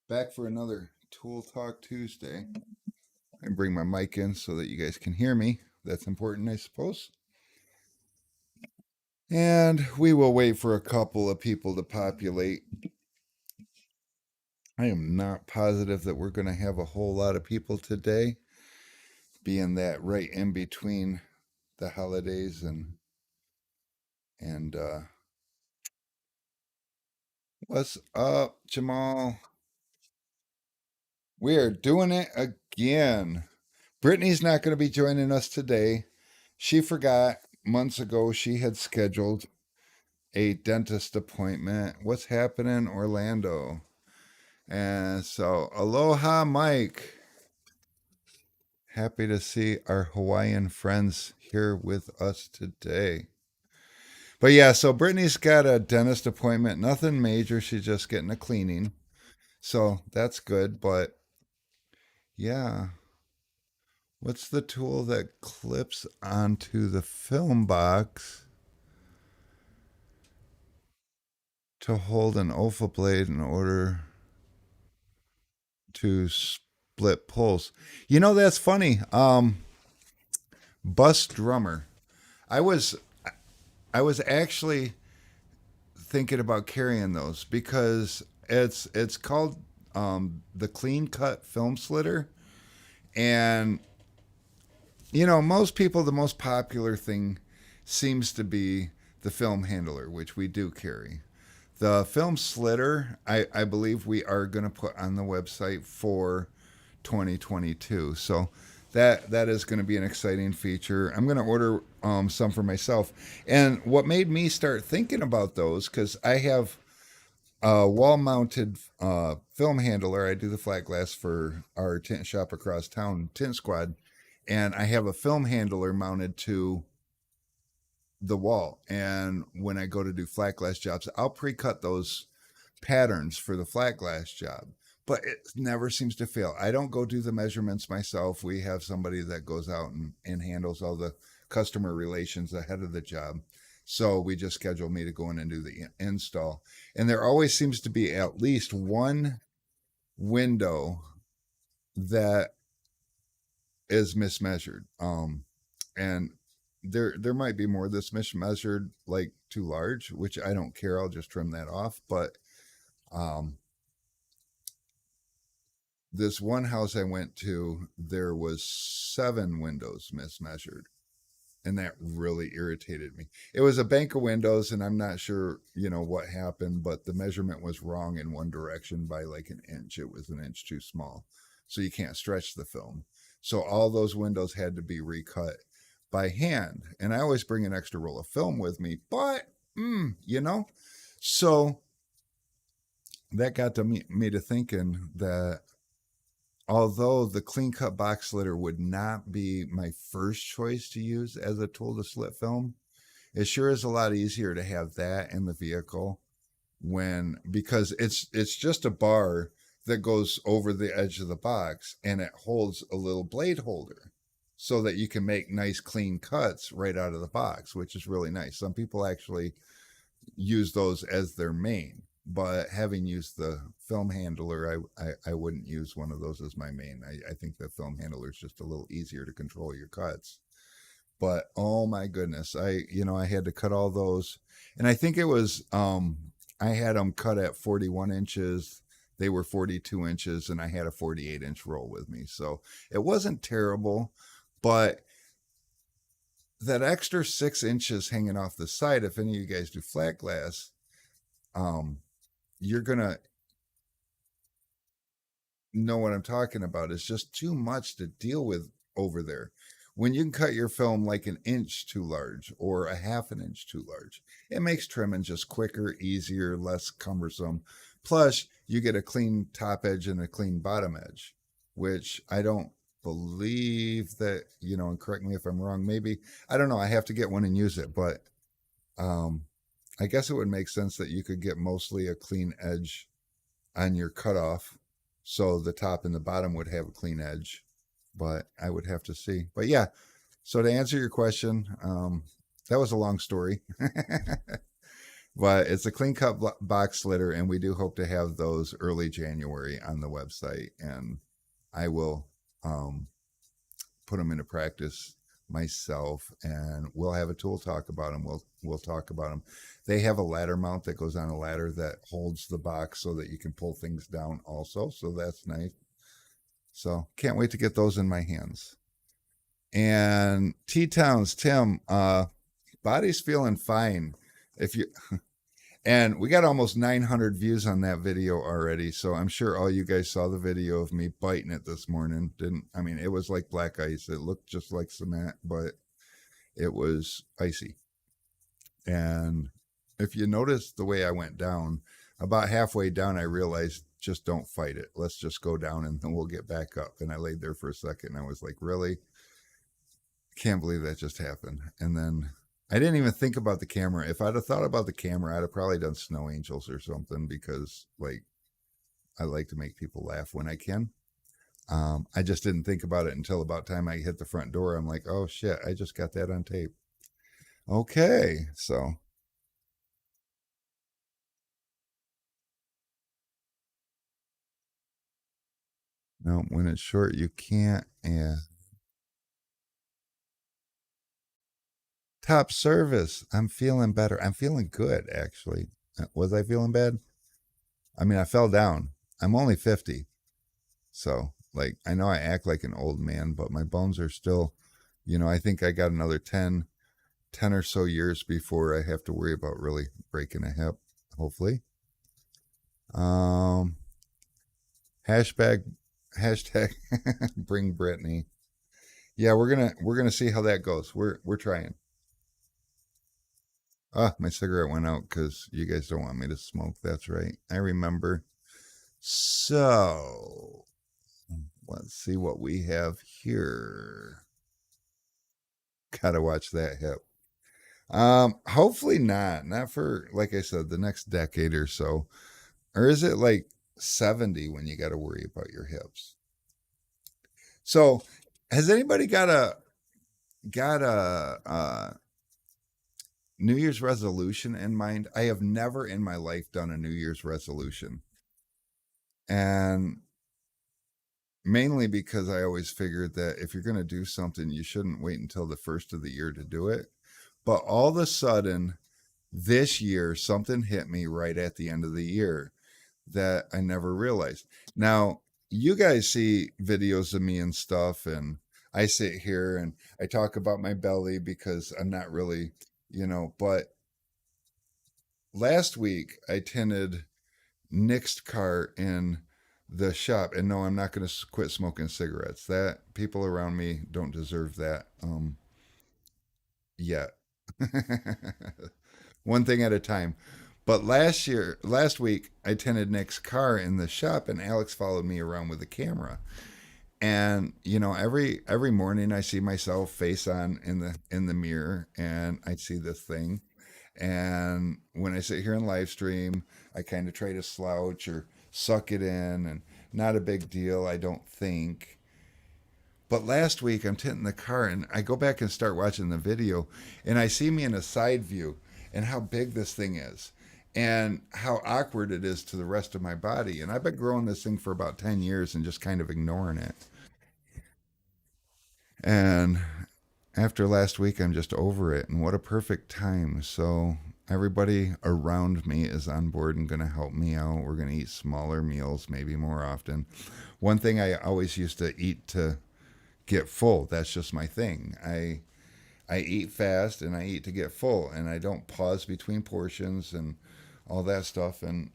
Back for another Tool Talk Tuesday. I bring my mic in so that you guys can hear me. That's important, I suppose. And we will wait for a couple of people to populate. I am not positive that we're going to have a whole lot of people today, being that right in between the holidays and what's up, Jamal? We are doing it again. Brittany's not going to be joining us today. She forgot months ago she had scheduled a dentist appointment. What's happening, Orlando? And so, aloha, Mike. Happy to see our Hawaiian friends here with us today. But yeah, so Brittany's got a dentist appointment. Nothing major. She's just getting a cleaning. So that's good. But yeah, what's the tool that clips onto the film box to hold an OFA blade in order to split pulls? You know, that's funny. Bus drummer. I was I was actually thinking about carrying those because it's called the clean cut film slitter, and most people, the most popular thing seems to be the film handler, which we do carry. The film slitter, I believe we are going to put on the website for 2022. So that is going to be an exciting feature. I'm going to order some for myself. And what made me start thinking about those, because I have a wall mounted film handler. I do the flat glass for our tint shop across town, Tint Squad. And I have a film handler mounted to the wall. And when I go to do flat glass jobs, I'll pre cut those patterns for the flat glass job, but it never seems to fail. I don't go do the measurements myself. We have somebody that goes out and handles all the customer relations ahead of the job. So we just schedule me to go in and do the install. And there always seems to be at least one window that is mismeasured. And there might be more that's mismeasured, like too large, which I don't care. I'll just trim that off. But um, this one house I went to, there was 7 windows mismeasured, and that really irritated me. It was a bank of windows, and I'm not sure, what happened, but the measurement was wrong in one direction by like an inch. It was an inch too small, so you can't stretch the film. So all those windows had to be recut by hand, and I always bring an extra roll of film with me, but so that got to me to thinking that although the clean cut box slitter would not be my first choice to use as a tool to slit film, it sure is a lot easier to have that in the vehicle because it's just a bar that goes over the edge of the box, and it holds a little blade holder so that you can make nice clean cuts right out of the box, which is really nice. Some people actually use those as their main, but having used the film handler, I wouldn't use one of those as my main. I think the film handler is just a little easier to control your cuts. But oh my goodness, I had to cut all those, and I think it was I had them cut at 41 inches. They were 42 inches, and I had a 48-inch roll with me, so it wasn't terrible. But that extra 6 inches hanging off the side, if any of you guys do flat glass, um, you're gonna know what I'm talking about. It's just too much to deal with over there. When you can cut your film like an inch too large or a half an inch too large, it makes trimming just quicker, easier, less cumbersome. Plus, you get a clean top edge and a clean bottom edge, which I don't believe that, and correct me if I'm wrong. Maybe, I don't know. I have to get one and use it, but um, I guess it would make sense that you could get mostly a clean edge on your cutoff, so the top and the bottom would have a clean edge, but I would have to see. But yeah, so to answer your question, that was a long story. But it's a clean cut box slitter, and we do hope to have those early January on the website. And I will put them into practice myself, and we'll have a tool talk about them. We'll talk about them. They have a ladder mount that goes on a ladder that holds the box so that you can pull things down also. So that's nice. So can't wait to get those in my hands. And T Towns, Tim, body's feeling fine. If you And we got almost 900 views on that video already. So I'm sure all you guys saw the video of me biting it this morning. Didn't, I mean, it was like black ice. It looked just like cement, but it was icy. And if you notice the way I went down, about halfway down, I realized just don't fight it. Let's just go down and then we'll get back up. And I laid there for a second and I was like, really? Can't believe that just happened. And then I didn't even think about the camera. If I'd have thought about the camera, I'd have probably done snow angels or something because, like, I like to make people laugh when I can. I just didn't think about it until about time I hit the front door. I'm like, oh shit, I just got that on tape. Okay, so no, when it's short, you can't. Yeah, top service. I'm feeling better. I'm feeling good actually. Was I feeling bad? I mean, I fell down. I'm only 50. So, like, I know I act like an old man, but my bones are still, I think I got another 10 or so years before I have to worry about really breaking a hip, hopefully. Um, hashtag, hashtag, bring Brittany. Yeah, we're gonna see how that goes. We're trying. Ah, my cigarette went out because you guys don't want me to smoke. That's right. I remember. So, let's see what we have here. Gotta watch that hip. Hopefully not. Not for, like I said, the next decade or so. Or is it like 70 when you got to worry about your hips? So, has anybody got a New Year's resolution in mind? I have never in my life done a New Year's resolution, and mainly because I always figured that if you're going to do something, you shouldn't wait until the first of the year to do it. But all of a sudden, this year, something hit me right at the end of the year that I never realized. Now, you guys see videos of me and stuff, and I sit here and I talk about my belly because I'm not really, but last week I tinted Nick's car in the shop, and no, I'm not going to quit smoking cigarettes. That people around me don't deserve that yet. One thing at a time. But last week, I tinted Nick's car in the shop, and Alex followed me around with a camera. And every morning I see myself face on in the mirror, and I see this thing. And when I sit here and live stream, I kind of try to slouch or suck it in, and not a big deal, I don't think. But last week I'm tinting the car and I go back and start watching the video and I see me in a side view and how big this thing is and how awkward it is to the rest of my body. And I've been growing this thing for about 10 years and just kind of ignoring it. And after last week, I'm just over it. And what a perfect time. So everybody around me is on board and going to help me out. We're going to eat smaller meals, maybe more often. One thing I always used to eat to get full. That's just my thing. I eat fast and I eat to get full and I don't pause between portions and all that stuff. And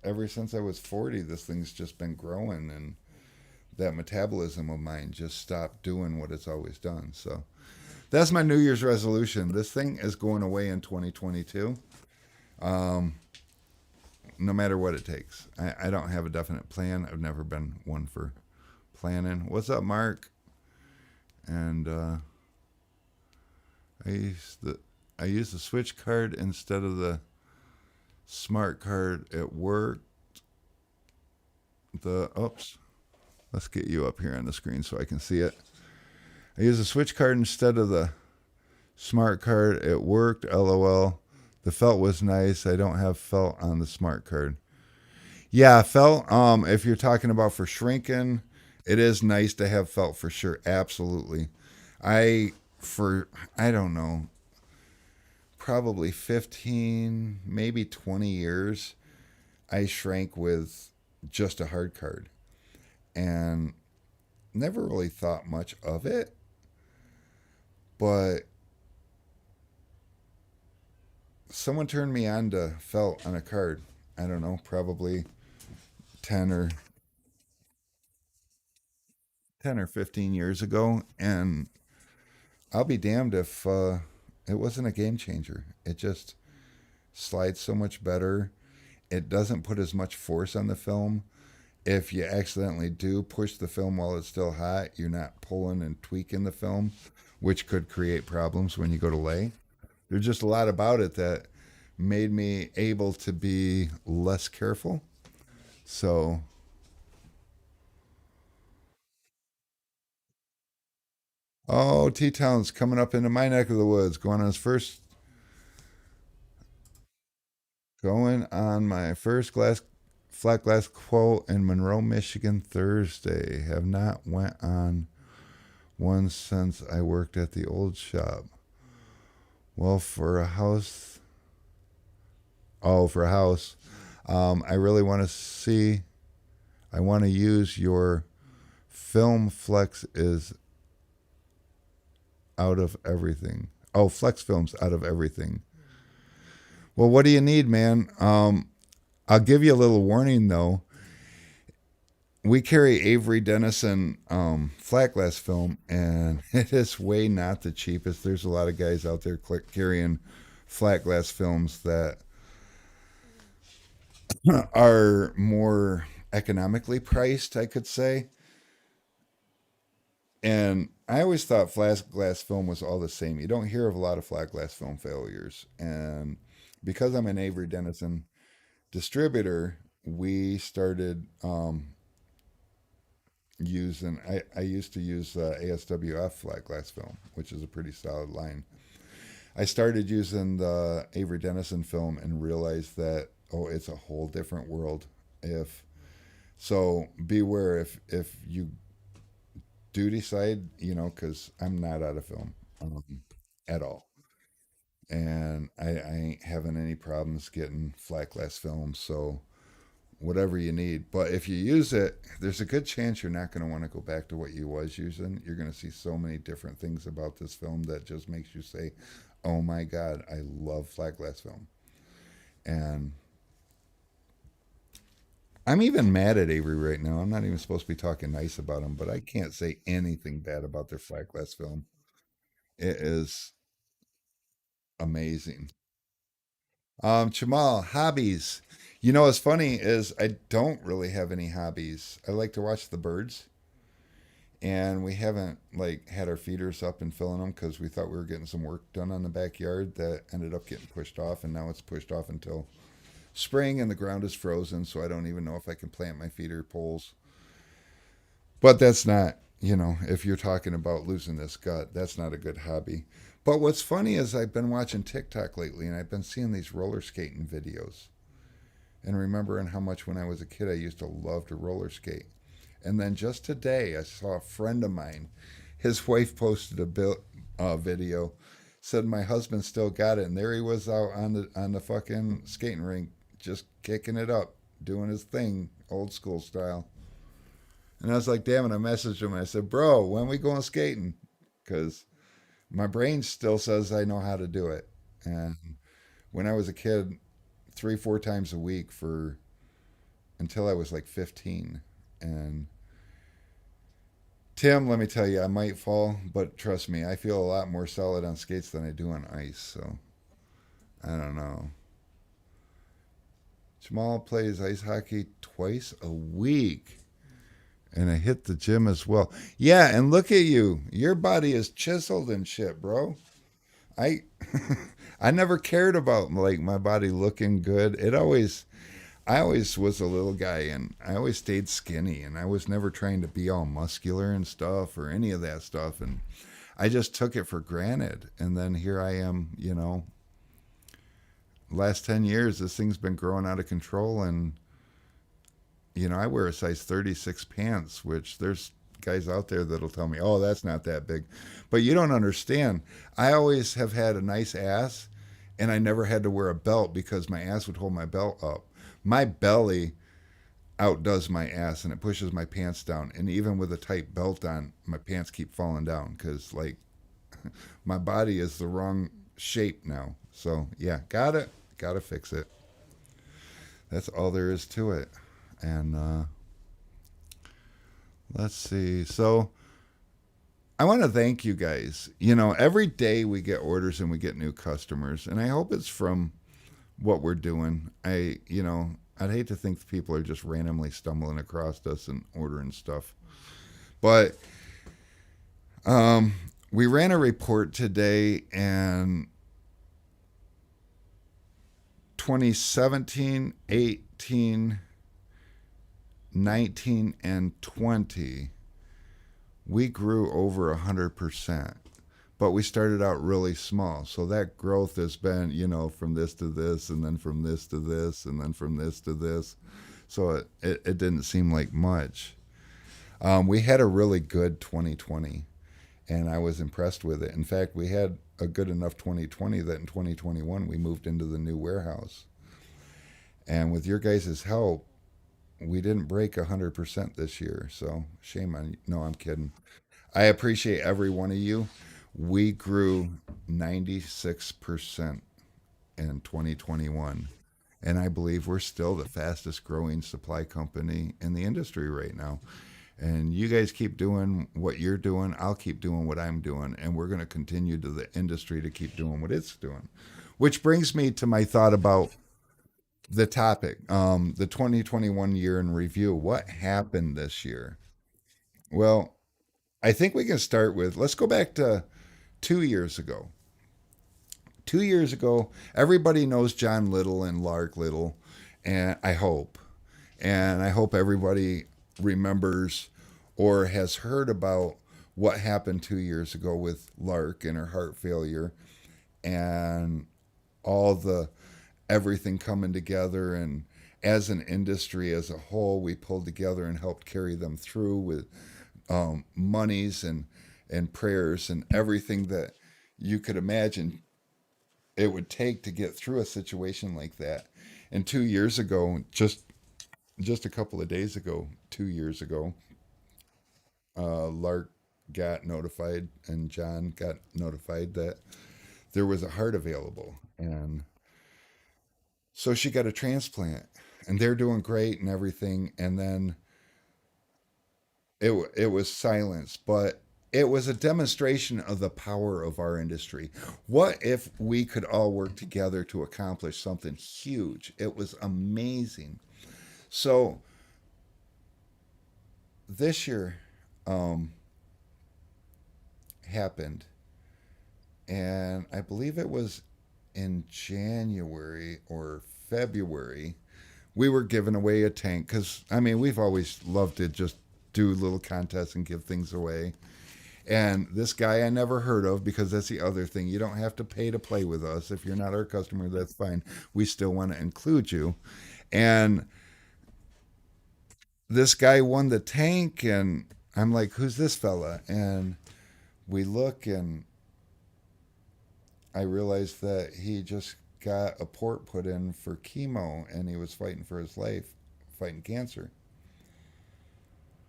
ever since I was 40, this thing's just been growing and that metabolism of mine just stopped doing what it's always done. So that's my New Year's resolution. This thing is going away in 2022. No matter what it takes. I don't have a definite plan. I've never been one for planning. What's up, Mark? And I use the switch card instead of the smart card at work. Oops. Let's get you up here on the screen so I can see it. I use the switch card instead of the smart card. It worked. LOL. The felt was nice. I don't have felt on the smart card. Yeah, felt. If you're talking about for shrinking, it is nice to have felt for sure. Absolutely. I for I don't know, probably 15, maybe 20 years, I shrank with just a hard card and never really thought much of it. But someone turned me on to felt on a card. I don't know, probably 10 or 10 or 15 years ago, and I'll be damned if it wasn't a game changer. It just slides so much better. It doesn't put as much force on the film. If you accidentally do push the film while it's still hot, you're not pulling and tweaking the film, which could create problems when you go to lay. There's just a lot about it that made me able to be less careful. So, oh, T Town's coming up into my neck of the woods, going on my first flat glass quote in Monroe, Michigan Thursday. Have not went on one since I worked at the old shop. Well, for a house, for a house, I really want to see. I want to use your film flex is out of everything. Oh, flex films out of everything. Well, what do you need, man? I'll give you a little warning though. We carry Avery Dennison flat glass film, and it is way not the cheapest. There's a lot of guys out there carrying flat glass films that are more economically priced, I could say. And I always thought flat glass film was all the same. You don't hear of a lot of flat glass film failures. And because I'm an Avery Dennison distributor, we started using, I used to use ASWF flat glass film, which is a pretty solid line. I started using the Avery Dennison film and realized that, oh, it's a whole different world. If so, beware if you do decide, because I'm not out of film at all. And I ain't having any problems getting flat glass film. So whatever you need. But if you use it, there's a good chance you're not going to want to go back to what you was using. You're going to see so many different things about this film that just makes you say, "Oh my God, I love flat glass film." And I'm even mad at Avery right now. I'm not even supposed to be talking nice about them, but I can't say anything bad about their flat glass film. It is amazing. Jamal, hobbies. What's funny is I don't really have any hobbies. I like to watch the birds, and we haven't like had our feeders up and filling them because we thought we were getting some work done on the backyard that ended up getting pushed off, and now it's pushed off until spring, and the ground is frozen, so I don't even know if I can plant my feeder poles. But that's not, if you're talking about losing this gut, that's not a good hobby. But what's funny is I've been watching TikTok lately, and I've been seeing these roller skating videos and remembering how much when I was a kid I used to love to roller skate. And then just today I saw a friend of mine, his wife posted a video, said my husband still got it, and there he was out on the fucking skating rink just kicking it up, doing his thing, old school style. And I was like, damn it, I messaged him and I said, bro, when we going skating? Because my brain still says I know how to do it. And when I was a kid, 3, 4 times a week for until I was like 15. And Tim, let me tell you, I might fall, but trust me, I feel a lot more solid on skates than I do on ice. So I don't know. Jamal plays ice hockey twice a week. And I hit the gym as well. Yeah, and look at you. Your body is chiseled and shit, bro. I I never cared about like my body looking good. I always was a little guy and I always stayed skinny and I was never trying to be all muscular and stuff or any of that stuff, and I just took it for granted. And then here I am, last 10 years, this thing's been growing out of control. And, I wear a size 36 pants, which there's guys out there that'll tell me, oh, that's not that big. But you don't understand. I always have had a nice ass, and I never had to wear a belt because my ass would hold my belt up. My belly outdoes my ass and it pushes my pants down. And even with a tight belt on, my pants keep falling down because, like, my body is the wrong shape now. So, yeah, gotta fix it. That's all there is to it. And let's see. So, I want to thank you guys. Every day we get orders and we get new customers, and I hope it's from what we're doing. I'd hate to think people are just randomly stumbling across us and ordering stuff. But we ran a report today, and 2017, 18, 19, and 20, we grew over 100%. But we started out really small. So that growth has been, from this to this, and then from this to this, and then from this to this. So it didn't seem like much. We had a really good 2020, and I was impressed with it. In fact, we had a good enough 2020 that in 2021 we moved into the new warehouse. And with your guys' help, we didn't break 100% this year. So shame on you. No, I'm kidding. I appreciate every one of you. We grew 96% in 2021. And I believe we're still the fastest growing supply company in the industry right now. And you guys keep doing what you're doing. I'll keep doing what I'm doing. And we're going to continue to the industry to keep doing what it's doing. Which brings me to my thought about the topic, the 2021 year in review. What happened this year? Well, I think we can start with, let's go back to 2 years ago. 2 years ago, everybody knows John Little and Lark Little, and I hope everybody remembers or has heard about what happened 2 years ago with Lark and her heart failure and all the everything coming together. And as an industry as a whole, we pulled together and helped carry them through with monies and prayers and everything that you could imagine it would take to get through a situation like that. And 2 years ago, just a couple of days ago, 2 years ago, Lark got notified and John got notified that there was a heart available, and so she got a transplant, and they're doing great and everything. And then it was silence, but it was a demonstration of the power of our industry. What if we could all work together to accomplish something huge? It was amazing. So this year um, happened, and I believe it was in January or February. We were giving away a tank because, I mean, we've always loved to just do little contests and give things away. And this guy I never heard of, because that's the other thing. You don't have to pay to play with us. If you're not our customer, that's fine. We still want to include you. And this guy won the tank, and I'm like, who's this fella? And we look, and I realized that he just got a port put in for chemo, and he was fighting for his life, fighting cancer.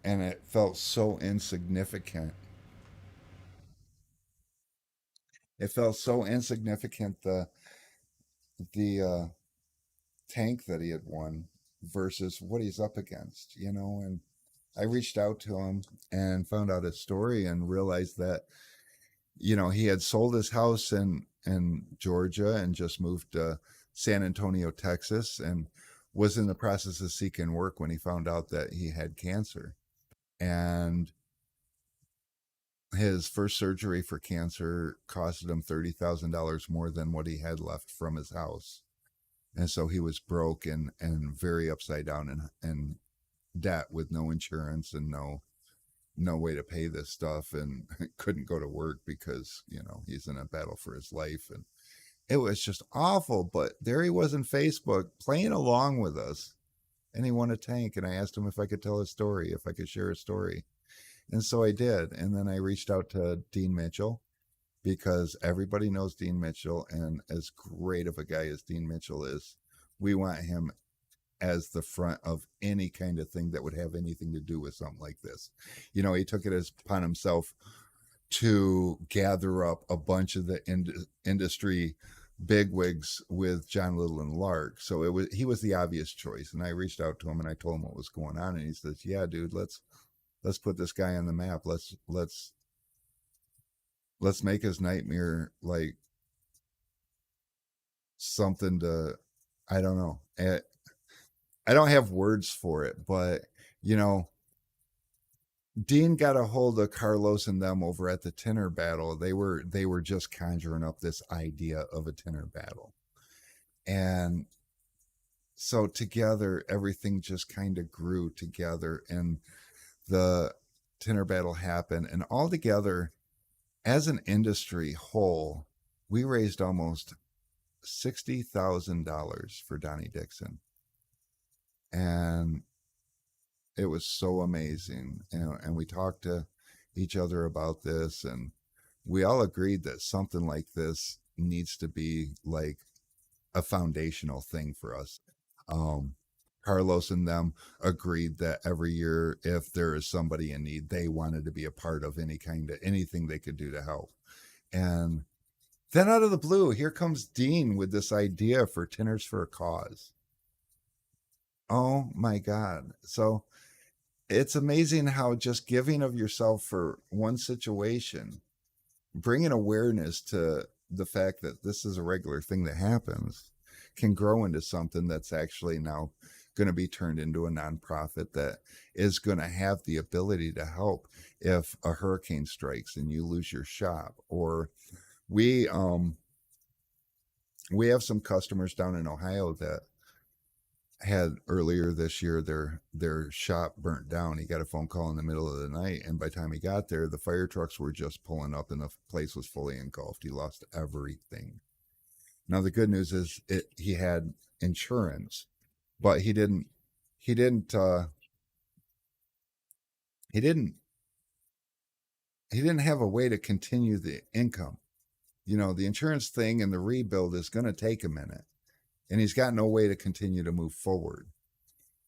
And it felt so insignificant. It felt so insignificant, the tank that he had won versus what he's up against, And I reached out to him and found out his story and realized that, he had sold his house in Georgia and just moved to San Antonio, Texas, and was in the process of seeking work when he found out that he had cancer. And his first surgery for cancer costed him $30,000 more than what he had left from his house. And so he was broke and very upside down and debt with no insurance and no way to pay this stuff, and couldn't go to work because he's in a battle for his life. And It was just awful. But there he was in Facebook playing along with us, and he won a tank. And I asked him if I could tell a story, if I could share a story. And so I did. And then I reached out to Dean Mitchell because everybody knows Dean Mitchell. And as great of a guy as Dean Mitchell is, we want him as the front of any kind of thing that would have anything to do with something like this. You know, he took it as upon himself to gather up a bunch of the industry bigwigs with John Little and Lark. So he was the obvious choice. And I reached out to him and I told him what was going on, and he says, "Yeah, dude, let's put this guy on the map. Let's make his nightmare like something to, I don't know. I don't have words for it, but you know, Dean got a hold of Carlos and them over at the tenor battle. They were just conjuring up this idea of a tenor battle. And so together everything just kind of grew together, and the tenor battle happened, and all together as an industry whole, we raised almost $60,000 for Donnie Dixon. And it was so amazing. And we talked to each other about this, and we all agreed that something like this needs to be like a foundational thing for us. Um, Carlos and them agreed that every year, if there is somebody in need, they wanted to be a part of any kind of anything they could do to help. And then out of the blue, here comes Dean with this idea for Tenors for a Cause. Oh my God. So it's amazing how just giving of yourself for one situation, bringing awareness to the fact that this is a regular thing that happens, can grow into something that's actually now going to be turned into a nonprofit that is going to have the ability to help if a hurricane strikes and you lose your shop. Or we um we have some customers down in Ohio that had earlier this year their shop burnt down. He got a phone call in the middle of the night, and by the time he got there, the fire trucks were just pulling up and the place was fully engulfed. He lost everything. Now the good news is he had insurance, but he didn't he didn't he didn't have a way to continue the income. You know, the insurance thing and the rebuild is going to take a minute, and he's got no way to continue to move forward.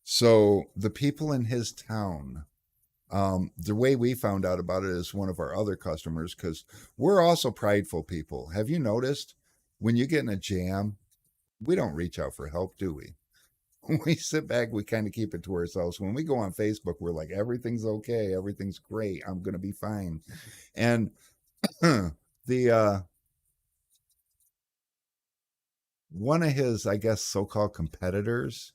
So the people in his town, the way we found out about it is one of our other customers, because we're also prideful people. Have you noticed when you get in a jam, we don't reach out for help, do we? We sit back, we kind of keep it to ourselves. When we go on Facebook, we're like, everything's okay, everything's great, I'm going to be fine. And the one of his, I guess, so-called competitors,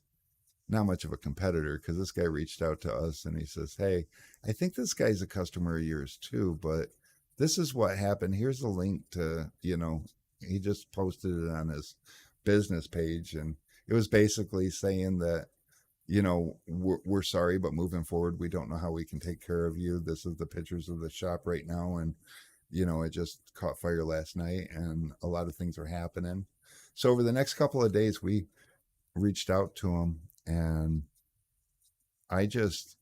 not much of a competitor, because this guy reached out to us and he says, "Hey, I think this guy's a customer of yours too, but this is what happened. Here's the link to, he just posted it on his business page." And it was basically saying that, we're sorry, but moving forward, we don't know how we can take care of you. This is the pictures of the shop right now. And, it just caught fire last night and a lot of things are happening. So over the next couple of days, we reached out to him, and I just,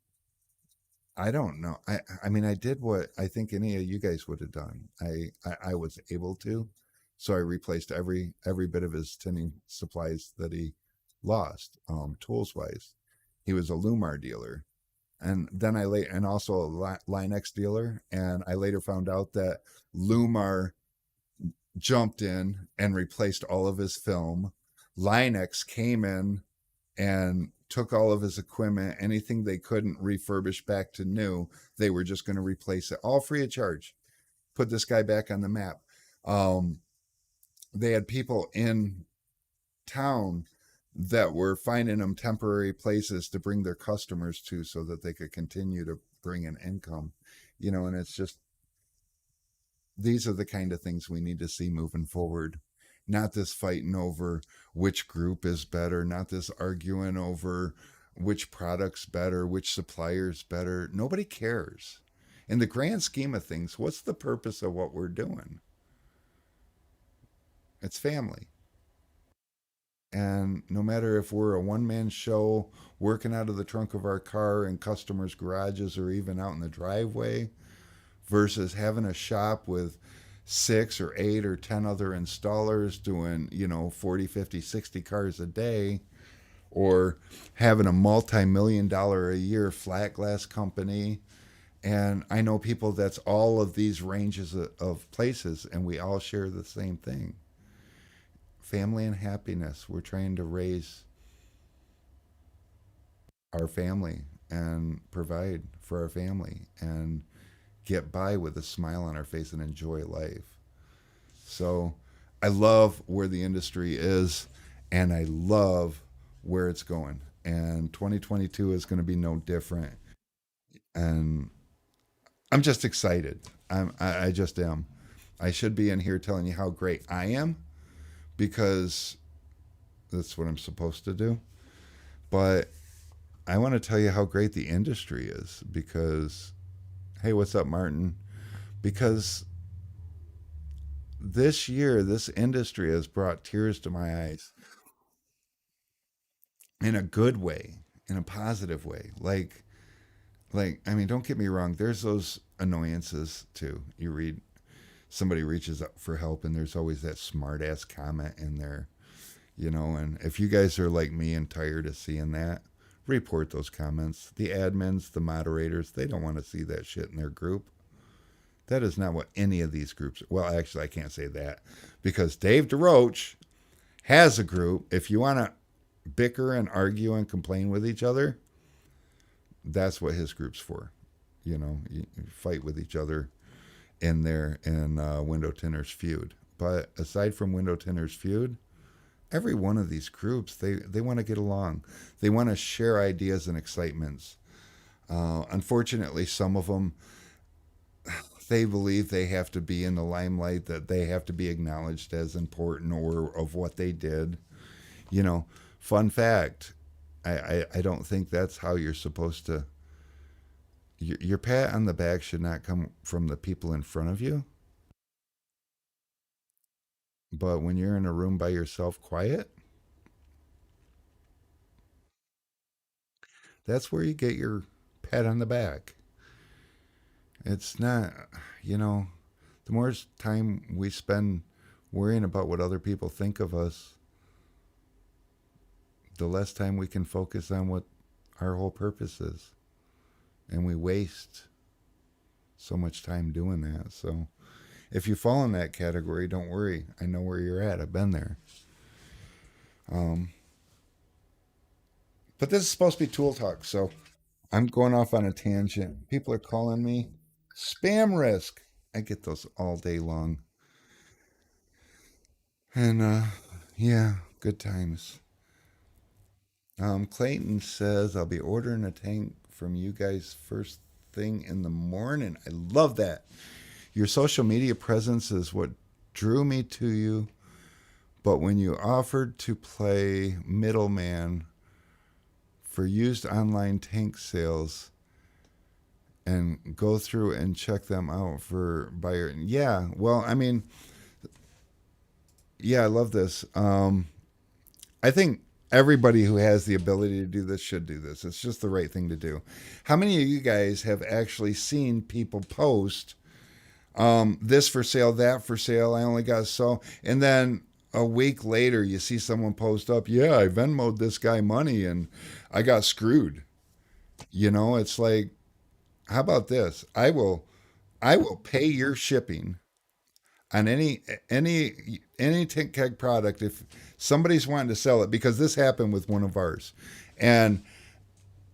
I don't know. I mean, I did what I think any of you guys would have done. I was able to, so I replaced every bit of his tinning supplies that he lost, tools wise. He was a Lumar dealer, and then and also a Linex dealer, and I later found out that Lumar jumped in and replaced all of his film. Linex came in and took all of his equipment. Anything they couldn't refurbish back to new, they were just going to replace it, all free of charge. Put this guy back on the map. Um, they had people in town that were finding them temporary places to bring their customers to so that they could continue to bring in income. And it's just, these are the kind of things we need to see moving forward. Not this fighting over which group is better, not this arguing over which product's better, which supplier's better. Nobody cares. In the grand scheme of things, what's the purpose of what we're doing? It's family. And no matter if we're a one man show working out of the trunk of our car in customers' garages or even out in the driveway, versus having a shop with six or eight or 10 other installers doing, 40, 50, 60 cars a day, or having a multi-million-dollar a year flat glass company. And I know people that's all of these ranges of places, and we all share the same thing: family and happiness. We're trying to raise our family and provide for our family and get by with a smile on our face and enjoy life. So I love where the industry is, and I love where it's going. And 2022 is going to be no different. And I'm just excited. I just am. I should be in here telling you how great I am because that's what I'm supposed to do. But I want to tell you how great the industry is because, hey, what's up, Martin? Because this year, this industry has brought tears to my eyes in a good way, in a positive way. I mean, don't get me wrong. There's those annoyances too. You read somebody reaches up for help, and there's always that smart ass comment in there, And if you guys are like me and tired of seeing that, report those comments. The admins, the moderators, they don't want to see that shit in their group. That is not what any of these groups. Well, actually, I can't say that because Dave DeRoche has a group. If you want to bicker and argue and complain with each other, that's what his group's for. You fight with each other in there in Window Tinner's feud. But aside from Window Tinner's feud, every one of these groups, they want to get along. They want to share ideas and excitements. Unfortunately, some of them, they believe they have to be in the limelight, that they have to be acknowledged as important or of what they did. You know, fun fact, I don't think that's how you're supposed to. Your pat on the back should not come from the people in front of you, but when you're in a room by yourself, quiet, that's where you get your pat on the back. It's not, you know, the more time we spend worrying about what other people think of us, the less time we can focus on what our whole purpose is. And we waste so much time doing that. So if you fall in that category, don't worry. I know where you're at. I've been there. Um, but this is supposed to be tool talk. So I'm going off on a tangent. People are calling me spam risk. I get those all day long. And yeah, good times. Clayton says I'll be ordering a tank from you guys first thing in the morning. I love that. Your social media presence is what drew me to you, but when you offered to play middleman for used online tank sales and go through and check them out for buyer. Yeah, well, I mean, yeah, I love this. I think everybody who has the ability to do this should do this. It's just the right thing to do. How many of you guys have actually seen people post this for sale, that for sale? I only got so, and then a week later you see someone post up, yeah, I Venmoed this guy money and I got screwed. It's like, how about this? I will pay your shipping on any tank keg product if somebody's wanting to sell it, because this happened with one of ours, and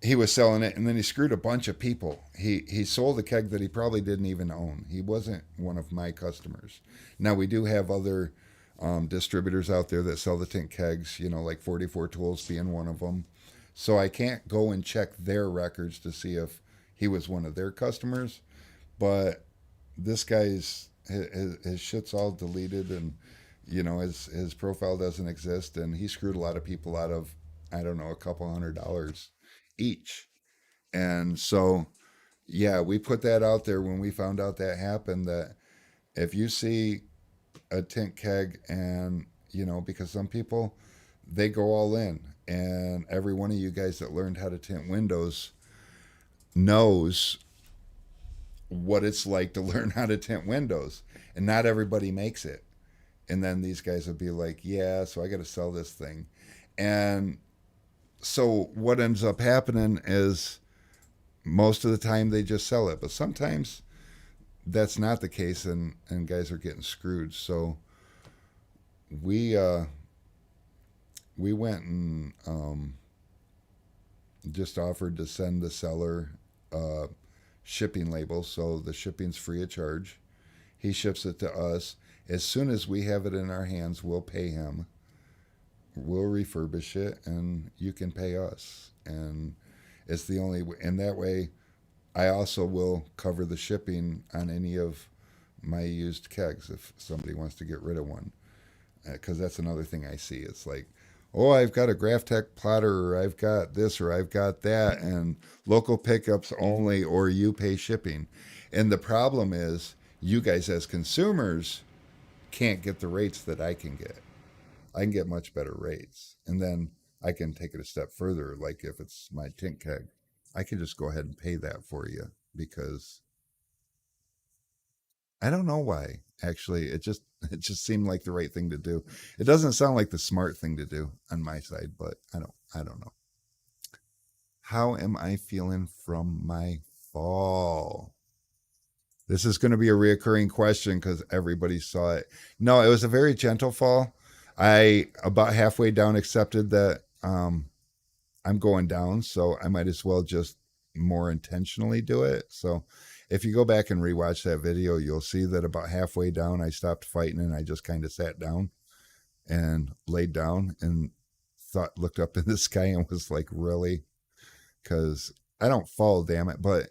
he was selling it and then he screwed a bunch of people. He sold a keg that he probably didn't even own. He wasn't one of my customers. Now we do have other distributors out there that sell the tank kegs, like 44 Tools being one of them. So I can't go and check their records to see if he was one of their customers, but this guy's his shit's all deleted, and his profile doesn't exist, and he screwed a lot of people out of, I don't know, a couple $100 each. And so yeah, we put that out there when we found out that happened, that if you see a tint keg, and because some people, they go all in, and every one of you guys that learned how to tint windows knows what it's like to learn how to tint windows, and not everybody makes it. And then these guys will be like, yeah, so I got to sell this thing. And so what ends up happening is most of the time they just sell it, but sometimes that's not the case, and guys are getting screwed. So we we went and just offered to send the seller uh, shipping label, so the shipping's free of charge. He ships it to us. As soon as we have it in our hands, we'll pay him. We'll refurbish it, and you can pay us. And it's the only way. And that way, I also will cover the shipping on any of my used kegs if somebody wants to get rid of one. Because that's another thing I see. It's like, oh, I've got a Graphtec plotter, or I've got this, or I've got that, and local pickups only, or you pay shipping. And the problem is, you guys as consumers can't get the rates that I can get. I can get much better rates. And then I can take it a step further. Like if it's my tint keg, I can just go ahead and pay that for you, because I don't know why. Actually, it just seemed like the right thing to do. It doesn't sound like the smart thing to do on my side, but I don't know. How am I feeling from my fall? This is going to be a reoccurring question because everybody saw it. No, it was a very gentle fall. I about halfway down accepted that I'm going down, so I might as well just more intentionally do it. So if you go back and rewatch that video, you'll see that about halfway down, I stopped fighting and I just kind of sat down and laid down and looked up in the sky and was like, really? Because I don't fall, damn it. But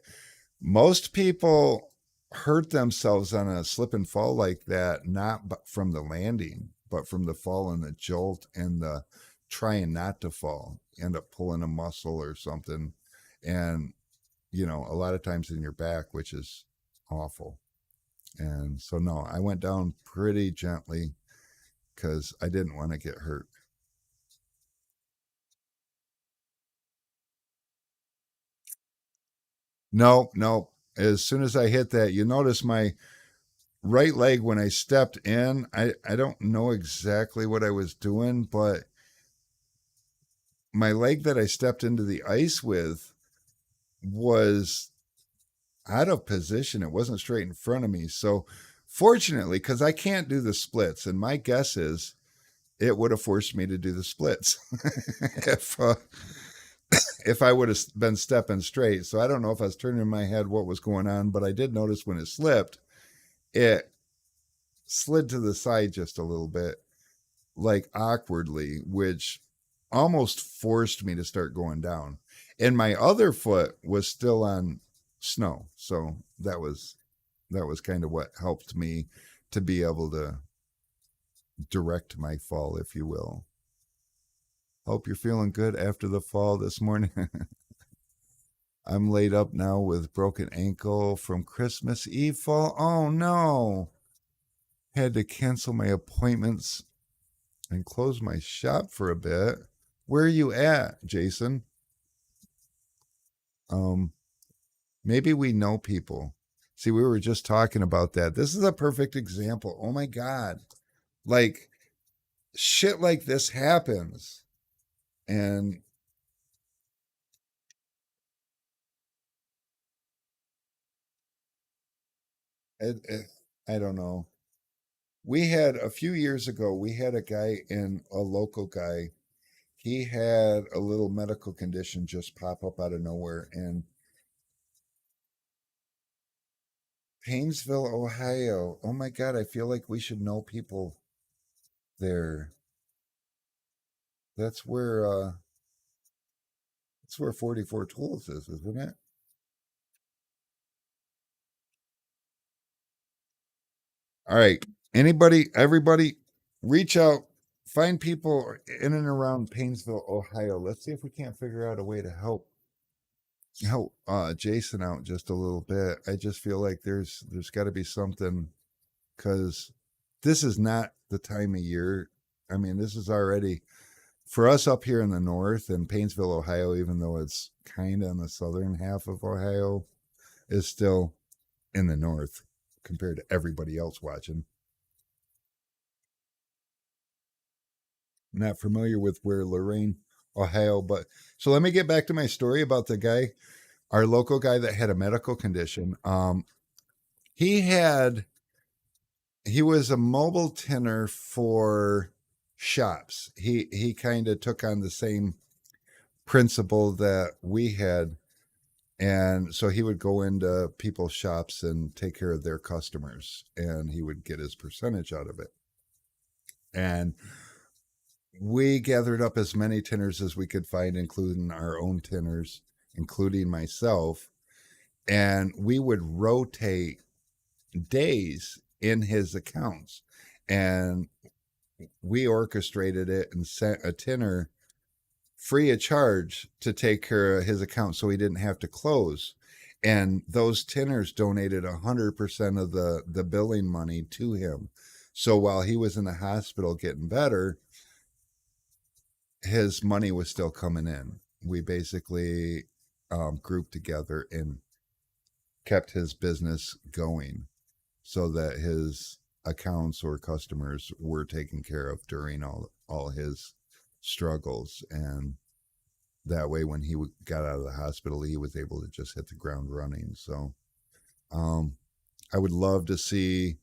most people hurt themselves on a slip and fall like that, not from the landing, but from the fall and the jolt and the trying not to fall, end up pulling a muscle or something. And, a lot of times in your back, which is awful. And so, no, I went down pretty gently because I didn't want to get hurt. No, no. As soon as I hit that, you notice my right leg when I stepped in, I don't know exactly what I was doing, but my leg that I stepped into the ice with was out of position. It wasn't straight in front of me. So, fortunately, because I can't do the splits, and my guess is it would have forced me to do the splits if if I would have been stepping straight. So I don't know if I was turning in my head what was going on, but I did notice when it slipped, it slid to the side just a little bit, like awkwardly, which almost forced me to start going down. And my other foot was still on snow. So that was kind of what helped me to be able to direct my fall, if you will. Hope you're feeling good after the fall this morning. I'm laid up now with broken ankle from Christmas Eve fall. Oh no. Had to cancel my appointments and close my shop for a bit. Where are you at, Jason? Um, Maybe we know people. See, we were just talking about that. This is a perfect example. Oh my God. Like, shit like this happens. And it, I don't know. We had a few years ago, we had a guy in a local guy. He had a little medical condition just pop up out of nowhere in Painesville, Ohio. Oh my God, I feel like we should know people there. That's where that's where 44 Tools is, isn't it? All right. Anybody, everybody, reach out, find people in and around Painesville, Ohio. Let's see if we can't figure out a way to help Jason out just a little bit. I just feel like there's got to be something because this is not the time of year. I mean, this is already for us up here in the north in Painesville, Ohio, even though it's kind of in the southern half of Ohio, is still in the north compared to everybody else watching. Not familiar with where Lorraine, Ohio, but so let me get back to my story about the guy, our local guy that had a medical condition. He had he was a mobile tenor for shops. He kind of took on the same principle that we had, and so he would go into people's shops and take care of their customers, and he would get his percentage out of it. And we gathered up as many tenors as we could find, including our own tenors, including myself, and we would rotate days in his accounts. And we orchestrated it and sent a tenor free of charge to take care of his account so he didn't have to close. And those tenors donated 100% of the billing money to him. So while he was in the hospital getting better, his money was still coming in. We basically grouped together and kept his business going so that his accounts or customers were taken care of during all his struggles. And that way, when he got out of the hospital, he was able to just hit the ground running. So um, I would love to see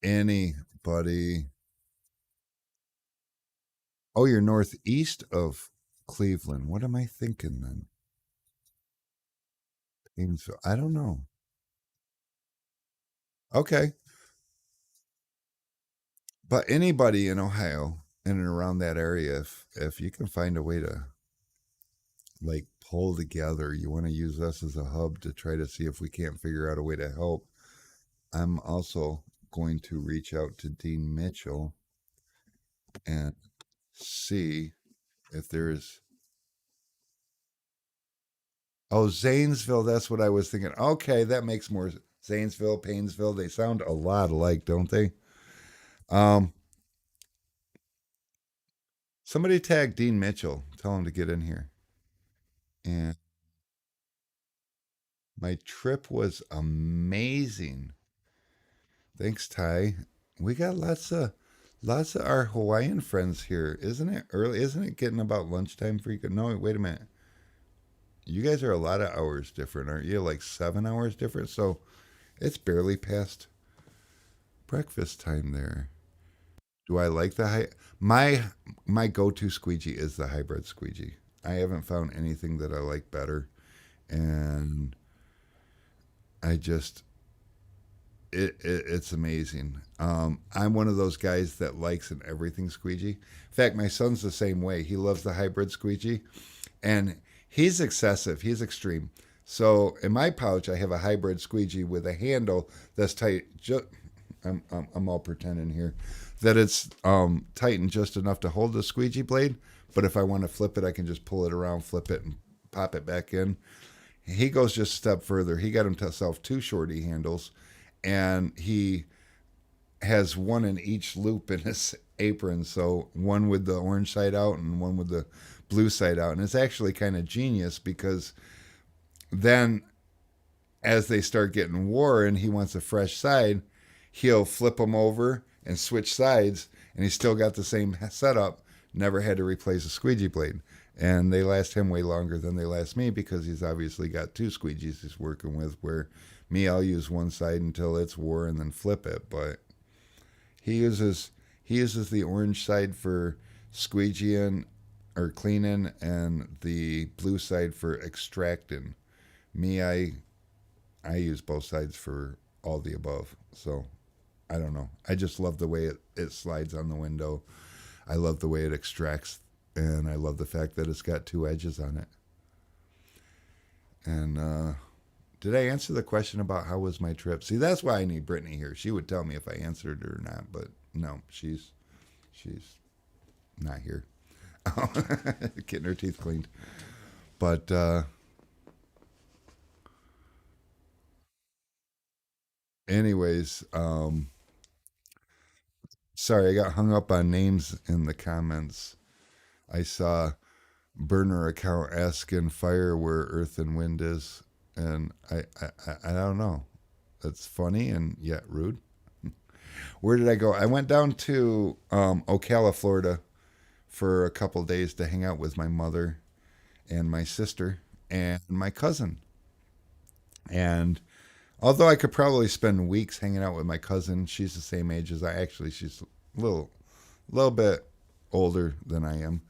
anybody. Oh, you're northeast of Cleveland. What am I thinking then? Painesville. I don't know. Okay. But anybody in Ohio in and around that area, if you can find a way to like pull together, you want to use us as a hub to try to see if we can't figure out a way to help. I'm also going to reach out to Dean Mitchell and see if there's. Oh, Zanesville. That's what I was thinking. Okay, that makes more. Zanesville, Painesville. They sound a lot alike, don't they? Um, Somebody tag Dean Mitchell. Tell him to get in here. And my trip was amazing. Thanks, Ty. We got lots of our Hawaiian friends here. Isn't it early? Isn't it getting about lunchtime for you? No, wait a minute. You guys are a lot of hours different, aren't you? Like 7 hours different. So it's barely past breakfast time there. Do I like the high? My go-to squeegee is the hybrid squeegee. I haven't found anything that I like better, and I just it's amazing. I'm one of those guys that likes an everything squeegee. In fact, my son's the same way. He loves the hybrid squeegee, and he's excessive. He's extreme. So in my pouch, I have a hybrid squeegee with a handle that's tight. I'm all pretending here that it's tightened just enough to hold the squeegee blade. But if I want to flip it, I can just pull it around, flip it, and pop it back in. He goes just a step further. He got himself two shorty handles, and he has one in each loop in his apron. So one with the orange side out and one with the blue side out. And it's actually kind of genius because then as they start getting wore and he wants a fresh side, he'll flip them over and switch sides, and he's still got the same setup. Never had to replace a squeegee blade. And they last him way longer than they last me because he's obviously got two squeegees he's working with. Where me, I'll use one side until it's wore and then flip it. But he uses he uses the orange side for squeegeeing or cleaning, and the blue side for extracting. Me, I use both sides for all the above. So I don't know. I just love the way it slides on the window. I love the way it extracts, and I love the fact that it's got two edges on it. And did I answer the question about how was my trip? See, that's why I need Brittany here. She would tell me if I answered it or not, but no, she's not here. Getting her teeth cleaned. But Anyways, sorry, I got hung up on names in the comments. I saw burner account asking fire where earth and wind is, and I don't know. That's funny and yet rude. Where did I go? I went down to Ocala, Florida, for a couple days to hang out with my mother and my sister and my cousin. And although I could probably spend weeks hanging out with my cousin, she's the same age as I. Actually, she's little bit older than I am,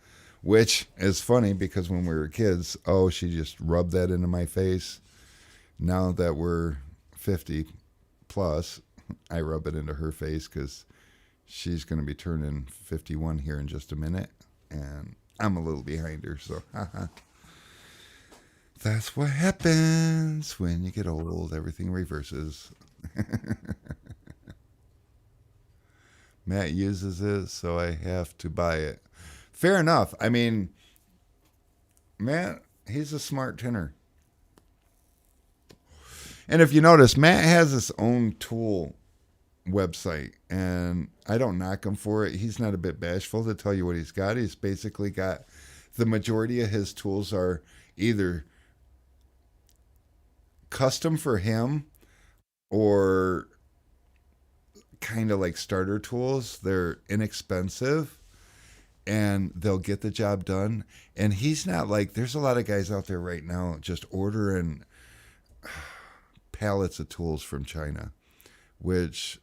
which is funny because when we were kids, oh, she just rubbed that into my face. Now that we're 50 plus, I rub it into her face because she's going to be turning 51 here in just a minute, and I'm a little behind her. So, that's what happens when you get old. Everything reverses. Matt uses it, so I have to buy it. Fair enough. I mean, Matt, he's a smart tenor. And if you notice, Matt has his own tool website, and I don't knock him for it. He's not a bit bashful to tell you what he's got. He's basically got the majority of his tools are either custom for him or kind of like starter tools. They're inexpensive and they'll get the job done. And he's not like, there's a lot of guys out there right now just ordering pallets of tools from China, which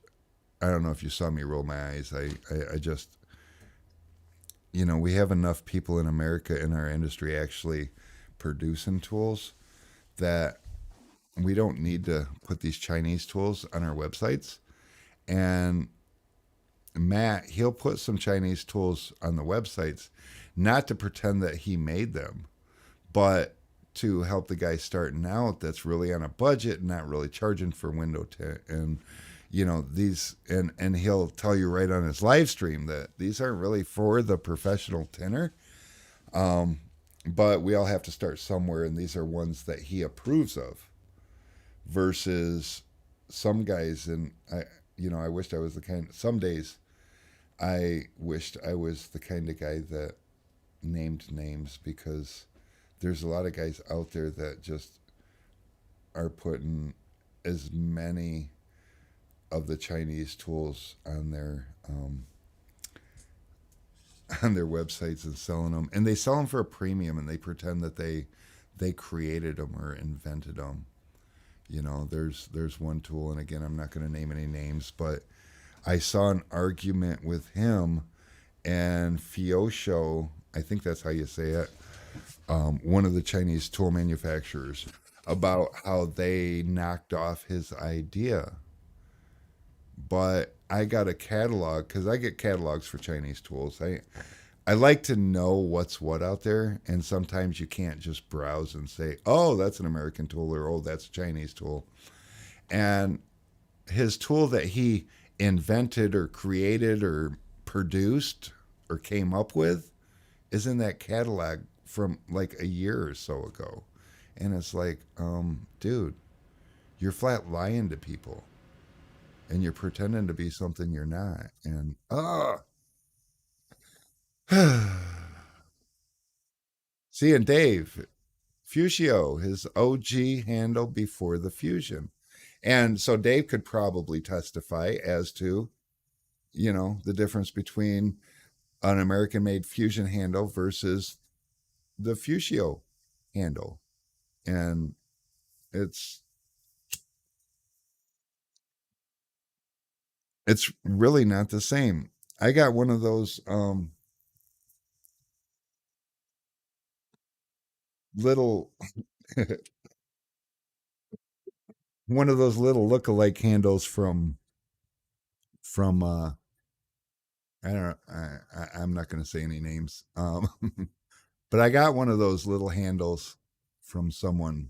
I don't know if you saw me roll my eyes. I just, we have enough people in America in our industry actually producing tools that we don't need to put these Chinese tools on our websites. And Matt, he'll put some Chinese tools on the websites, not to pretend that he made them, but to help the guy starting out that's really on a budget and not really charging for window tint. And these, and he'll tell you right on his live stream that these aren't really for the professional tenor, but we all have to start somewhere, and these are ones that he approves of versus some guys. And I wished I was the kind, some days I wished I was the kind of guy that named names, because there's a lot of guys out there that just are putting as many of the Chinese tools on their websites and selling them, and they sell them for a premium, and they pretend that they created them or invented them. There's one tool, and again, I'm not going to name any names, but I saw an argument with him and Fiosho, I think that's how you say it, one of the Chinese tool manufacturers, about how they knocked off his idea. But I got a catalog because I get catalogs for Chinese tools. I like to know what's what out there, and sometimes you can't just browse and say, "Oh, that's an American tool," or "Oh, that's a Chinese tool." And his tool that he invented or created or produced or came up with is in that catalog from like a year or so ago. And it's like, dude, you're flat lying to people, and you're pretending to be something you're not. And see, and Dave Fusio, his OG handle before the fusion. And so Dave could probably testify as to, the difference between an American made fusion handle versus the Fusio handle. And it's it's really not the same. I got one of those little one of those little look-alike handles from I don't know, I'm not going to say any names. But I got one of those little handles from someone,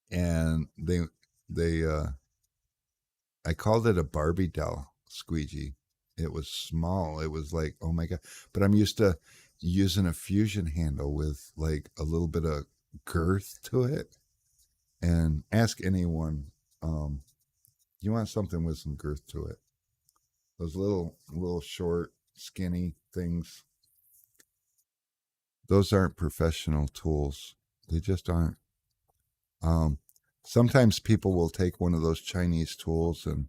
and they I called it a Barbie doll squeegee. It was small. It was like, oh my god! But I'm used to using a fusion handle with like a little bit of girth to it. And ask anyone. You want something with some girth to it. Those little short, skinny things. Those aren't professional tools. They just aren't. Um, Sometimes people will take one of those Chinese tools and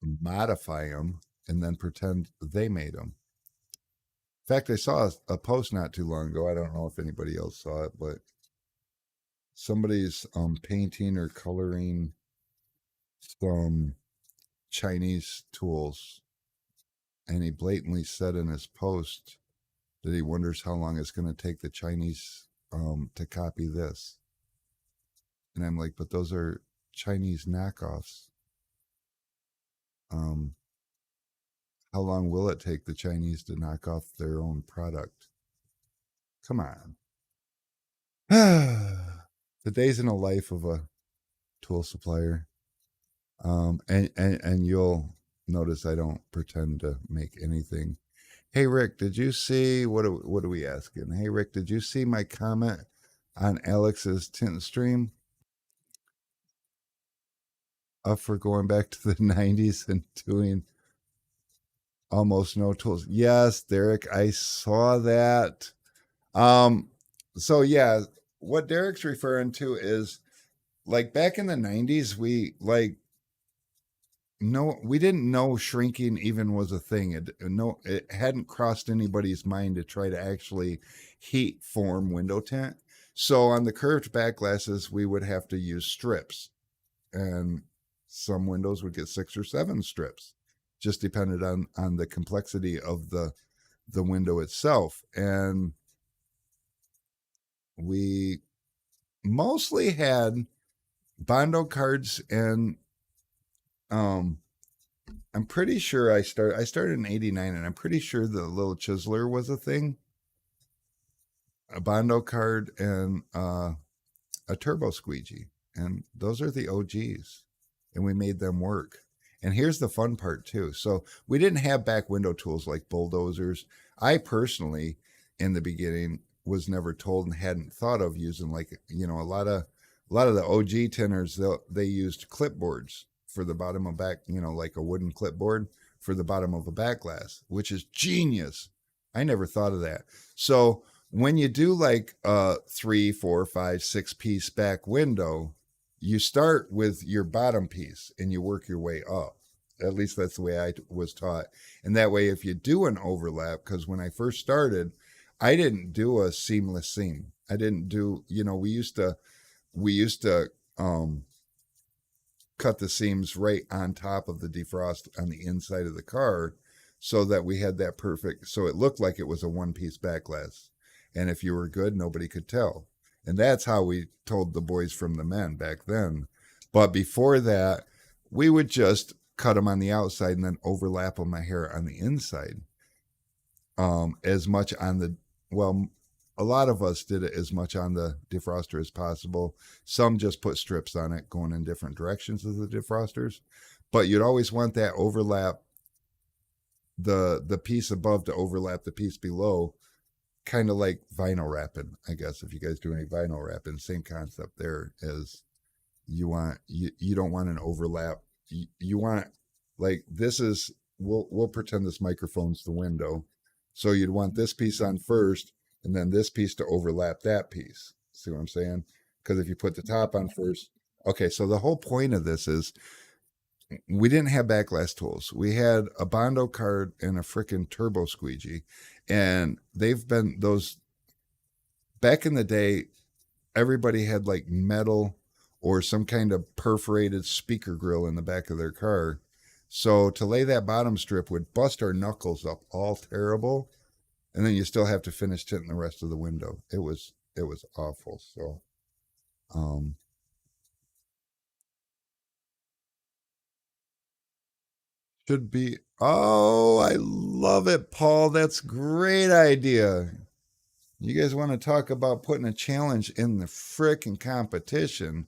modify them and then pretend they made them. In fact, I saw a post not too long ago. I don't know if anybody else saw it, but somebody's painting or coloring some Chinese tools, and he blatantly said in his post that he wonders how long it's going to take the Chinese to copy this. And I'm like, but those are Chinese knockoffs. Um, how long will it take the Chinese to knock off their own product? Come on. The days in the life of a tool supplier. And you'll notice I don't pretend to make anything. Hey Rick, did you see what are we asking? Hey Rick, did you see my comment on Alex's tint stream up for going back to the 90s and doing almost no tools? Yes, Derek, I saw that. Um so yeah, what Derek's referring to is like back in the 90s we like no, we didn't know shrinking even was a thing. It hadn't crossed anybody's mind to try to actually heat form window tint. So on the curved back glasses, we would have to use strips, and some windows would get 6 or 7 strips, just depended on the complexity of the window itself. And we mostly had Bondo cards and um I'm pretty sure I started in '89, and I'm pretty sure the little chiseler was a thing, a Bondo card, and a turbo squeegee, and those are the OGs, and we made them work. And here's the fun part too. So we didn't have back window tools like bulldozers. I personally, in the beginning, was never told and hadn't thought of using like a lot of the OG tenors. They used clipboards for the bottom of back, like a wooden clipboard for the bottom of a back glass, which is genius. I never thought of that. So when you do like a 3, 4, 5, 6 piece back window, you start with your bottom piece and you work your way up. At least that's the way I was taught. And that way, if you do an overlap, because when I first started, I didn't do a seamless seam. I didn't do, we used to cut the seams right on top of the defrost on the inside of the car so that we had that perfect, so it looked like it was a one piece back glass. And if you were good, nobody could tell. And that's how we told the boys from the men back then. But before that, we would just cut them on the outside and then overlap them my hair on the inside. As much on the, well, a lot of us did it as much on the defroster as possible. Some just put strips on it going in different directions of the defrosters. But you'd always want that overlap, the piece above to overlap the piece below, kind of like vinyl wrapping, I guess. If you guys do any vinyl wrapping, same concept there as you don't want an overlap. You want, like, this is, we'll pretend this microphone's the window. So you'd want this piece on first and then this piece to overlap that piece. See what I'm saying? Because if you put the top on first, okay, so the whole point of this is we didn't have backglass tools. We had a Bondo card and a freaking turbo squeegee. And they've been those back in the day, everybody had like metal or some kind of perforated speaker grill in the back of their car. So to lay that bottom strip would bust our knuckles up all terrible. And then you still have to finish tinting the rest of the window. It was awful. So um should be, oh, I love it, Paul. That's a great idea. You guys want to talk about putting a challenge in the frickin' competition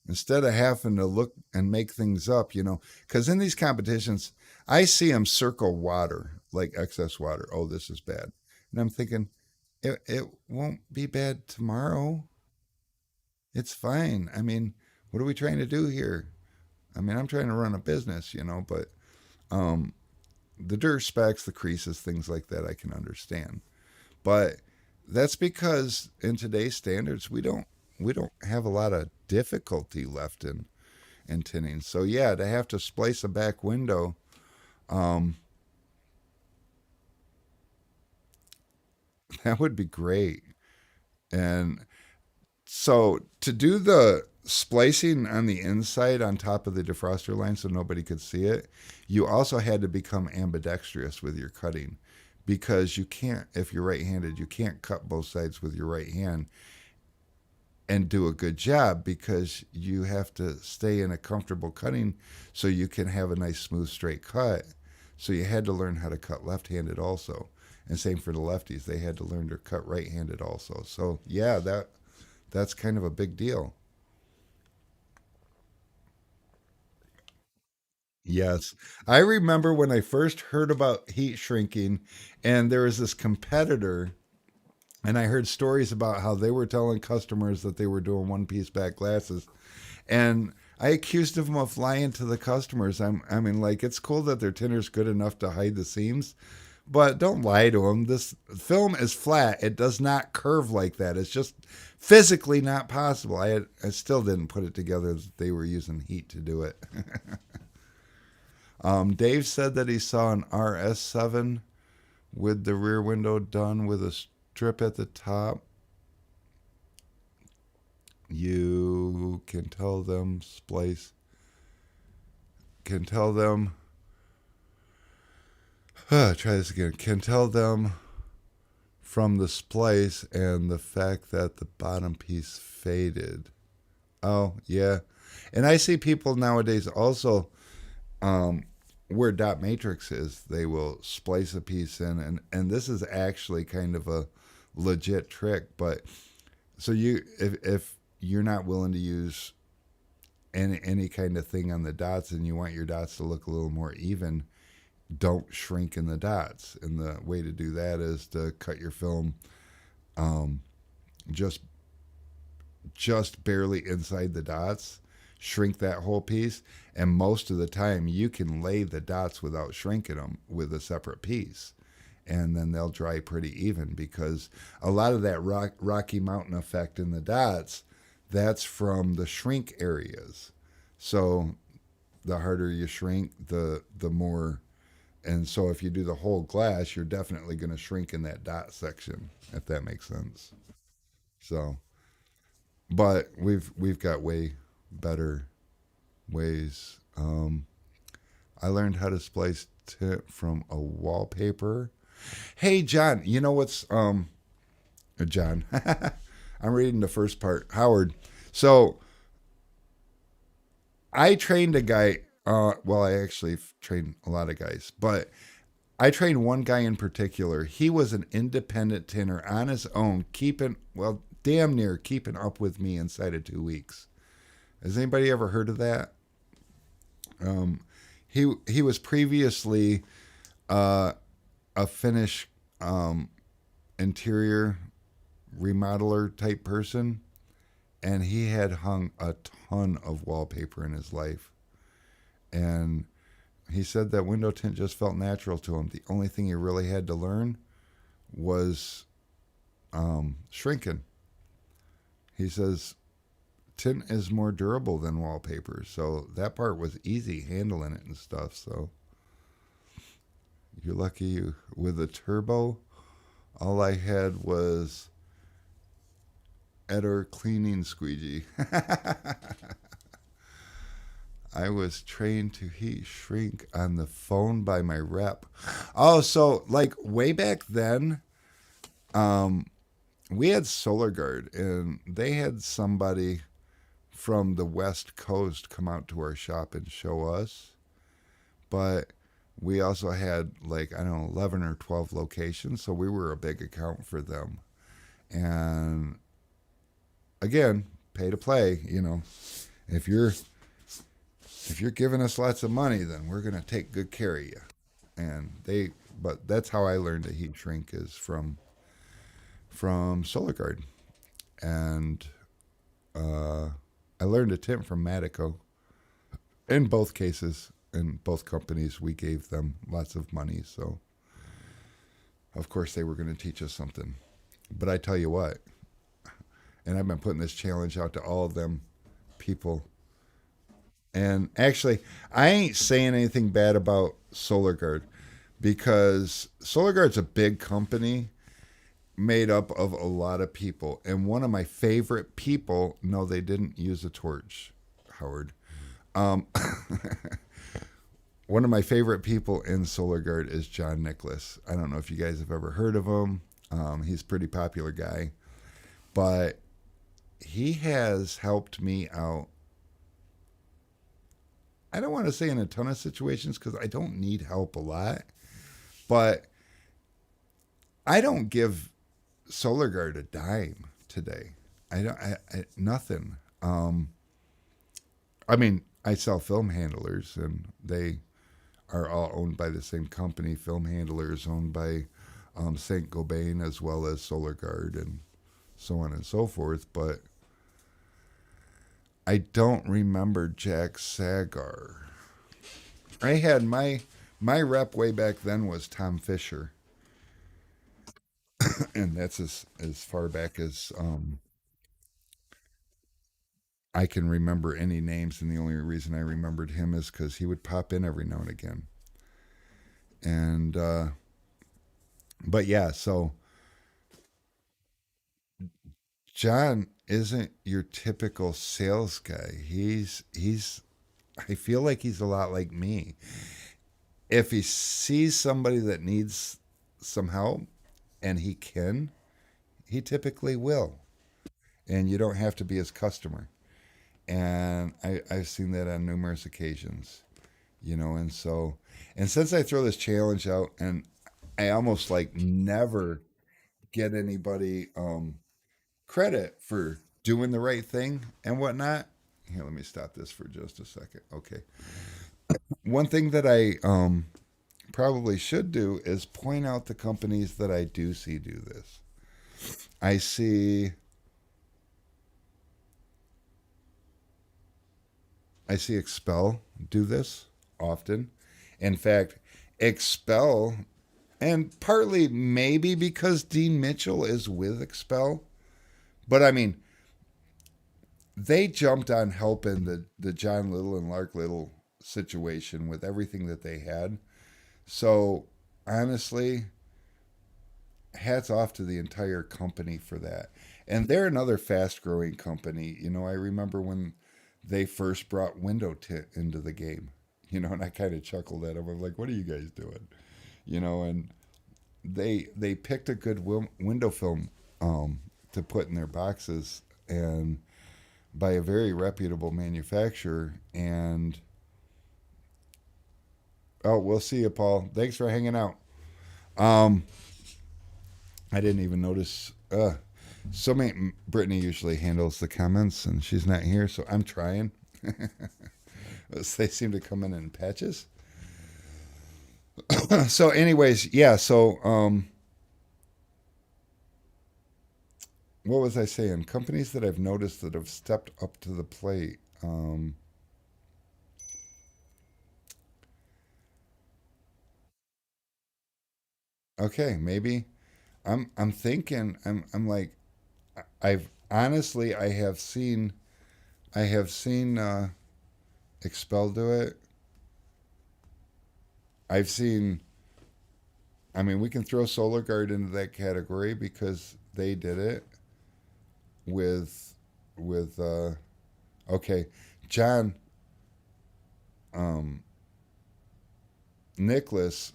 instead of having to look and make things up, because in these competitions, I see them circle water, like excess water. Oh, this is bad. And I'm thinking, it won't be bad tomorrow. It's fine. I mean, what are we trying to do here? I mean, I'm trying to run a business, but um, the dirt specs, the creases, things like that, I can understand. But that's because in today's standards, we don't have a lot of difficulty left in tinning. So yeah, to have to splice a back window, um, that would be great. And so to do the splicing on the inside on top of the defroster line so nobody could see it, you also had to become ambidextrous with your cutting because you can't, if you're right handed, you can't cut both sides with your right hand and do a good job because you have to stay in a comfortable cutting so you can have a nice smooth straight cut. So you had to learn how to cut left-handed also. And same for the lefties, they had to learn to cut right-handed also. So yeah, that's kind of a big deal. Yes. I remember when I first heard about heat shrinking and there was this competitor and I heard stories about how they were telling customers that they were doing one piece back glasses. And I accused them of lying to the customers. I mean, like, it's cool that their tinner's good enough to hide the seams, but don't lie to them. This film is flat. It does not curve like that. It's just physically not possible. I still didn't put it together that they were using heat to do it. Dave said that he saw an RS7 with the rear window done with a strip at the top. You can tell them splice can tell them try this again. Can tell them from the splice and the fact that the bottom piece faded. Oh yeah, and I see people nowadays also where dot matrix is, they will splice a piece in, and this is actually kind of a legit trick. But so if you're not willing to use any kind of thing on the dots and you want your dots to look a little more even, don't shrink in the dots. And the way to do that is to cut your film um, just just barely inside the dots, shrink that whole piece, and most of the time you can lay the dots without shrinking them with a separate piece. And then they'll dry pretty even because a lot of that Rocky Mountain effect in the dots, that's from the shrink areas. So the harder you shrink, the more. And so if you do the whole glass, you're definitely going to shrink in that dot section, if that makes sense. So, but we've got way better ways. I learned how to splice tint from a wallpaper. Hey John, you know what's John? I'm reading the first part. Howard. So I trained a guy. Well, I actually trained a lot of guys, but I trained one guy in particular. He was an independent tinner on his own, keeping, well, damn near keeping up with me inside of 2 weeks. Has anybody ever heard of that? Um, he was previously uh, a Finnish interior remodeler type person, and he had hung a ton of wallpaper in his life. And he said that window tint just felt natural to him. The only thing he really had to learn was shrinking. He says tint is more durable than wallpaper, so that part was easy handling it and stuff. So you're lucky with a turbo. All I had was Edder cleaning squeegee. I was trained to heat shrink on the phone by my rep. Oh, so like way back then, um, we had Solar Guard, and they had somebody from the West Coast come out to our shop and show us. But we also had like, I don't know, 11 or 12 locations, so we were a big account for them. And again, pay to play. If you're giving us lots of money, then we're gonna take good care of you. But that's how I learned to heat shrink is from Solar Guard, and uh, I learned a tip from Matico. In both cases, in both companies, we gave them lots of money. So, of course, they were going to teach us something. But I tell you what, and I've been putting this challenge out to all of them people. And actually, I ain't saying anything bad about SolarGuard because SolarGuard's a big company made up of a lot of people. And one of my favorite people, no, they didn't use a torch, Howard. Um, One of my favorite people in SolarGuard is John Nicholas. I don't know if you guys have ever heard of him. He's a pretty popular guy, but he has helped me out. I don't want to say in a ton of situations because I don't need help a lot, but I don't give SolarGuard a dime today. I don't. Nothing. I mean, I sell film handlers, and they are all owned by the same company. Film handlers owned by Saint Gobain as well as SolarGuard and so on and so forth. But I don't remember Jack Sagar. I had my rep way back then was Tom Fisher, and that's as far back as I can remember any names. And the only reason I remembered him is because he would pop in every now and again. And but yeah, so John isn't your typical sales guy. He's I feel like he's a lot like me. If he sees somebody that needs some help and he typically will. And you don't have to be his customer. And I've seen that on numerous occasions, and so, and since I throw this challenge out and I almost like never get anybody credit for doing the right thing and whatnot. Here, let me stop this for just a second. Okay. One thing that I probably should do is point out the companies that I do see do this. I see I see Expel do this often. In fact, Expel, and partly maybe because Dean Mitchell is with Expel, but I mean, they jumped on helping the John Little and Lark Little situation with everything that they had. So honestly, hats off to the entire company for that. And they're another fast growing company. I remember when they first brought window tint into the game, and I kind of chuckled at them. I'm like, what are you guys doing? And they picked a good window film to put in their boxes and by a very reputable manufacturer. And oh, we'll see you, Paul. Thanks for hanging out. Um, I didn't even notice. So many. Brittany usually handles the comments, and she's not here, so I'm trying. They seem to come in patches. So, anyways, yeah. So, what was I saying? Companies that I've noticed that have stepped up to the plate. Okay, maybe I'm thinking. I'm like I've honestly I have seen Expel do it. I've seen. I mean, we can throw Solar Guard into that category because they did it with okay, John um, Nicholas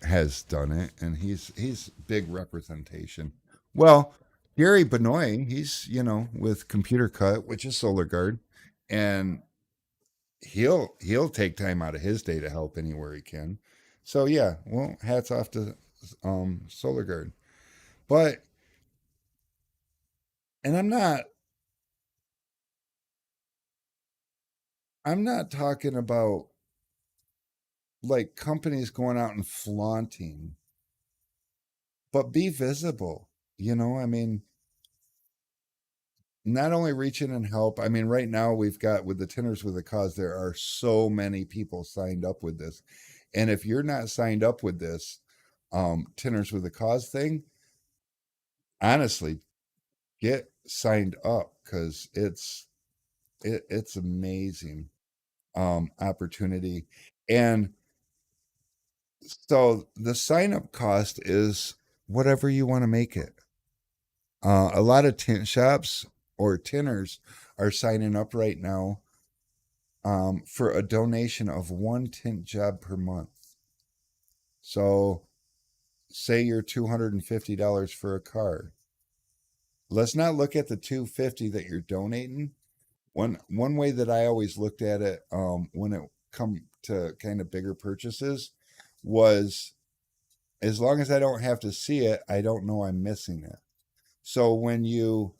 has done it, and he's big representation. Well, Gary Benoit, he's with Computer Cut, which is Solar Guard, and he'll take time out of his day to help anywhere he can. So yeah, well, hats off to Solar Guard. But and I'm not talking about like companies going out and flaunting, but be visible. I mean, not only reach in and help. I mean, right now we've got with the Tenors with a Cause, there are so many people signed up with this. And if you're not signed up with this Tenors with a Cause thing, honestly, get signed up because it's amazing opportunity. And so the sign up cost is whatever you want to make it. A lot of tint shops or tinners are signing up right now for a donation of one tint job per month. So, say you're $250 for a car. Let's not look at the 250 that you're donating. One way that I always looked at it when it come to kind of bigger purchases was as long as I don't have to see it, I don't know I'm missing it. So when you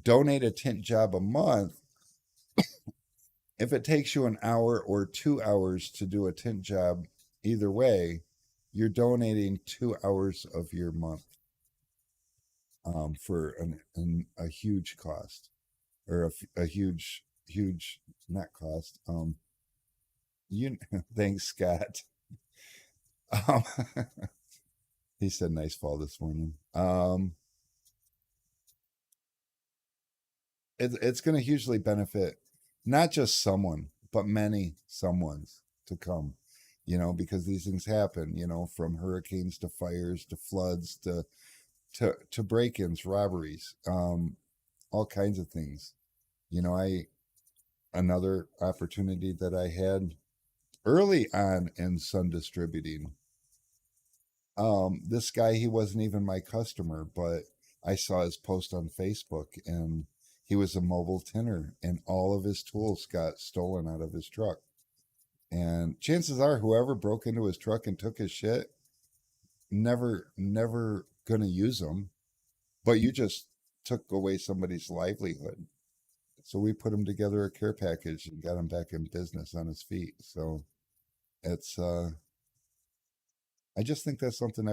donate a tint job a month, if it takes you an hour or 2 hours to do a tint job, either way, you're donating 2 hours of your month for a huge cost or a huge, huge net cost. You thanks, Scott. Um, he said nice fall this morning. It's going to hugely benefit not just someone, but many someones to come, because these things happen, from hurricanes to fires to floods to break-ins, robberies, all kinds of things. I another opportunity that I had early on in Sun Distributing. This guy, he wasn't even my customer, but I saw his post on Facebook, and he was a mobile tinner, and all of his tools got stolen out of his truck. And chances are, whoever broke into his truck and took his shit, never gonna use them. But you just took away somebody's livelihood. So we put him together a care package and got him back in business on his feet. So it's I just think that's something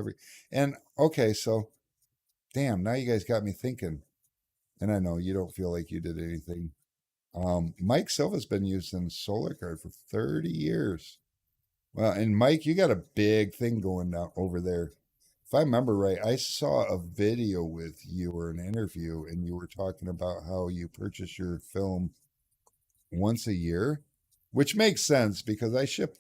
and okay, so damn, now you guys got me thinking. And I know you don't feel like you did anything. Mike Silva's been using Solar Card for 30 years. Well, and Mike, you got a big thing going down over there. If I remember right, I saw a video with you or an interview, and you were talking about how you purchase your film once a year, which makes sense because I ship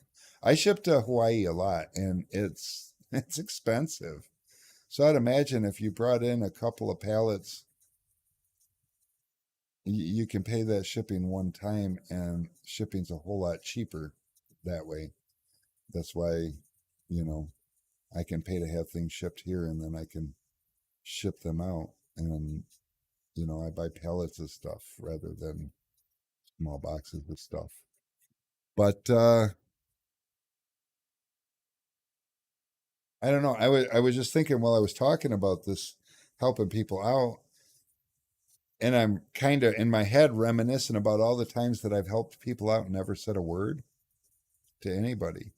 to Hawaii a lot, and it's expensive. So I'd imagine if you brought in a couple of pallets, you can pay that shipping one time, and shipping's a whole lot cheaper that way. That's why, you know, I can pay to have things shipped here, and then I can ship them out. And, I buy pallets of stuff rather than small boxes of stuff. But I don't know. I was just thinking while I was talking about this, helping people out, and I'm kind of in my head reminiscing about all the times that I've helped people out and never said a word to anybody.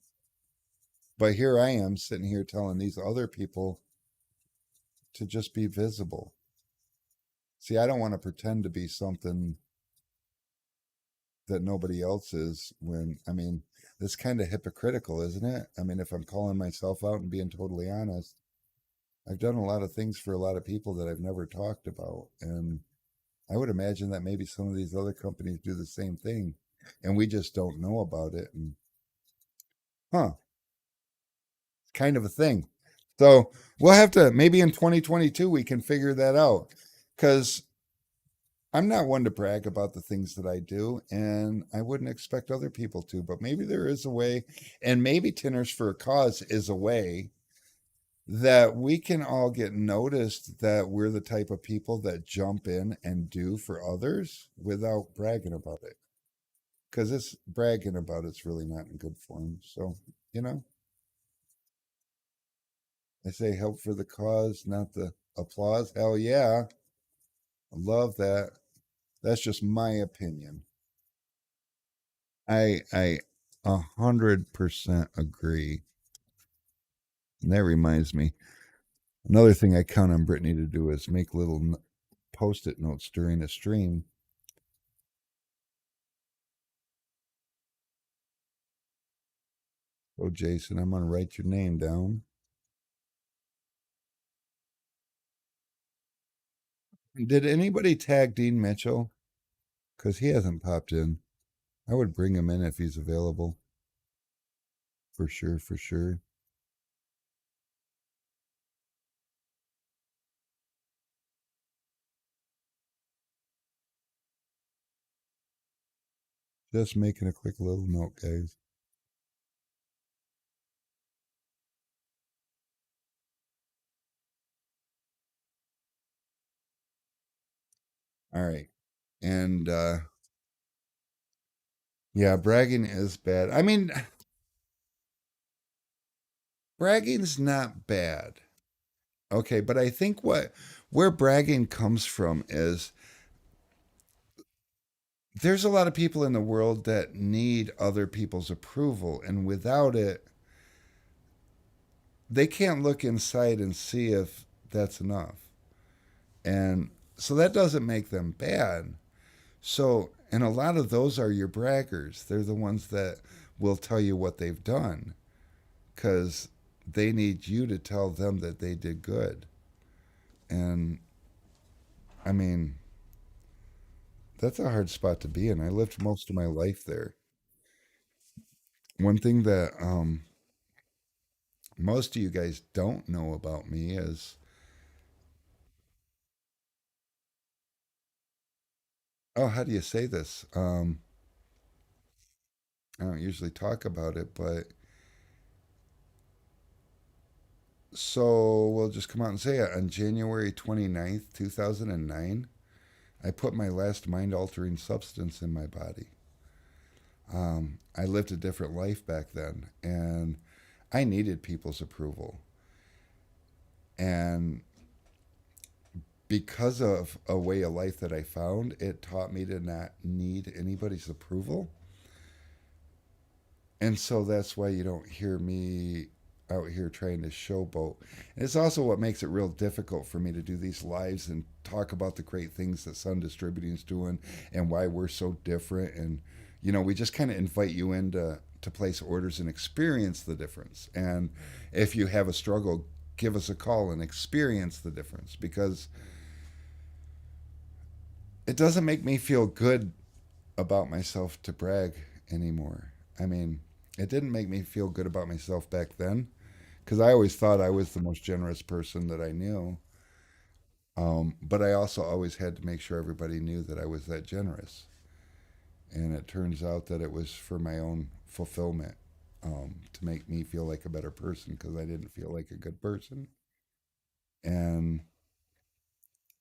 But here I am sitting here telling these other people to just be visible. See, I don't want to pretend to be something that nobody else is when, I mean, that's kind of hypocritical, isn't it? I mean, if I'm calling myself out and being totally honest, I've done a lot of things for a lot of people that I've never talked about. And I would imagine that maybe some of these other companies do the same thing and we just don't know about it. And, huh, it's kind of a thing. So we'll have to, maybe in 2022, we can figure that out. Because I'm not one to brag about the things that I do, and I wouldn't expect other people to, but maybe there is a way, and maybe Tinners for a Cause is a way that we can all get noticed that we're the type of people that jump in and do for others without bragging about it. Because it's bragging about it's really not in good form. So, you know, I say help for the cause, not the applause. Hell yeah. I love that. That's just my opinion. I 100% agree. And that reminds me, another thing I count on Brittany to do is make little post-it notes during a stream. Oh, Jason, I'm gonna write your name down. Did anybody tag Dean Mitchell? Because he hasn't popped in. I would bring him in if he's available. For sure, for sure. Just making a quick little note, guys. All right. And yeah, bragging is bad. I mean, bragging's not bad. Okay, but I think where bragging comes from is there's a lot of people in the world that need other people's approval, and without it, they can't look inside and see if that's enough. And so that doesn't make them bad. So, and a lot of those are your braggers. They're the ones that will tell you what they've done because they need you to tell them that they did good. And I mean, that's a hard spot to be in. I lived most of my life there. One thing that most of you guys don't know about me is, oh, how do you say this? I don't usually talk about it, but so we'll just come out and say it. On January 29th, 2009, I put my last mind altering substance in my body. I lived a different life back then, and I needed people's approval. And because of a way of life that I found, it taught me to not need anybody's approval. And so that's why you don't hear me out here trying to showboat. And it's also what makes it real difficult for me to do these lives and talk about the great things that Sun Distributing is doing and why we're so different. And, we just kind of invite you in to place orders and experience the difference. And if you have a struggle, give us a call and experience the difference because it doesn't make me feel good about myself to brag anymore. I mean, it didn't make me feel good about myself back then because I always thought I was the most generous person that I knew. But I also always had to make sure everybody knew that I was that generous. And it turns out that it was for my own fulfillment to make me feel like a better person because I didn't feel like a good person. And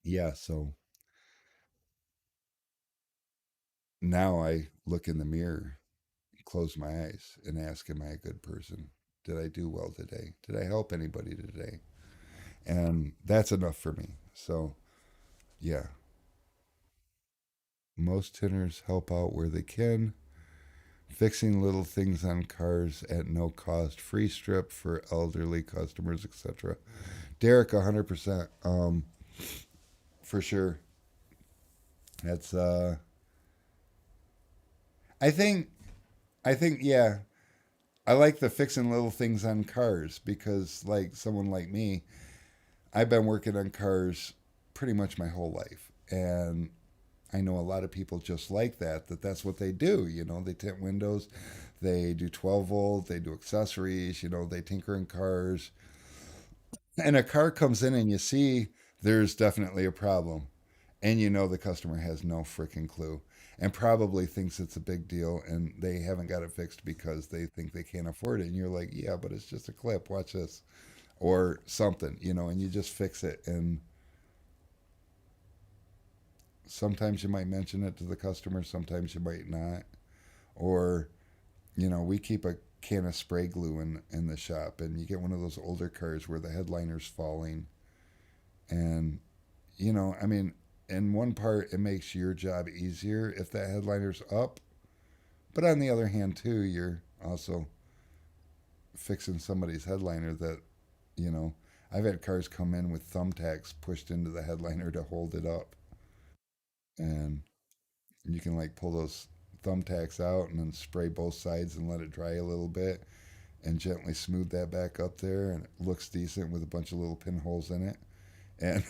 yeah, so now I look in the mirror, close my eyes, and ask, am I a good person? Did I do well today? Did I help anybody today? And that's enough for me. So, yeah, most tenors help out where they can, fixing little things on cars at no cost, free strip for elderly customers, etc. Derek, 100%, for sure. That's I think yeah, I like the fixing little things on cars because like someone like me, I've been working on cars pretty much my whole life, and I know a lot of people just like that. That's what they do. They tint windows, they do 12 volt, they do accessories. They tinker in cars, and a car comes in and you see there's definitely a problem, and the customer has no freaking clue. And probably thinks it's a big deal and they haven't got it fixed because they think they can't afford it. And you're like, yeah, but it's just a clip. Watch this. Or something, and you just fix it. And sometimes you might mention it to the customer, sometimes you might not. Or, we keep a can of spray glue in the shop, and you get one of those older cars where the headliner's falling. And, I mean, in one part, it makes your job easier if that headliner's up. But on the other hand, too, you're also fixing somebody's headliner that, you know, I've had cars come in with thumbtacks pushed into the headliner to hold it up. and you can like pull those thumbtacks out and then spray both sides and let it dry a little bit and gently smooth that back up there, and it looks decent with a bunch of little pinholes in it. And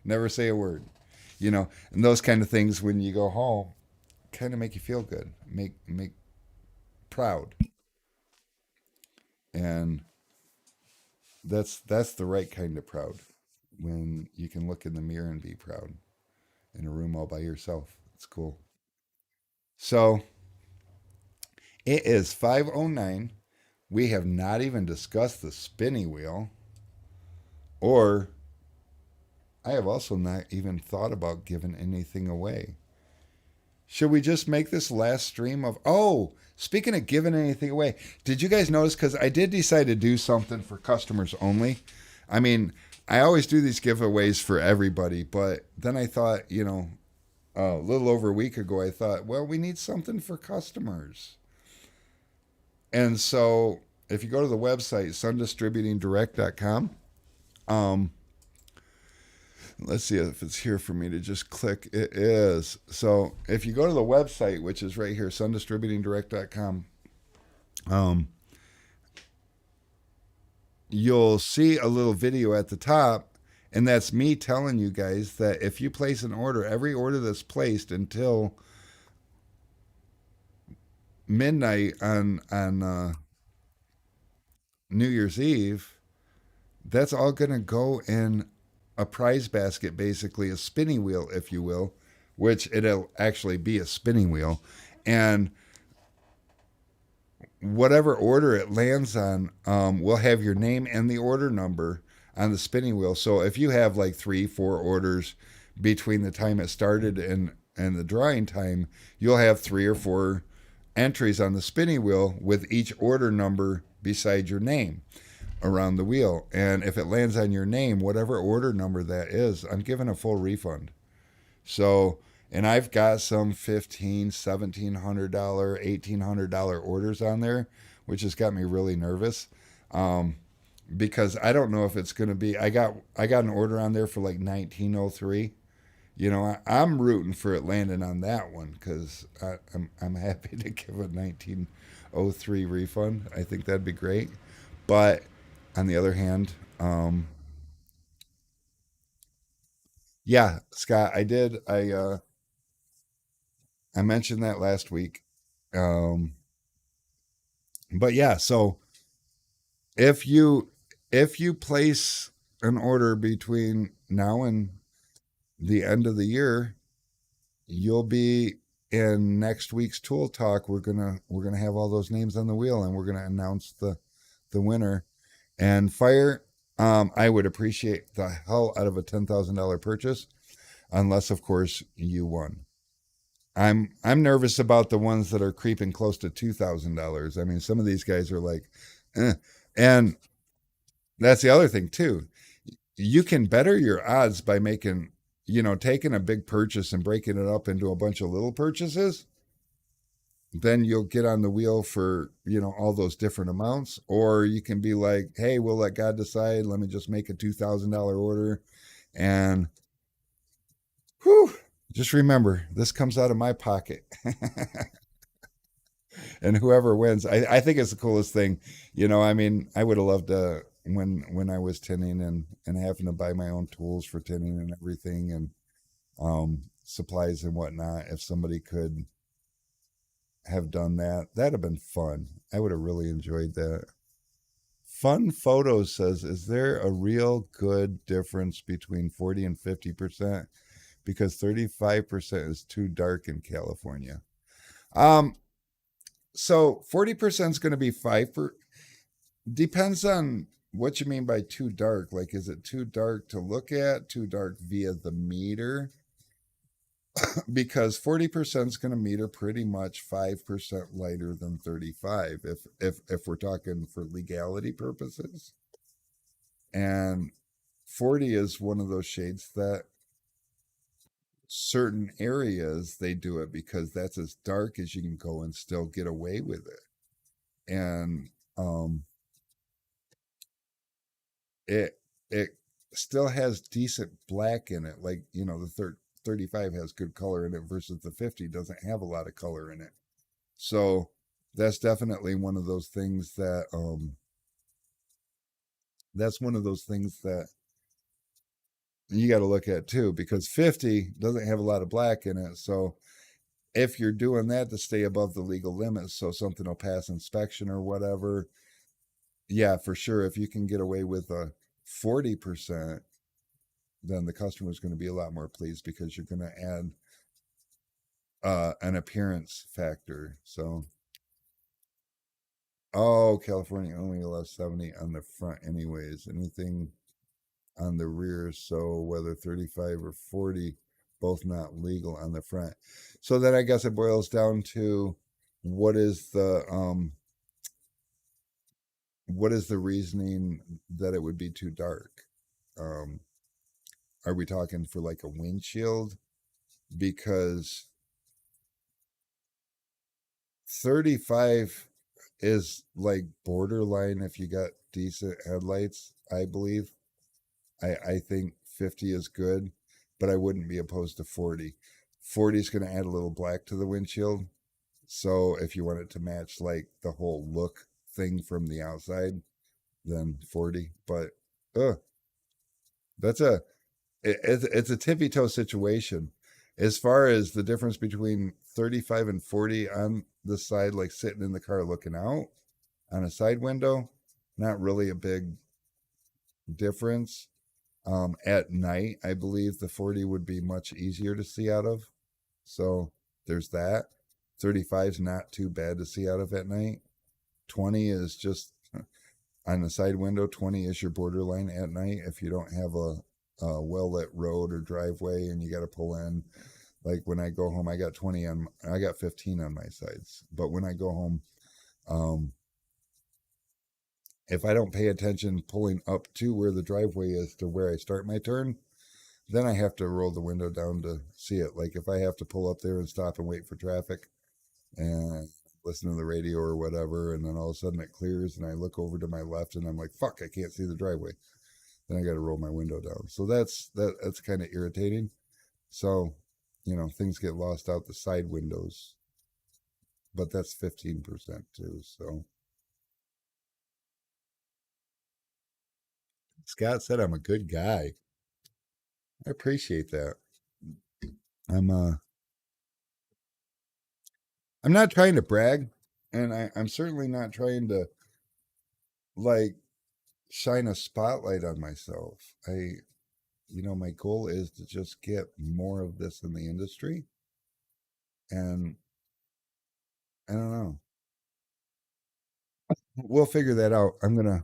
never say a word, and those kind of things when you go home kind of make you feel good, make proud, and that's the right kind of proud, when you can look in the mirror and be proud in a room all by yourself. It's cool. So it is 5:09. We have not even discussed the spinny wheel, or I have also not even thought about giving anything away. Should we just make this last stream of? Oh, speaking of giving anything away, did you guys notice? Because I did decide to do something for customers only. I mean, I always do these giveaways for everybody, but then I thought, a little over a week ago, I thought, well, we need something for customers. And so if you go to the website, sundistributingdirect.com, um, let's see if it's here for me to just click. It is. So if you go to the website, which is right here, sundistributingdirect.com, um, you'll see a little video at the top. And that's me telling you guys that if you place an order, every order that's placed until midnight on New Year's Eve, that's all going to go in a prize basket, basically a spinning wheel, if you will, which it'll actually be a spinning wheel. And whatever order it lands on, will have your name and the order number on the spinning wheel. So if you have like 3, 4 orders between the time it started and the drawing time, you'll have 3 or 4 entries on the spinning wheel with each order number beside your name around the wheel. And if it lands on your name, whatever order number that is, I'm giving a full refund. So, and I've got some $1,500, $1,700, $1,800 orders on there, which has got me really nervous. Because I don't know if it's going to be. I got an order on there for like 1903. I'm rooting for it landing on that one because I'm happy to give a 1903 refund. I think that'd be great. But on the other hand, yeah, Scott, I did. I mentioned that last week. Um, but yeah, so if you if you place an order between now and the end of the year, you'll be in next week's tool talk. We're gonna have all those names on the wheel, and we're gonna announce the winner. And fire, I would appreciate the hell out of a $10,000 purchase, unless of course you won. I'm nervous about the ones that are creeping close to $2,000. I mean, some of these guys are like, eh. And that's the other thing too. You can better your odds by taking a big purchase and breaking it up into a bunch of little purchases. Then you'll get on the wheel for, all those different amounts. Or you can be like, hey, we'll let God decide. Let me just make a $2,000 order. And whew, just remember, this comes out of my pocket. And whoever wins, I think it's the coolest thing. I mean, I would have loved to when I was tinning and having to buy my own tools for tinning and everything, and supplies and whatnot. If somebody could have done that, that'd have been fun. I would have really enjoyed that. Fun Photos says, is there a real good difference between 40 and 50%? Because 35% is too dark in California. Um, so 40% is going to be depends on what you mean by too dark. Like, is it too dark to look at, too dark via the meter? Because 40% is going to meter pretty much 5% lighter than 35 if we're talking for legality purposes. And 40 is one of those shades that certain areas they do it because that's as dark as you can go and still get away with it. And it it still has decent black in it, like the 35 has good color in it versus the 50 doesn't have a lot of color in it. So that's definitely one of those things that that's one of those things that you got to look at too, because 50 doesn't have a lot of black in it. So if you're doing that to stay above the legal limits, so something will pass inspection or whatever, yeah, for sure. If you can get away with a 40%, then the customer is going to be a lot more pleased because you're going to add an appearance factor. So, oh, California only allows 70 on the front, anyways. Anything on the rear, so whether 35 or 40, both not legal on the front. So then I guess it boils down to what is the what is the reasoning that it would be too dark? Um, are we talking for like a windshield? Because 35 is like borderline if you got decent headlights, I believe. I think 50 is good, but I wouldn't be opposed to 40. 40 is going to add a little black to the windshield. So if you want it to match like the whole look thing from the outside, then 40. But uh, that's it's a tippy toe situation. As far as the difference between 35 and 40 on the side, like sitting in the car looking out on a side window, not really a big difference. At night, I believe the 40 would be much easier to see out of. So there's that. 35 is not too bad to see out of at night. 20 is just on the side window. 20 is your borderline at night if you don't have a well lit road or driveway and you got to pull in. Like when I go home, I got 15 on my sides. But when I go home, um, if I don't pay attention pulling up to where the driveway is to where I start my turn, then I have to roll the window down to see it. Like if I have to pull up there and stop and wait for traffic and listen to the radio or whatever, and then all of a sudden it clears and I look over to my left and I'm like, fuck, I can't see the driveway. Then I got to roll my window down. So that's kind of irritating. So, things get lost out the side windows, but that's 15% too. So Scott said I'm a good guy. I appreciate that. I'm uh I'm not trying to brag, and I'm certainly not trying to like shine a spotlight on myself. My goal is to just get more of this in the industry, and I don't know. We'll figure that out. I'm gonna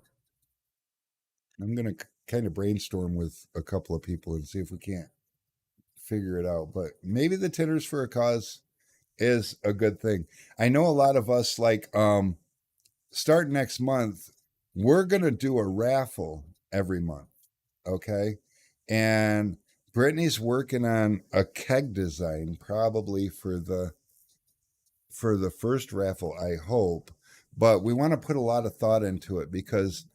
kind of brainstorm with a couple of people and see if we can't figure it out. But maybe the Titters for a Cause is a good thing. I know a lot of us start next month, we're going to do a raffle every month. Okay. And Brittany's working on a keg design probably for the first raffle, I hope. But we want to put a lot of thought into it because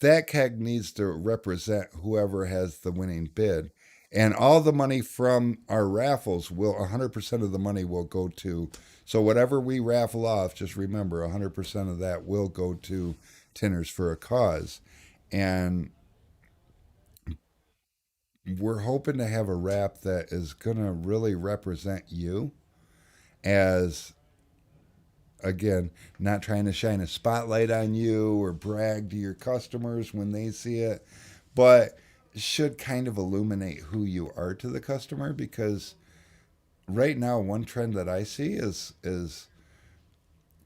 that keg needs to represent whoever has the winning bid. And all the money from our raffles 100% of the money will go to, so whatever we raffle off, just remember 100% of that will go to Tinners for a Cause. And we're hoping to have a wrap that is going to really represent you as, again, not trying to shine a spotlight on you or brag to your customers when they see it, but should kind of illuminate who you are to the customer. Because right now, one trend that I see is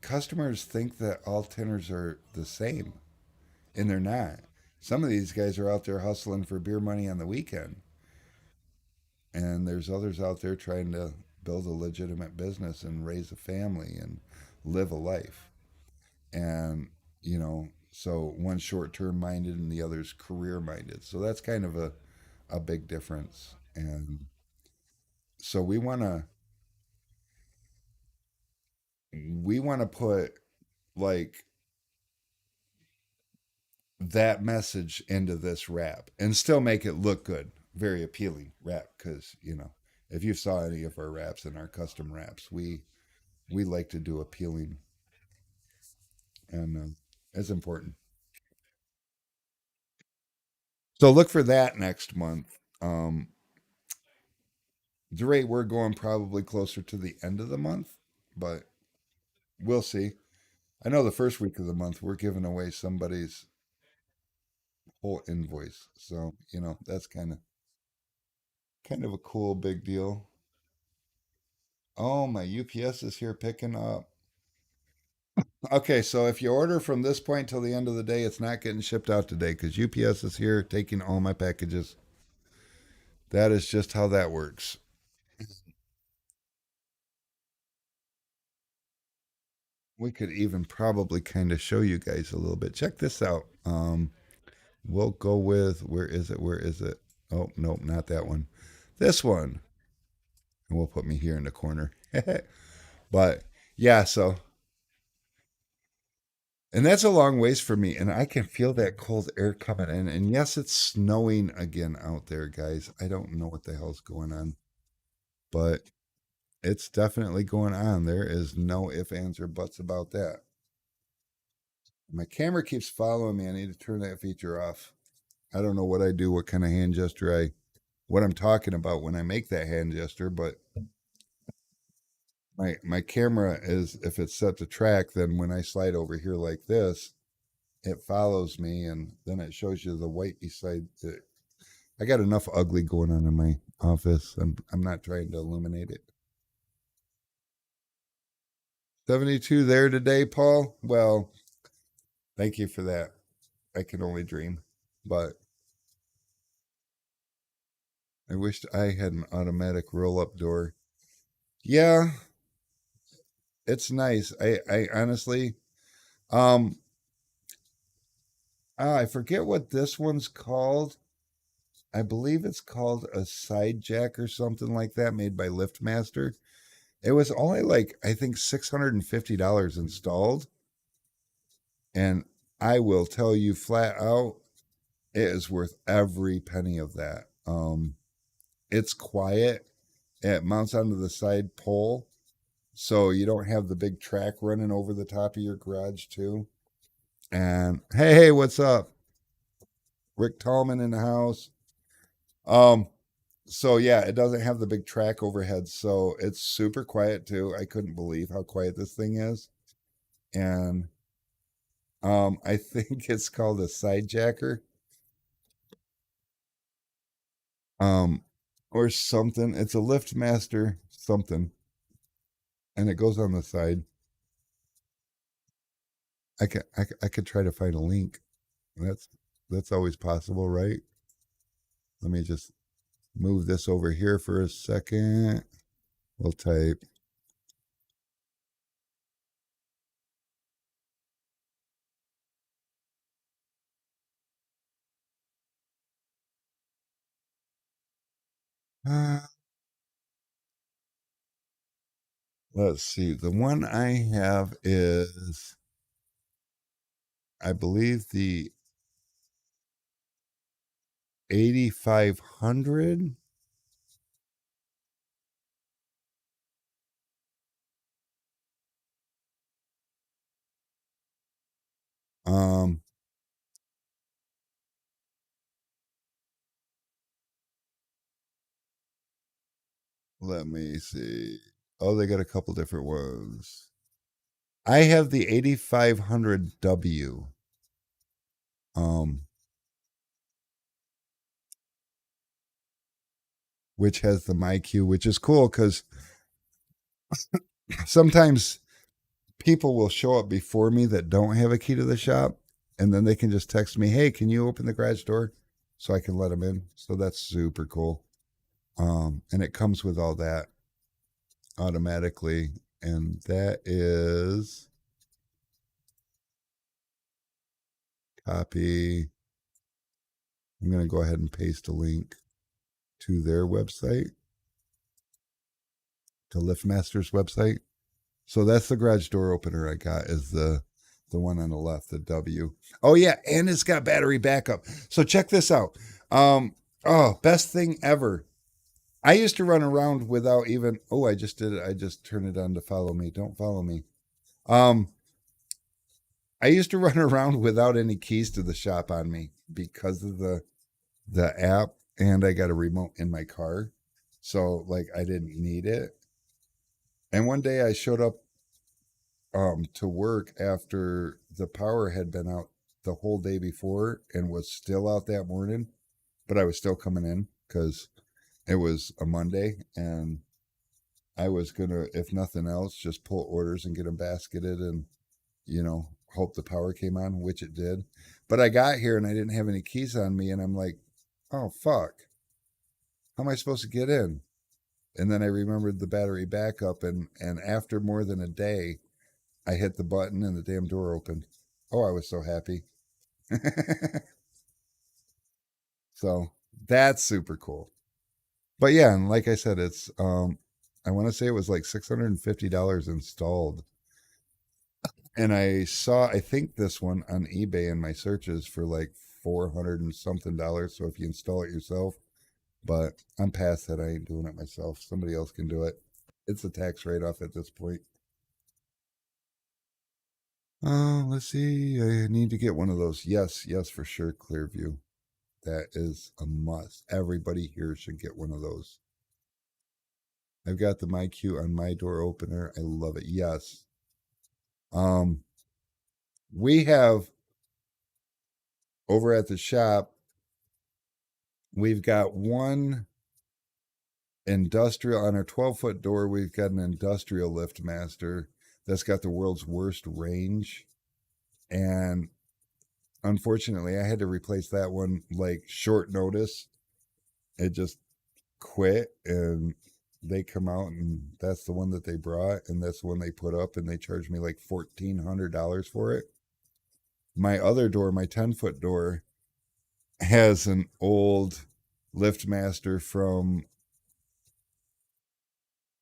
customers think that all tinners are the same, and they're not. Some of these guys are out there hustling for beer money on the weekend, and there's others out there trying to build a legitimate business and raise a family and live a life. And so one's short-term minded and the other's career minded. So that's kind of a big difference. And so we want to put like that message into this rap and still make it look good. very appealing wrap because if you saw any of our wraps and our custom wraps, we like to do appealing, and it's important. So look for that next month. The rate we're going probably closer to the end of the month, but we'll see. I know the first week of the month we're giving away somebody's whole invoice, so that's kind of a cool big deal. Oh, my UPS is here picking up. Okay, so if you order from this point till the end of the day, it's not getting shipped out today because UPS is here taking all my packages. That is just how that works. We could even probably kind of show you guys a little bit. Check this out. We'll go with where is it? Where is it? Oh, nope, not that one. This one. And we'll put me here in the corner. But yeah, so and that's a long ways for me, and I can feel that cold air coming in. And yes, it's snowing again out there, guys. I don't know what the hell's going on, but it's definitely going on. There is no ifs, ands, or buts about that. My camera keeps following me. I need to turn that feature off. I don't know what I do, what kind of hand gesture what I'm talking about when I make that hand gesture, but my camera is, if it's set to track, then when I slide over here like this, it follows me, and then it shows you the white beside it. I got enough ugly going on in my office. I'm not trying to illuminate it. 72 there today, Paul. Well, thank you for that. I can only dream. But I wished I had an automatic roll up door. Yeah, it's nice. I honestly, um, I forget what this one's called. I believe it's called a side jack or something like that, made by LiftMaster. It was only like, I think, $650 installed. And I will tell you flat out, it is worth every penny of that. It's quiet. It mounts onto the side pole, so you don't have the big track running over the top of your garage too. And hey, what's up? Rick Tallman in the house. Um, so yeah, it doesn't have the big track overhead, so it's super quiet too. I couldn't believe how quiet this thing is. And I think it's called a side jacker. Um, or something. It's a lift master something, and it goes on the side. I could try to find a link. That's that's always possible, right? Let me just move this over here for a second. We'll type. Uh, let's see. The one I have is, I believe, the 8500. Um, let me see. Oh, they got a couple different ones. I have the 8500W. Um, which has the MyQ, which is cool because sometimes people will show up before me that don't have a key to the shop, and then they can just text me, "Hey, can you open the garage door?" So I can let them in. So that's super cool. And it comes with all that automatically, and that is copy. I'm going to go ahead and paste a link to their website, to LiftMaster's website. So that's the garage door opener I got, is the one on the left, the W. Oh yeah, and it's got battery backup. So check this out. Oh, best thing ever. I used to run around without even. Oh, I just did it. I just turned it on to follow me. Don't follow me. Um, I used to run around without any keys to the shop on me because of the app, and I got a remote in my car, so like I didn't need it. And one day I showed up to work after the power had been out the whole day before and was still out that morning, but I was still coming in because it was a Monday and I was gonna, if nothing else, just pull orders and get them basketed and hope the power came on, which it did. But I got here and I didn't have any keys on me, and I'm like, oh fuck, how am I supposed to get in? And then I remembered the battery backup, and after more than a day, I hit the button and the damn door opened. Oh, I was so happy. So that's super cool. But yeah, and like I said, it's I want to say it was like $650 installed. And I think this one on eBay in my searches for like 400 and something dollars. So if you install it yourself, but I'm past that. I ain't doing it myself. Somebody else can do it. It's a tax write off at this point. Let's see. I need to get one of those. Yes, yes, for sure. Clearview. That is a must. Everybody here should get one of those. I've got the MyQ on my door opener. I love it. Yes. Um, we have over at the shop, we've got one industrial on our 12-foot door. We've got an industrial lift master that's got the world's worst range. And unfortunately, I had to replace that one like short notice. It just quit and they come out and that's the one that they brought and that's the one they put up and they charged me like $1,400 for it. My other door, my 10-foot door, has an old liftmaster from,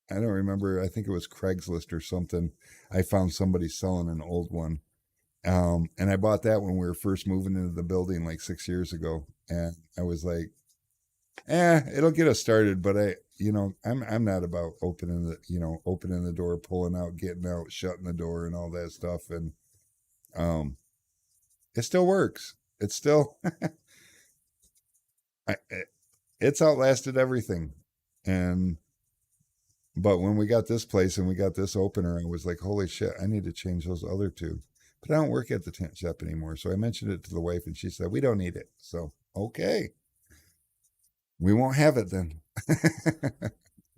I don't remember, I think it was Craigslist or something. I found somebody selling an old one. And I bought that when we were first moving into the building like 6 years ago. And I was like, it'll get us started, but I'm not about opening the door, pulling out, getting out, shutting the door, and all that stuff. And um, it still works. It's still, I, it's outlasted everything. And but when we got this place and we got this opener, I was like, holy shit, I need to change those other two. But I don't work at the tent shop anymore, so I mentioned it to the wife, and she said we don't need it. So okay, we won't have it then.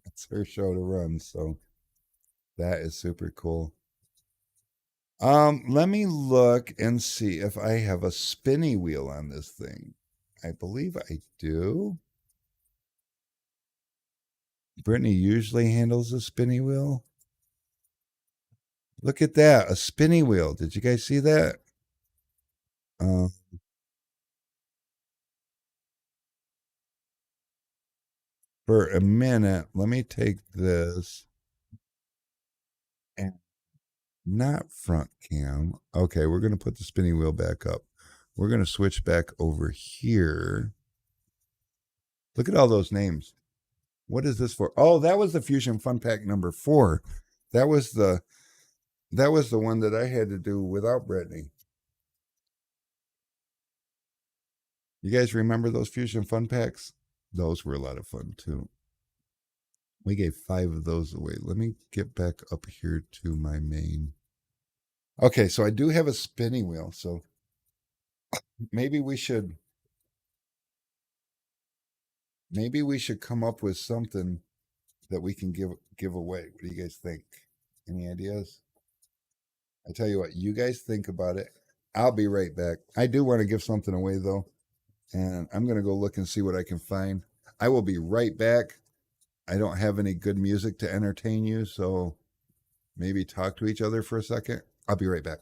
It's her show to run, so that is super cool. Let me look and see if I have a spinny wheel on this thing. I believe I do. Brittany usually handles a spinny wheel. Look at that, a spinny wheel. Did you guys see that? Uh, for a minute, let me take this and not front cam. Okay, we're going to put the spinning wheel back up. We're going to switch back over here. Look at all those names. What is this for? Oh, that was the Fusion Fun Pack number 4. That was the that was the one that I had to do without Brittany. You guys remember those Fusion Fun Packs? Those were a lot of fun too. We gave 5 of those away. Let me get back up here to my main. Okay, so I do have a spinning wheel, so maybe we should come up with something that we can give away. What do you guys think? Any ideas? I tell you what, you guys think about it. I'll be right back. I do want to give something away though, and I'm going to go look and see what I can find. I will be right back. I don't have any good music to entertain you, so maybe talk to each other for a second. I'll be right back.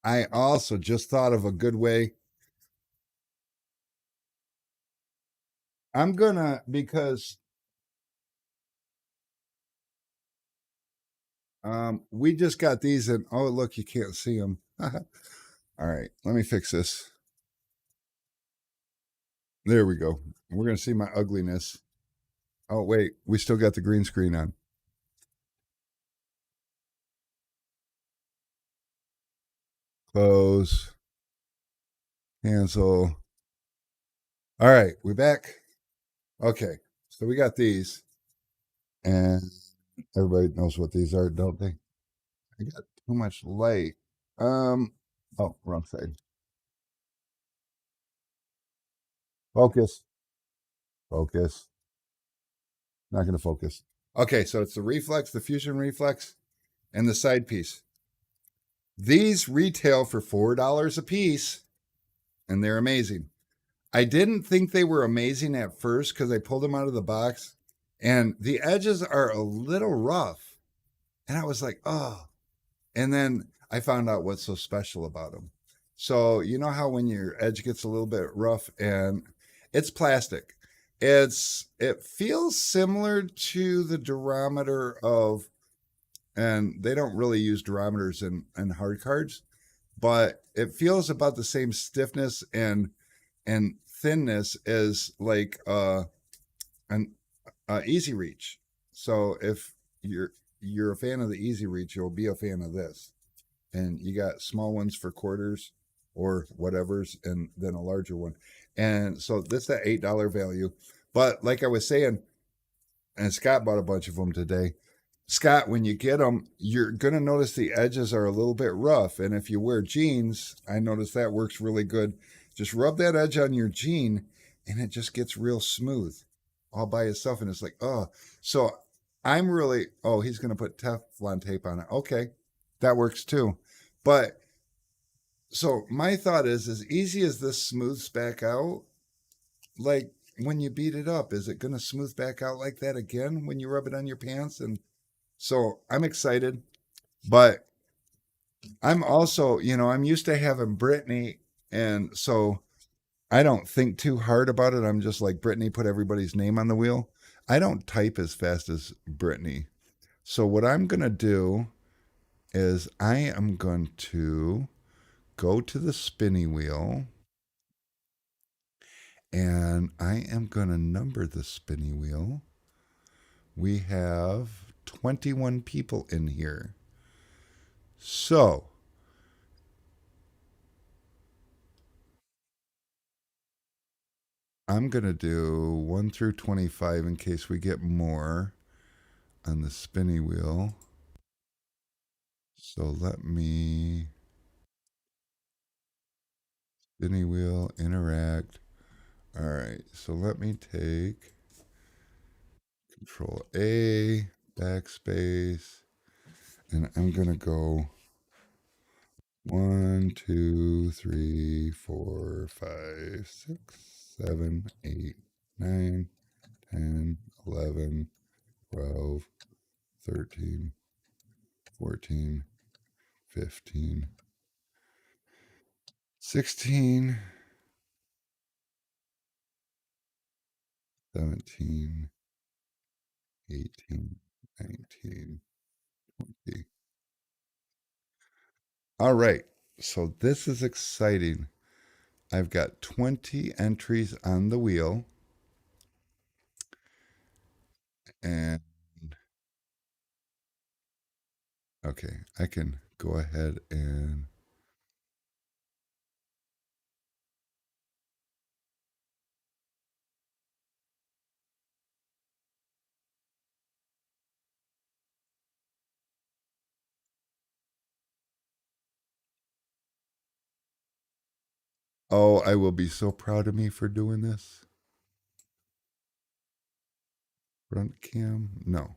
I also just thought of a good way. I'm gonna because we just got these and oh look, you can't see them. All right, let me fix this. There we go. We're gonna see my ugliness. Oh wait, we still got the green screen on. Close, cancel. All right, we back. Okay, so we got these, and everybody knows what these are, don't they? I got too much light. Um. Oh, wrong side. Focus. Focus. Not going to focus. Okay, so it's the reflex, the fusion reflex, and the side piece. These retail for $4 a piece, and they're amazing. I didn't think they were amazing at first because I pulled them out of the box, and the edges are a little rough. And I was like, oh. And then I found out what's so special about them. So, you know how when your edge gets a little bit rough and it's plastic. It feels similar to the durometer of, and they don't really use durometers in hard cards, but it feels about the same stiffness and thinness as like an easy reach. So if you're a fan of the easy reach, you'll be a fan of this. And you got small ones for quarters or whatever's, and then a larger one. And so this that $8 value. But like I was saying, and Scott bought a bunch of them today. Scott, when you get them, you're gonna notice the edges are a little bit rough. And if you wear jeans, I notice that works really good. Just rub that edge on your jean, and it just gets real smooth, all by itself. And it's like, oh, so I'm really. Oh, he's gonna put Teflon tape on it. Okay, that works too. But so my thought is, as easy as this smooths back out, like when you beat it up, is it going to smooth back out like that again when you rub it on your pants? And so I'm excited, but I'm also, I'm used to having Brittany, and so I don't think too hard about it. I'm just like, Brittany, put everybody's name on the wheel. I don't type as fast as Brittany. So what I'm going to do is I am going to go to the spinny wheel, and I am going to number the spinny wheel. We have 21 people in here. So I'm going to do 1 through 25 in case we get more on the spinny wheel. So let me spinny wheel interact. All right. So let me take Control A, backspace, and I'm going to go 1, 2, 3, 4, 5, 6, 7, 8, 9, 10, 11, 12, 13, 14, 15, 16, 17, 18, 19, 20. All right. So this is exciting. I've got 20 entries on the wheel, and okay, I can go ahead and oh, I will be so proud of me for doing this. Front cam? No.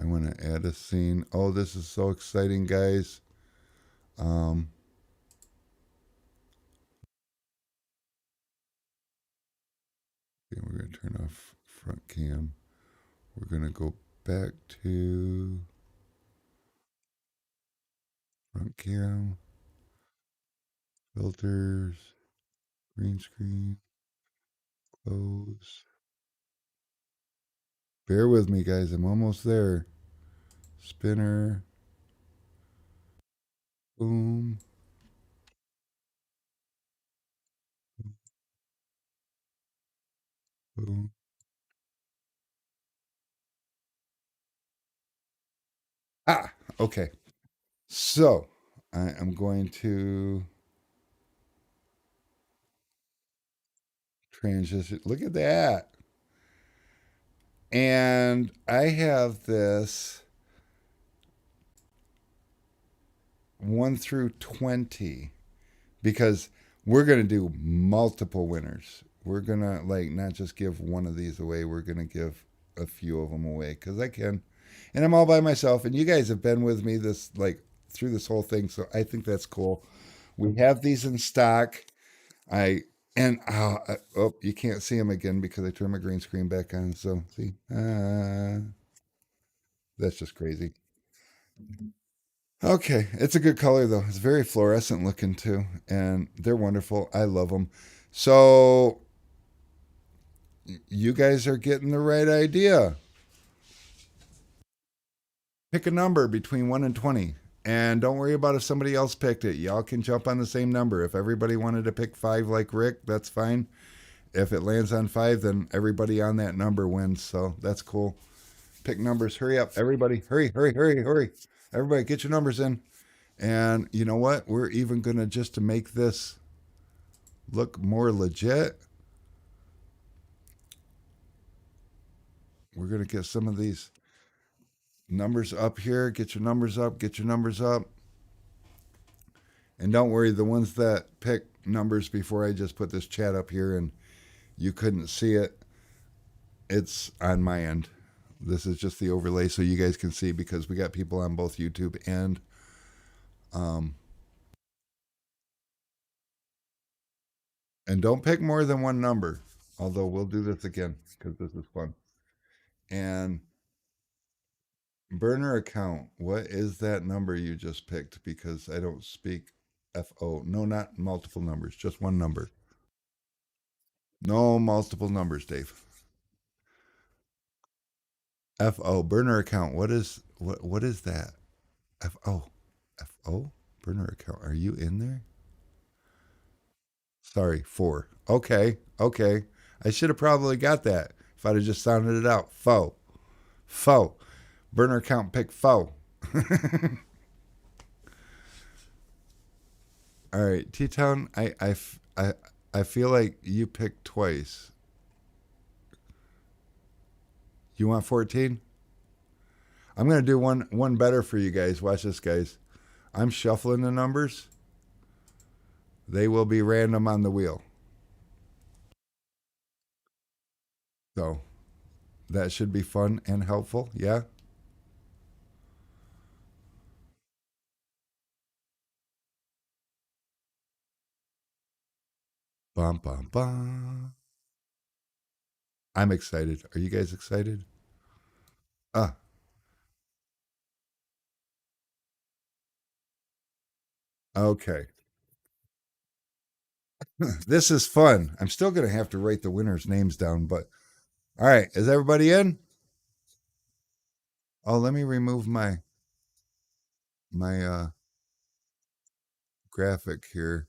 I want to add a scene. Oh, this is so exciting, guys. Um, okay, we're going to turn off front cam. We're going to go back to front cam. filters, green screen, close. Bear with me, guys. I'm almost there. Spinner, boom, boom. Ah, okay. So I am going to transition. Look at that. And I have this 1 through 20 because we're going to do multiple winners. We're going to like not just give one of these away, we're going to give a few of them away cuz I can. And I'm all by myself and you guys have been with me this like through this whole thing, so I think that's cool. We have these in stock. I and oh, you can't see them again because I turned my green screen back on. So see, that's just crazy. Okay, it's a good color though. It's very fluorescent looking too, and they're wonderful. I love them. So you guys are getting the right idea. Pick a number between 1 and 20. And don't worry about if somebody else picked it. Y'all can jump on the same number. If everybody wanted to pick 5 like Rick, that's fine. If it lands on 5, then everybody on that number wins. So that's cool. Pick numbers. Hurry up, everybody. Hurry, hurry, hurry, hurry. Everybody, get your numbers in. And you know what? We're even going to just to make this look more legit, we're going to get some of these numbers up here. Get your numbers up. Get your numbers up. And don't worry, the ones that pick numbers before I just put this chat up here and you couldn't see it, it's on my end. This is just the overlay so you guys can see because we got people on both YouTube um and don't pick more than one number. Although we'll do this again because this is fun. And burner account, what is that number you just picked? Because I don't speak FO. No, not multiple numbers, just one number. No multiple numbers, Dave. FO burner account. What is that? FO. FO burner account. Are you in there? Sorry, 4. Okay. Okay. I should have probably got that if I'd have just sounded it out. Faux. Faux. Burner account pick faux. All right, T Town. I feel like you picked twice. You want 14? I'm gonna do one better for you guys. Watch this, guys. I'm shuffling the numbers. They will be random on the wheel. So that should be fun and helpful. Yeah. Bum bum bum. I'm excited. Are you guys excited? Ah, okay. This is fun. I'm still gonna have to write the winners' names down, but all right. Is everybody in? Oh, let me remove my graphic here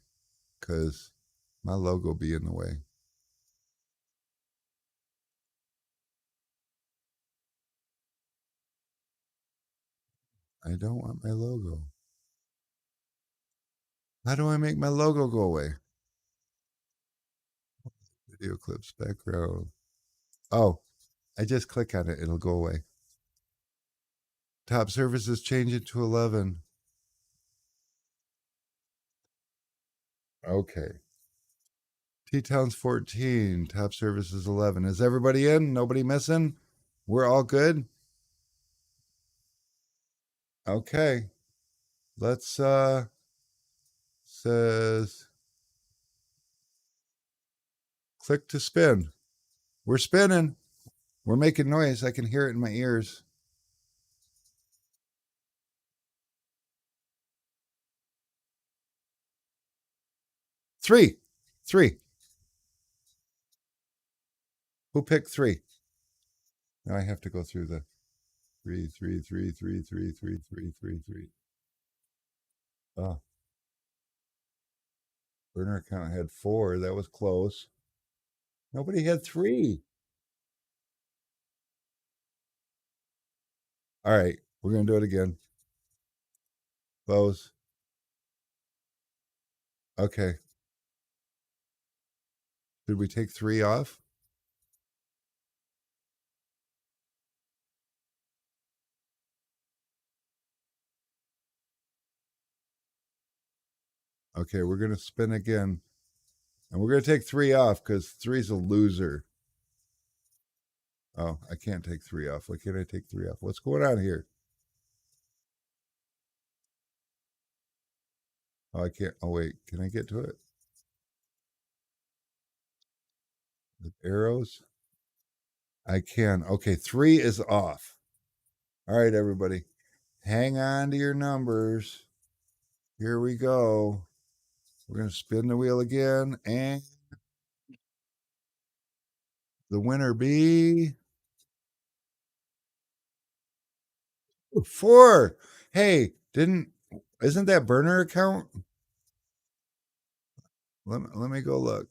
because my logo be in the way. I don't want my logo. How do I make my logo go away? Video clips, background. Oh, I just click on it, it'll go away. Top services change it to 11. Okay. T Town's 14. Top services 11. Is everybody in? Nobody missing? We're all good? Okay. Let's says click to spin. We're spinning. We're making noise. I can hear it in my ears. Three. Three. Who picked three? Now I have to go through the three, three, three, three, three, three, three, three, three. Oh, burner account had four. That was close. Nobody had three. All right, we're gonna do it again. Close. Okay. Did we take three off? Okay, we're gonna spin again. And we're gonna take three off because three's a loser. Oh, I can't take three off. Why can't I take three off? What's going on here? Oh, I can't. Oh, wait. Can I get to it? With arrows? I can. Okay, three is off. All right, everybody. Hang on to your numbers. Here we go. We're going to spin the wheel again. And the winner be four. Hey, isn't that burner account? Let me go look.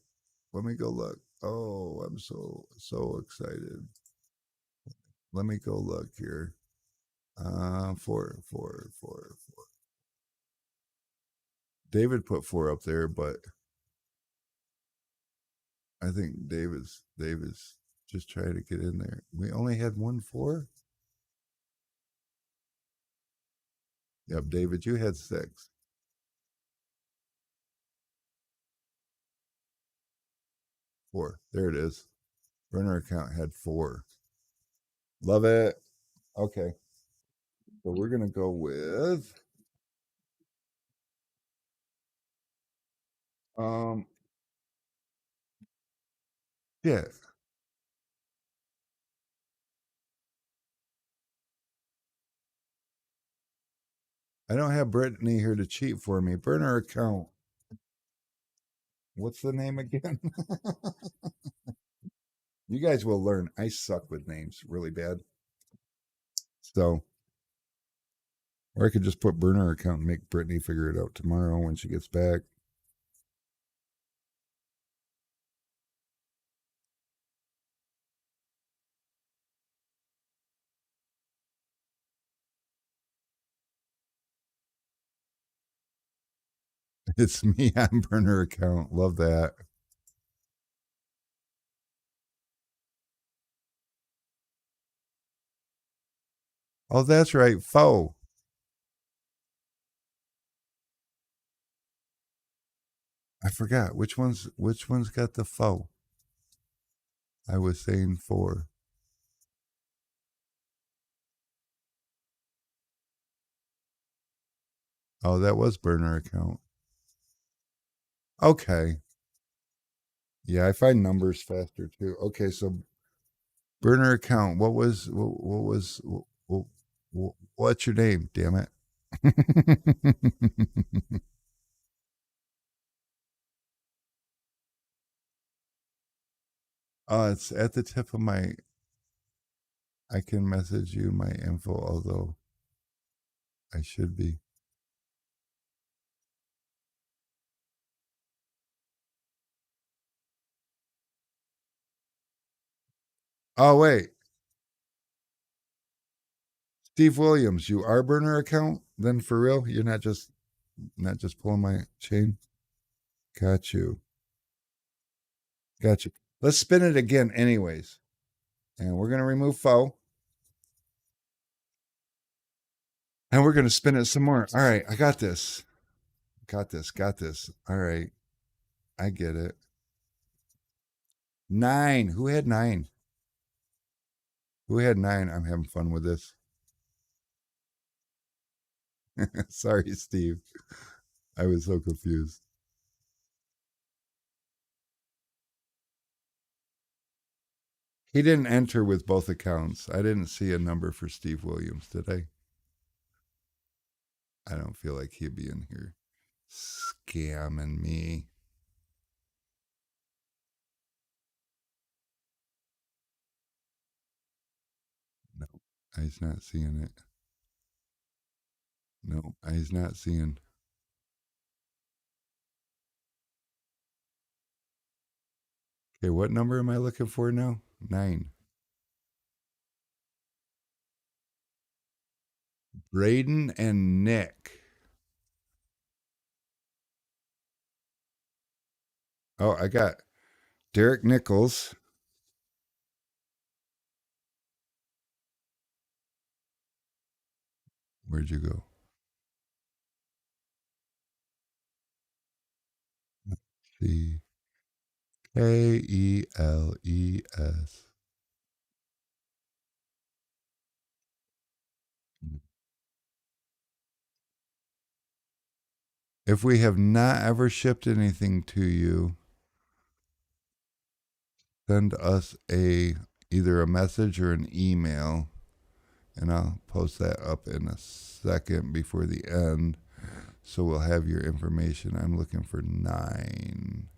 Let me go look. Oh, I'm so excited. Let me go look here. Four. David put four up there, but I think David's just trying to get in there. We only had one four. Yep, David, you had six. Four. There it is. Burner account had four. Love it. Okay. So we're gonna go with um yeah. I don't have Brittany here to cheat for me. Burner account. What's the name again? You guys will learn. I suck with names really bad. So or I could just put burner account and make Brittany figure it out tomorrow when she gets back. It's me on burner account. Love that. Oh, that's right. Foe. I forgot which one's got the foe. I was saying four. Oh, that was burner account. Okay. Yeah, I find numbers faster too. Okay, so burner account. What's your name? Damn it. It's at the tip of my. I can message you my info, although I should be. Oh wait, Steve Williams, you are burner account? Then for real, you're not just pulling my chain. Got you. Got you. Let's spin it again, anyways, and we're gonna remove foe, and we're gonna spin it some more. All right, I got this. Got this. Got this. All right, I get it. Nine. Who had nine? Who had nine? I'm having fun with this. Sorry, Steve. I was so confused. He didn't enter with both accounts. I didn't see a number for Steve Williams, did I? I don't feel like he'd be in here scamming me. He's not seeing it. No, he's not seeing. Okay, what number am I looking for now? 9. Braden and Nick. Oh, I got Derek Nichols. Where'd you go? Kales. If we have not ever shipped anything to you, send us a either a message or an email, and I'll post that up in a second before the end. So we'll have your information. I'm looking for 9,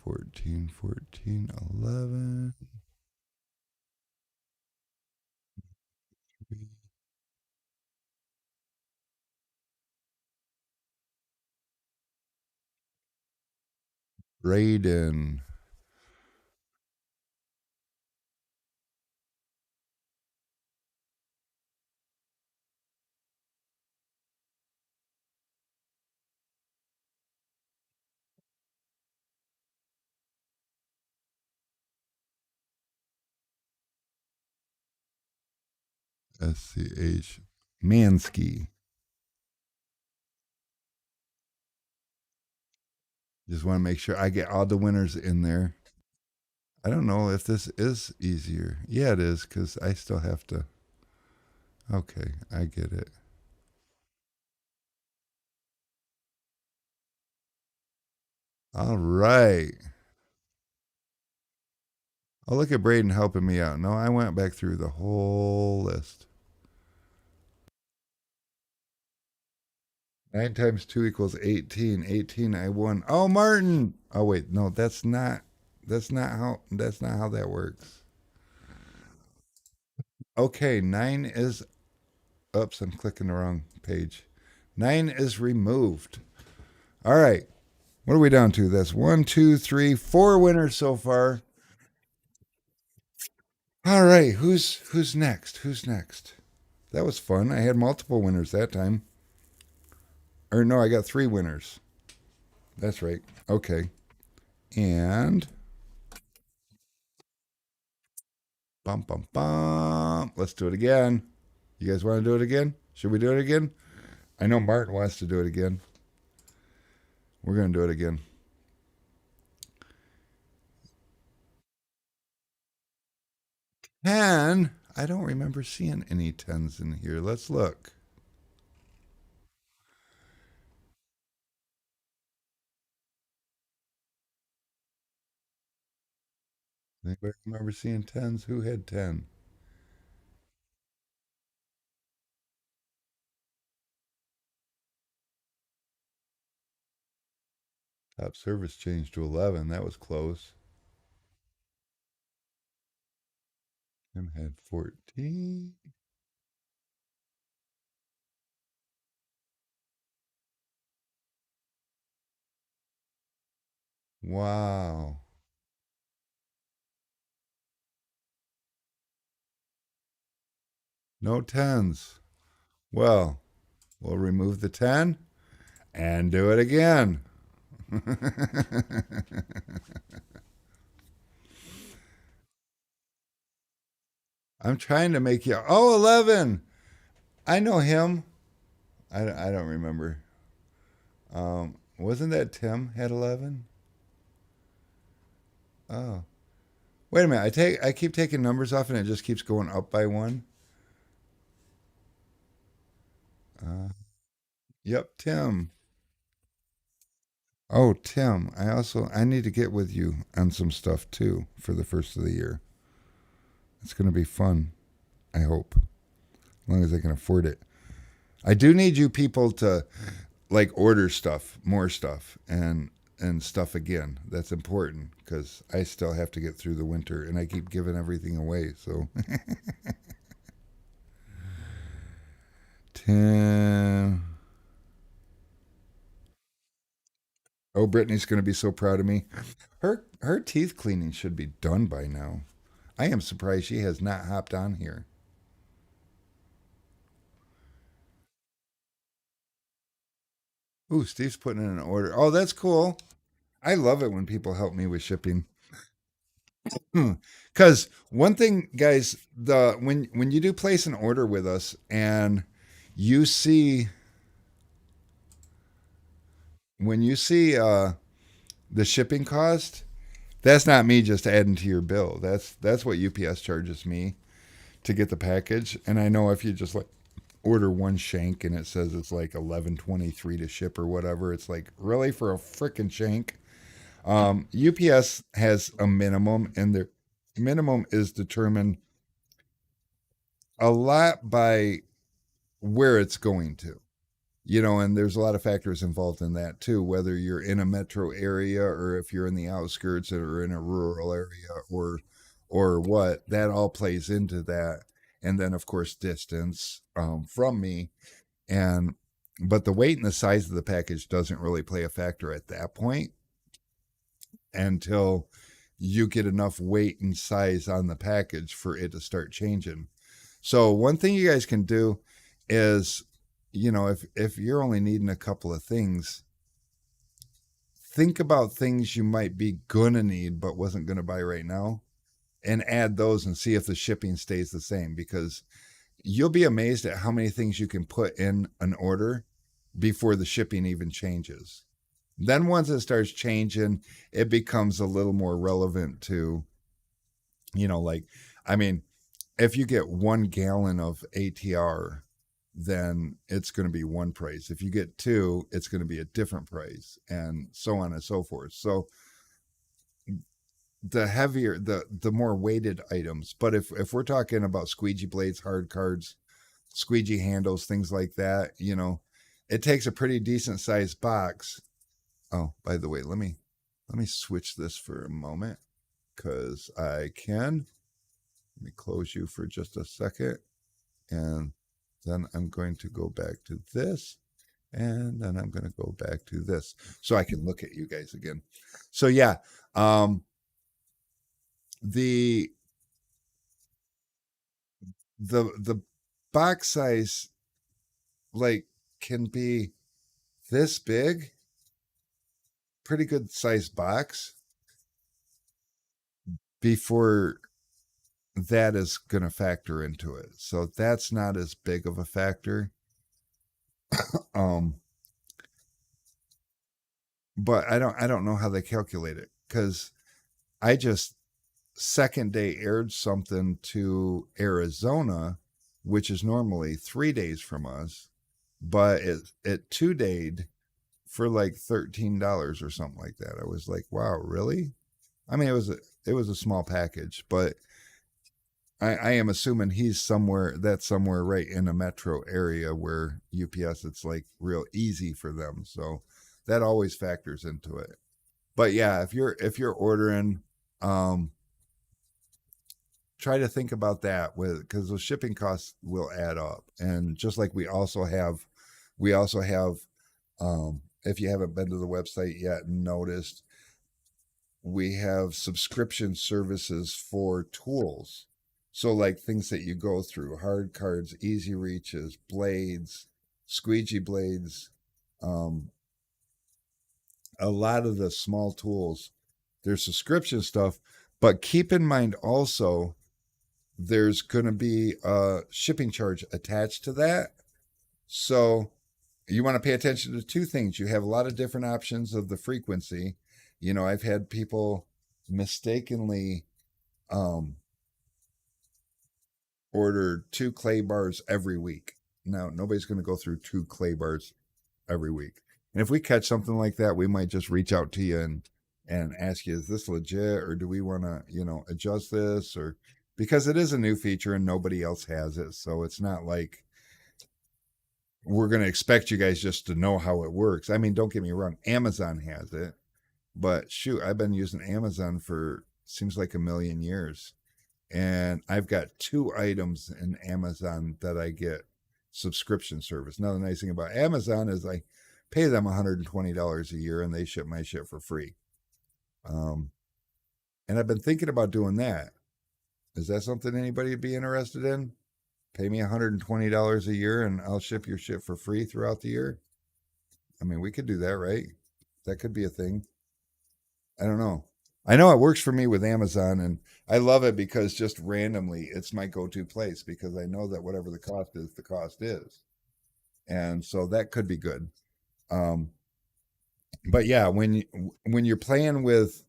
14, 14, 11. Braden. SCH. Mansky. Just want to make sure I get all the winners in there. I don't know if this is easier. Yeah, it is because I still have to. Okay, I get it. All right. Oh, look at Braden helping me out. No, I went back through the whole list. 9 times 2 equals 18. 18, I won. Oh, Martin. Oh, wait. No, that's not how that works. Okay, 9 is. Oops, I'm clicking the wrong page. 9 is removed. All right. What are we down to? That's one, two, three, 4 winners so far. All right, who's next? Who's next? That was fun. I had multiple winners that time. Or no, I got 3 winners. That's right. Okay. And bum bum bum. Let's do it again. You guys want to do it again? Should we do it again? I know Martin wants to do it again. We're going to do it again. 10. I don't remember seeing any 10s in here. Let's look. Anybody remember seeing 10s? Who had 10? Top service changed to 11. That was close. Tim had 14. Wow. No 10s. Well, we'll remove the 10 and do it again. I'm trying to make you. Oh, 11. I know him. I don't remember. Wasn't that Tim had 11? Oh. Wait a minute. I keep taking numbers off and it just keeps going up by 1. Uh, yep, Tim. Oh, Tim. I need to get with you on some stuff too for the first of the year. It's going to be fun. I hope. As long as I can afford it. I do need you people to like order stuff, more stuff, and stuff again. That's important because I still have to get through the winter, and I keep giving everything away. So 10. Oh, Brittany's going to be so proud of me. Her teeth cleaning should be done by now. I am surprised she has not hopped on here. Ooh, Steve's putting in an order. Oh, that's cool. I love it when people help me with shipping. Because one thing, guys, the when you do place an order with us and you see when you see the shipping cost, that's not me just adding to your bill. That's what UPS charges me to get the package. And I know if you just like order one shank and it says it's like 11.23 to ship or whatever, it's like really for a freaking shank. UPS has a minimum, and their minimum is determined a lot by where it's going to. And there's a lot of factors involved in that too, whether you're in a metro area or if you're in the outskirts or in a rural area or what, that all plays into that. And then of course distance from me, and but the weight and the size of the package doesn't really play a factor at that point until you get enough weight and size on the package for it to start changing. So one thing you guys can do is, if you're only needing a couple of things, think about things you might be gonna need but wasn't gonna buy right now, and add those and see if the shipping stays the same, because you'll be amazed at how many things you can put in an order before the shipping even changes. Then once it starts changing, it becomes a little more relevant to, like, I mean, if you get 1 gallon of ATR, then it's going to be one price. If you get two, it's going to be a different price, and so on and so forth. So the heavier, the more weighted items. But if we're talking about squeegee blades, hard cards, squeegee handles, things like that, it takes a pretty decent sized box. Oh, by the way, let me switch this for a moment because I can. Let me close you for just a second, and then I'm going to go back to this, and then I'm going to go back to this so I can look at you guys again. So yeah, the the box size, like, can be this big, pretty good sized box, before that is going to factor into it. So that's not as big of a factor. Um, but I don't know how they calculate it, because I just second day aired something to Arizona, which is normally 3 days from us, but it 2 dayed for like $13 or something like that. I was like, wow, really? I mean, it was a small package, but I am assuming that's somewhere right in a metro area where UPS, it's like real easy for them. So that always factors into it. But yeah, if you're ordering, um, try to think about that, with because the shipping costs will add up. And just like we also have, if you haven't been to the website yet and noticed, we have subscription services for tools. So, like, things that you go through: hard cards, easy reaches, blades, squeegee blades, um, a lot of the small tools. There's subscription stuff, but keep in mind also there's going to be a shipping charge attached to that. So you want to pay attention to two things. You have a lot of different options of the frequency. I've had people mistakenly um, order two clay bars every week. Now, nobody's going to go through two clay bars every week. And if we catch something like that, we might just reach out to you and ask you, is this legit, or do we want to, adjust this, or because it is a new feature and nobody else has it. So it's not like we're going to expect you guys just to know how it works. I mean, don't get me wrong, Amazon has it, but shoot, I've been using Amazon for seems like a million years. And I've got two items in Amazon that I get subscription service. Now the nice thing about Amazon is I pay them $120 a year and they ship my shit for free. Um, and I've been thinking about doing that. Is that something anybody would be interested in? Pay me $120 a year and I'll ship your shit for free throughout the year. I mean, we could do that, right? That could be a thing. I don't know. I know it works for me with Amazon, and I love it because just randomly it's my go-to place because I know that whatever the cost is, and so that could be good. Um, but yeah, when you're playing with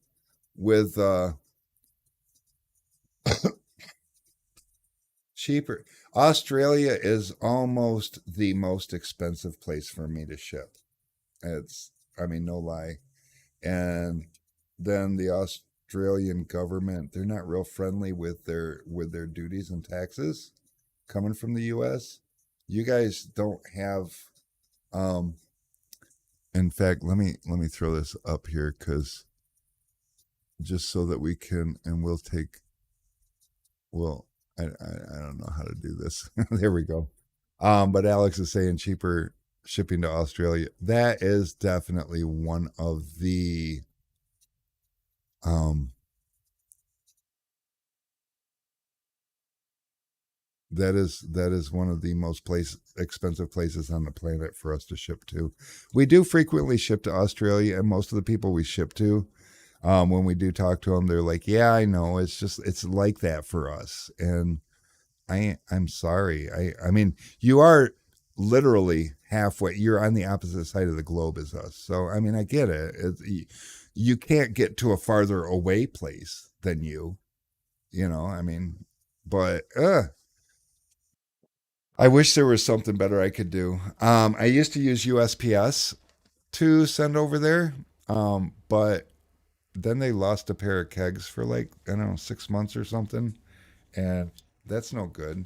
cheaper, Australia is almost the most expensive place for me to ship. It's, I mean, no lie. And then the Australian government, they're not real friendly with their duties and taxes coming from the US. You guys don't have um in fact, let me throw this up here cuz just so that we can and we'll take well I don't know how to do this. There we go. But Alex is saying cheaper shipping to Australia. That is definitely one of the um that is one of the most expensive places on the planet for us to ship to. We do frequently ship to Australia, and most of the people we ship to, when we do talk to them, they're like, "Yeah, I know. It's just it's like that for us." And I'm sorry. I mean, you are literally halfway. You're on the opposite side of the globe as us. So I mean, I get it. You can't get to a farther away place than you. You know, I mean, but I wish there was something better I could do. I used to use USPS to send over there, but then they lost a pair of kegs for like I don't know 6 months or something, and that's no good.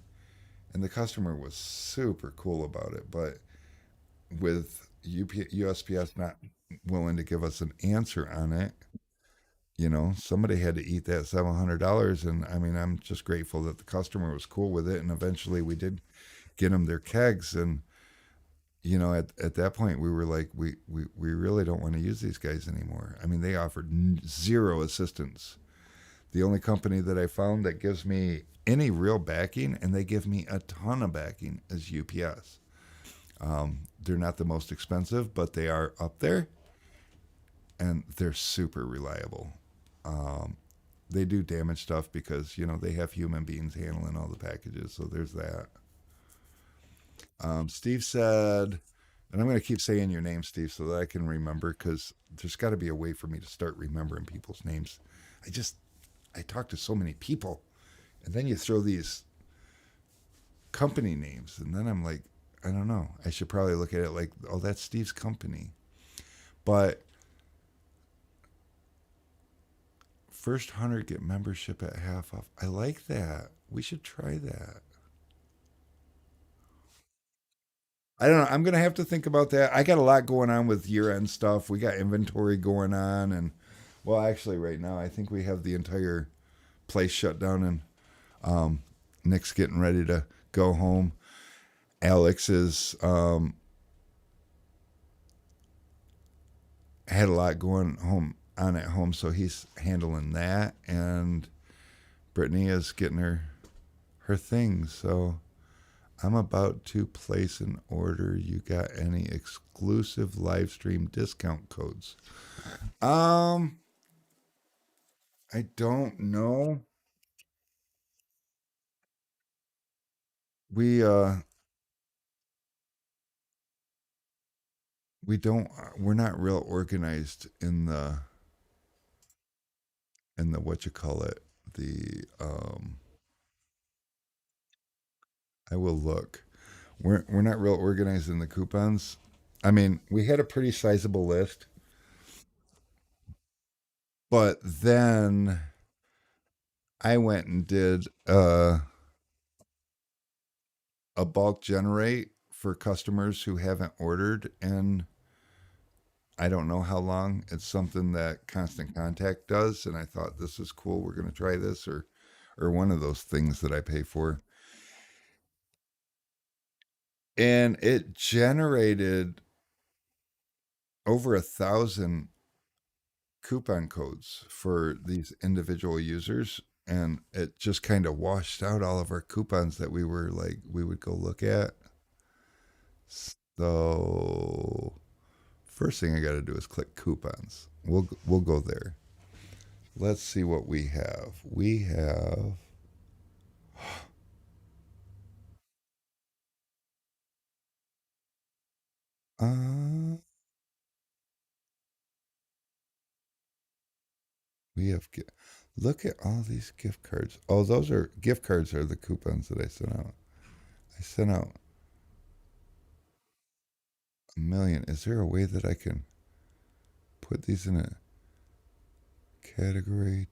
And the customer was super cool about it, but with USPS not willing to give us an answer on it, somebody had to eat that $700, and I mean, I'm just grateful that the customer was cool with it, and eventually we did get them their kegs, and at that point we were like we really don't want to use these guys anymore. I mean, they offered zero assistance. The only company that I found that gives me any real backing, and they give me a ton of backing, is UPS. They're not the most expensive, but they are up there, and they're super reliable. um, they do damage stuff because they have human beings handling all the packages, so there's that. Steve said, and I'm going to keep saying your name, Steve, so that I can remember, because there's got to be a way for me to start remembering people's names. I talk to so many people, and then you throw these company names, and then I'm like, I don't know. I should probably look at it like, oh, that's Steve's company. But first 100 get membership at half off. I like that. We should try that. I don't know. I'm gonna have to think about that. I got a lot going on with year end stuff. We got inventory going on, and well, actually, right now, I think we have the entire place shut down, and Nick's getting ready to go home. Alex is had a lot going home on at home, so he's handling that, and Brittany is getting her things. So I'm about to place an order. You got any exclusive live stream discount codes? Um, I don't know. We we don't we're not real organized in the what you call it. The I will look. We're not real organized in the coupons. I mean, we had a pretty sizable list, but then I went and did a bulk generate for customers who haven't ordered in I don't know how long. It's something that Constant Contact does, and I thought this is cool. We're going to try this, or one of those things that I pay for. and it generated over 1,000 coupon codes for these individual users, and it just kind of washed out all of our coupons that we would go look at. So first thing I got to do is click coupons. We'll go there. Let's see what we have. Uh, we have look at all these gift cards. Oh, those are gift cards are the coupons that I sent out. I sent out 1,000,000. Is there a way that I can put these in a category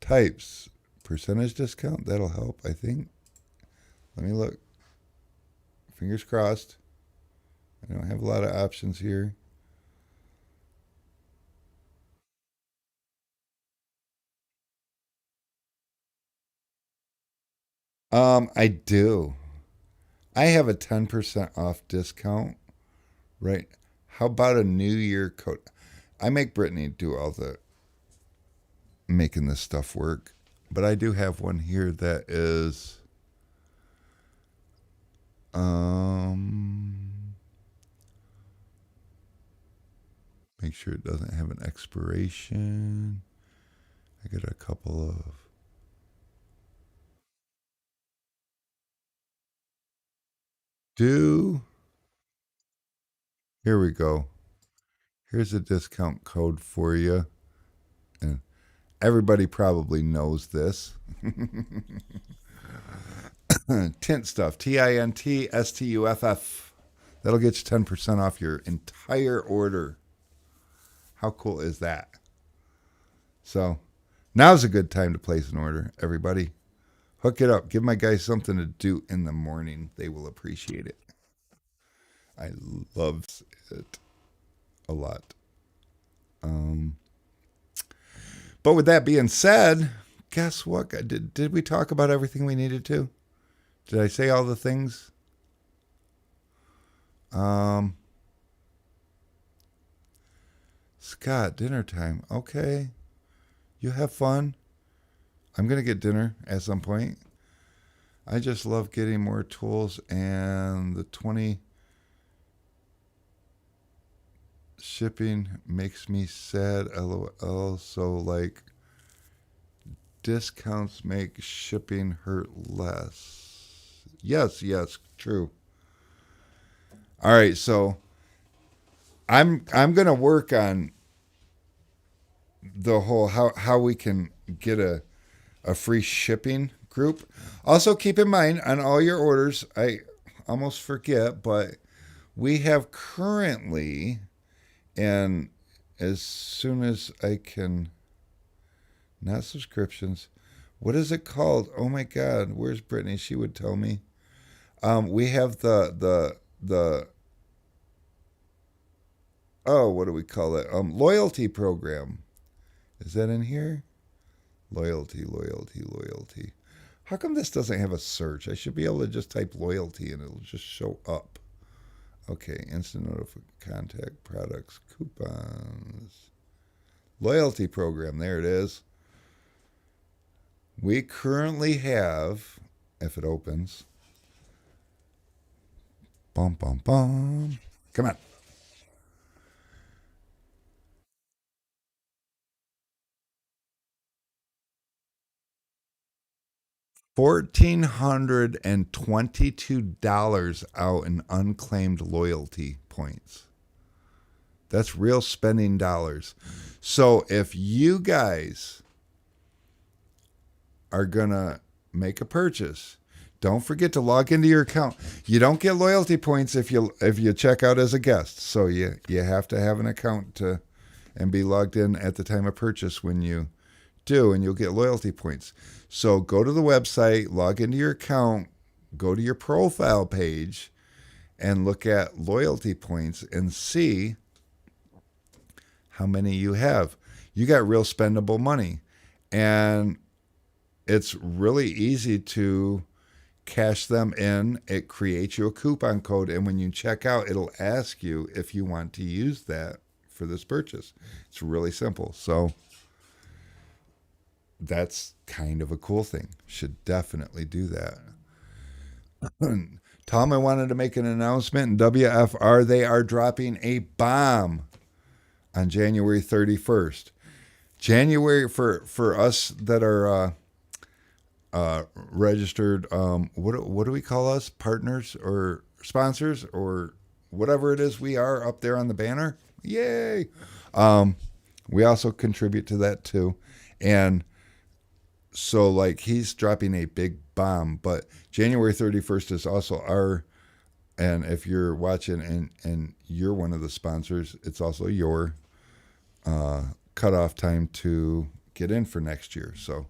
types percentage discount? That'll help, I think. Let me look. Fingers crossed. I don't have a lot of options here. I do. I have a 10% off discount, right? How about a New Year code? I make Brittany do all the making this stuff work, but I do have one here that is um make sure it doesn't have an expiration. I got a couple of do. Here we go. Here's a discount code for you. And everybody probably knows this. Tint stuff. TINTSTUFF. That'll get you 10% off your entire order. How cool is that? So now's a good time to place an order, everybody. Hook it up. Give my guys something to do in the morning. They will appreciate it. I love it a lot. Um, but with that being said, guess what? Did we talk about everything we needed to? Did I say all the things? Um, Scott, dinner time. Okay. You have fun. I'm going to get dinner at some point. I just love getting more tools, and the 20 shipping makes me sad. LOL. So, like, discounts make shipping hurt less. Yes, yes, true. All right, so I'm gonna work on the whole how we can get a free shipping group. Also, keep in mind on all your orders, I almost forget, but we have currently, and as soon as I can, not subscriptions. What is it called? Oh my God, where's Brittany? She would tell me. We have the oh, what do we call it? Loyalty program. Is that in here? Loyalty. How come this doesn't have a search? I should be able to just type loyalty and it'll just show up. Okay, instant notification, contact products, coupons, loyalty program. There it is. We currently have, if it opens, bum bum bum. Come on. $1,422 out in unclaimed loyalty points. That's real spending dollars. So if you guys are gonna make a purchase, don't forget to log into your account. You don't get loyalty points if you check out as a guest. So you have to have an account to and be logged in at the time of purchase when you do, and you'll get loyalty points. So go to the website, log into your account, go to your profile page, and look at loyalty points and see how many you have. You got real spendable money. And it's really easy to cash them in. It creates you a coupon code, and when you check out, it'll ask you if you want to use that for this purchase. It's really simple. So that's kind of a cool thing. Should definitely do that. Tom, I wanted to make an announcement in WFR. They are dropping a bomb on January 31st. January for us that are registered. What do we call us? Partners or sponsors or whatever it is we are up there on the banner. Yay! Um, we also contribute to that too, and so like he's dropping a big bomb. But January 31st is also our. And if you're watching and you're one of the sponsors, it's also your cutoff time to get in for next year. So,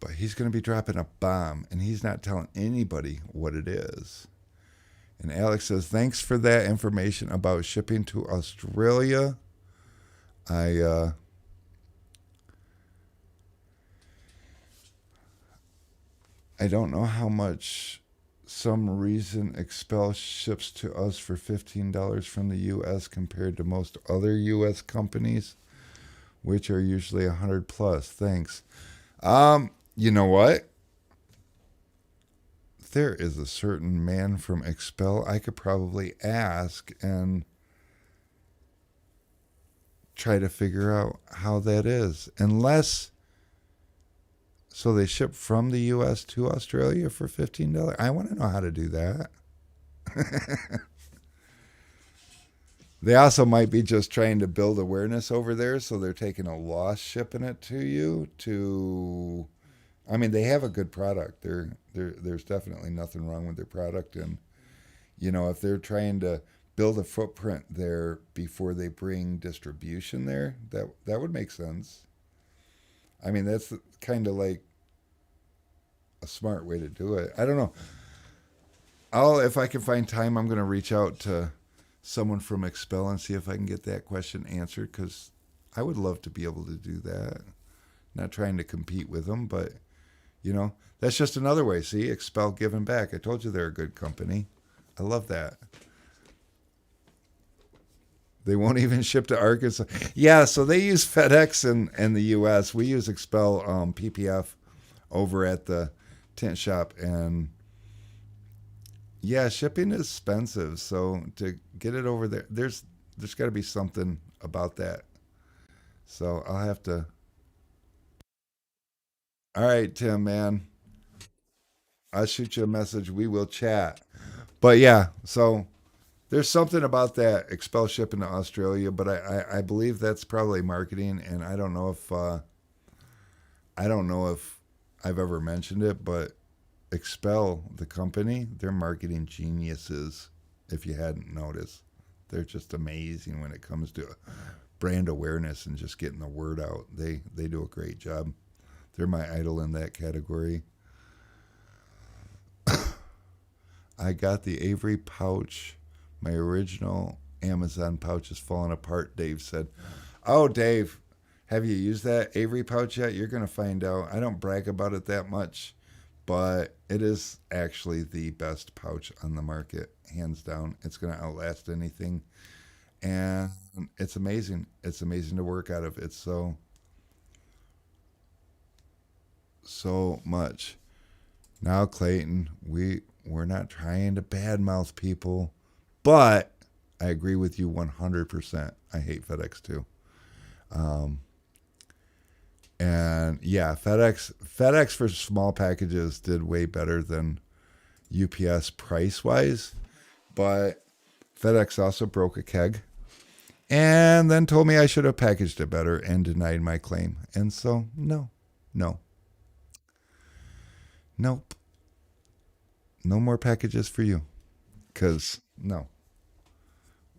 but he's going to be dropping a bomb, and he's not telling anybody what it is. And Alex says, "Thanks for that information about shipping to Australia. I I don't know how much some reason Expel ships to us for $15 from the U.S. compared to most other U.S. companies, which are usually 100 plus. Thanks." You know what? There is a certain man from Expel I could probably ask and try to figure out how that is. Unless, so they ship from the U.S. to Australia for $15. I want to know how to do that. They also might be just trying to build awareness over there, so they're taking a loss shipping it to you. To, I mean, they have a good product. There's definitely nothing wrong with their product, and if they're trying to build a footprint there before they bring distribution there, that would make sense. I mean, that's kind of like a smart way to do it. I don't know. If I can find time, I'm going to reach out to someone from Expel and see if I can get that question answered, because I would love to be able to do that. Not trying to compete with them, but that's just another way. See, Expel giving back. I told you they're a good company. I love that. They won't even ship to Arkansas. Yeah, so they use FedEx in the U.S. We use Expel PPF over at the tent shop, and yeah, shipping is expensive. So to get it over there, there's got to be something about that. So I'll have to. All right, Tim, man, I'll shoot you a message. We will chat. But yeah, so there's something about that expel shipping to Australia, but I believe that's probably marketing, and I don't know if I've ever mentioned it, but Expel, the company, they're marketing geniuses. If you hadn't noticed, they're just amazing when it comes to brand awareness and just getting the word out. They do a great job. They're my idol in that category. I got the Avery pouch. My original Amazon pouch is falling apart, Dave said. Oh, Dave, have you used that Avery pouch yet? You're going to find out. I don't brag about it that much, but it is actually the best pouch on the market, hands down. It's going to outlast anything. And it's amazing. It's amazing to work out of. It's so much. Now, Clayton, we're not trying to badmouth people, but I agree with you 100%. I hate FedEx too. Um, and yeah, FedEx for small packages did way better than UPS price wise, but FedEx also broke a keg and then told me I should have packaged it better and denied my claim. And so, no, no, nope, no more packages for you. Because, no,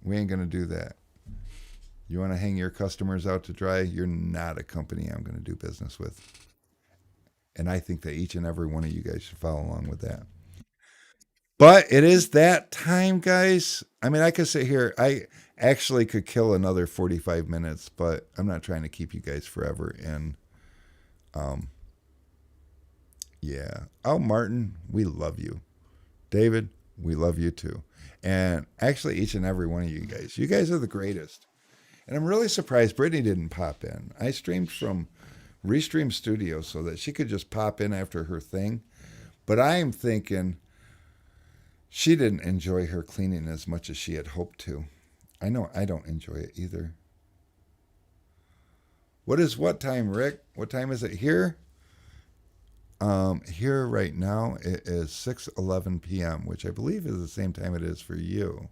we ain't going to do that. You want to hang your customers out to dry? You're not a company I'm going to do business with. And I think that each and every one of you guys should follow along with that. But it is that time, guys. I mean, I could sit here. I actually could kill another 45 minutes, but I'm not trying to keep you guys forever. And um, Yeah. Oh, Martin, we love you. David, we love you too. And actually, each and every one of you guys. You guys are the greatest. And I'm really surprised Brittany didn't pop in. I streamed from Restream Studio so that she could just pop in after her thing. But I am thinking she didn't enjoy her cleaning as much as she had hoped to. I know I don't enjoy it either. What is what time, Rick? What time is it here? Here right now it is 6:11 p.m., which I believe is the same time it is for you,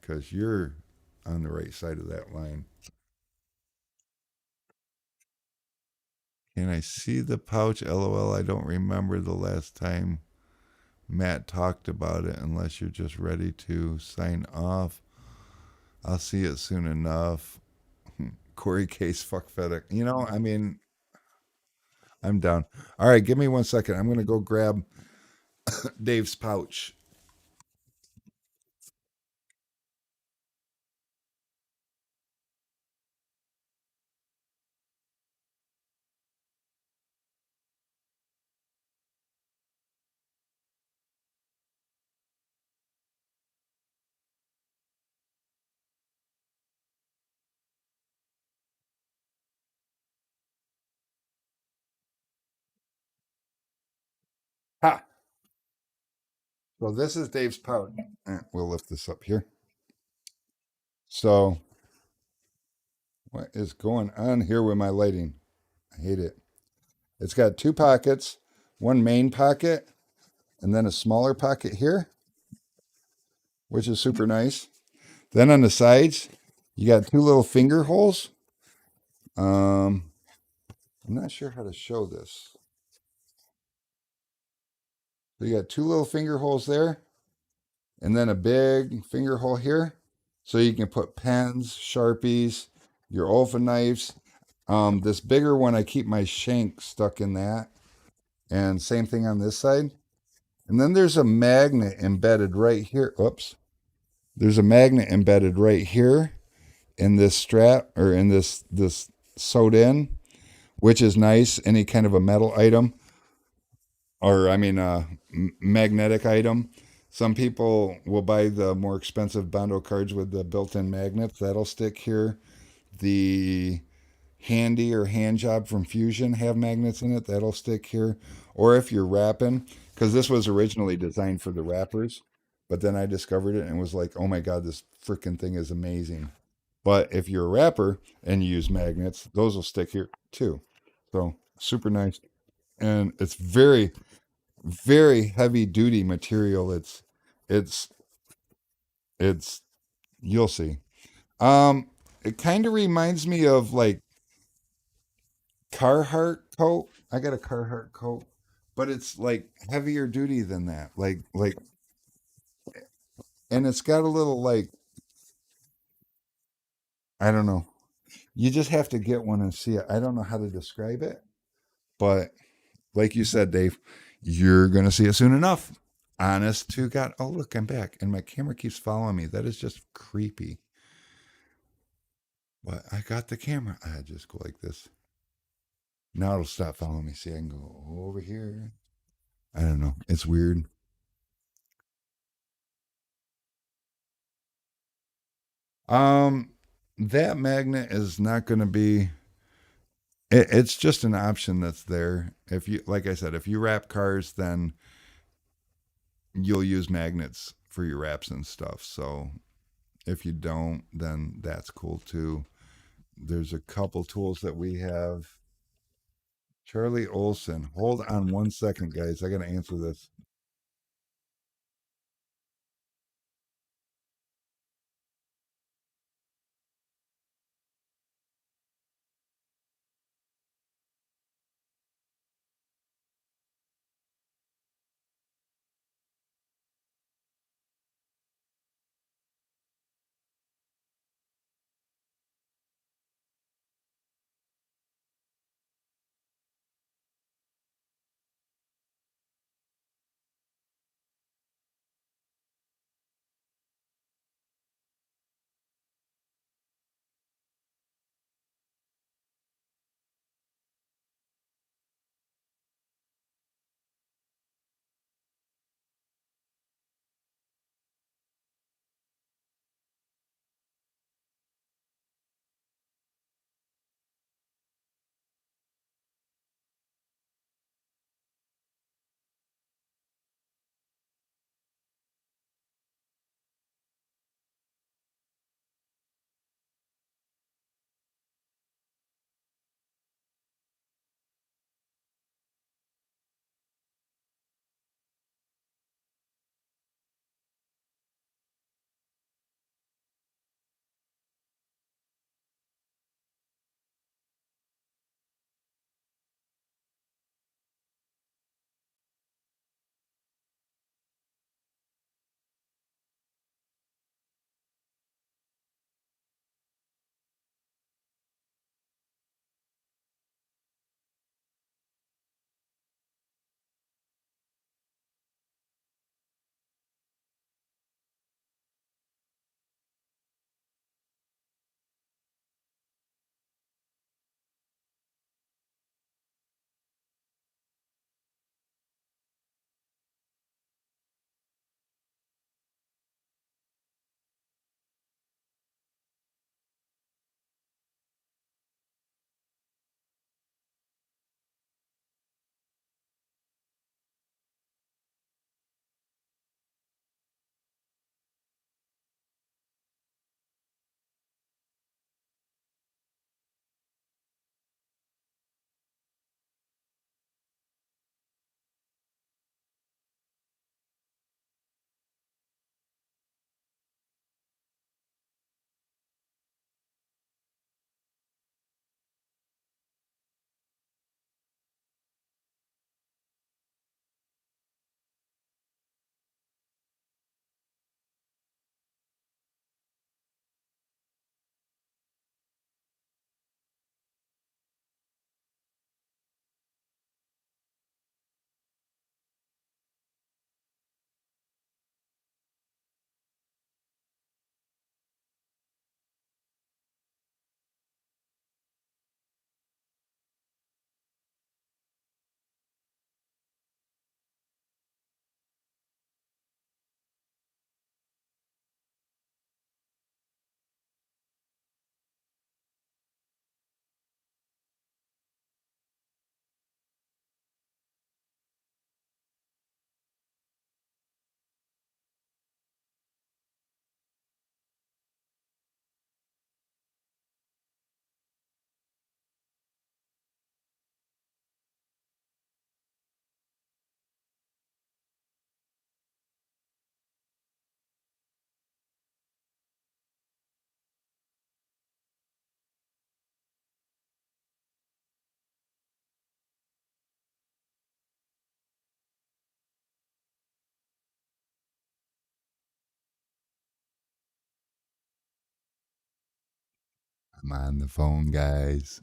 because you're on the right side of that line. Can I see the pouch? LOL. I don't remember the last time Matt talked about it unless you're just ready to sign off. I'll see it soon enough. Corey Case, fuck FedEx. I mean, I'm down. All right, give me 1 second. I'm going to go grab Dave's pouch. Ha! So this is Dave's pouch. We'll lift this up here. So, what is going on here with my lighting? I hate it. It's got two pockets, one main pocket, and then a smaller pocket here, which is super nice. Then on the sides, you got two little finger holes. Um, I'm not sure how to show this. So you got two little finger holes there, and then a big finger hole here. So you can put pens, Sharpies, your Olfa knives. This bigger one, I keep my shank stuck in that. And same thing on this side. And then there's a magnet embedded right here. Oops. There's a magnet embedded right here in this strap or in this sewed in, which is nice. Any kind of a metal item or I mean magnetic item. Some people will buy the more expensive Bondo cards with the built-in magnets. That'll stick here. The handy or hand job from Fusion have magnets in it. That'll stick here. Or if you're wrapping, because this was originally designed for the wrappers, but then I discovered it and was like, oh my God, this freaking thing is amazing. But if you're a wrapper and you use magnets, those will stick here too. So super nice. And it's very, very heavy duty material. It's, it's, you'll see. It kind of reminds me of like Carhartt coat. I got a Carhartt coat, but it's like heavier duty than that. And it's got a little like I don't know. You just have to get one and see it. I don't know how to describe it, but like you said, Dave, you're gonna see it soon enough. Honest to God. Oh, look, I'm back, and my camera keeps following me. That is just creepy. But I got the camera. I just go like this. Now it'll stop following me. See, I can go over here. I don't know. It's weird. Um, that magnet is not going to be. It's just an option that's there. If you, like I said, if you wrap cars, then you'll use magnets for your wraps and stuff. So if you don't, then that's cool too. There's a couple tools that we have. Charlie Olson. Hold on 1 second, guys. I got to answer this. I'm on the phone, guys.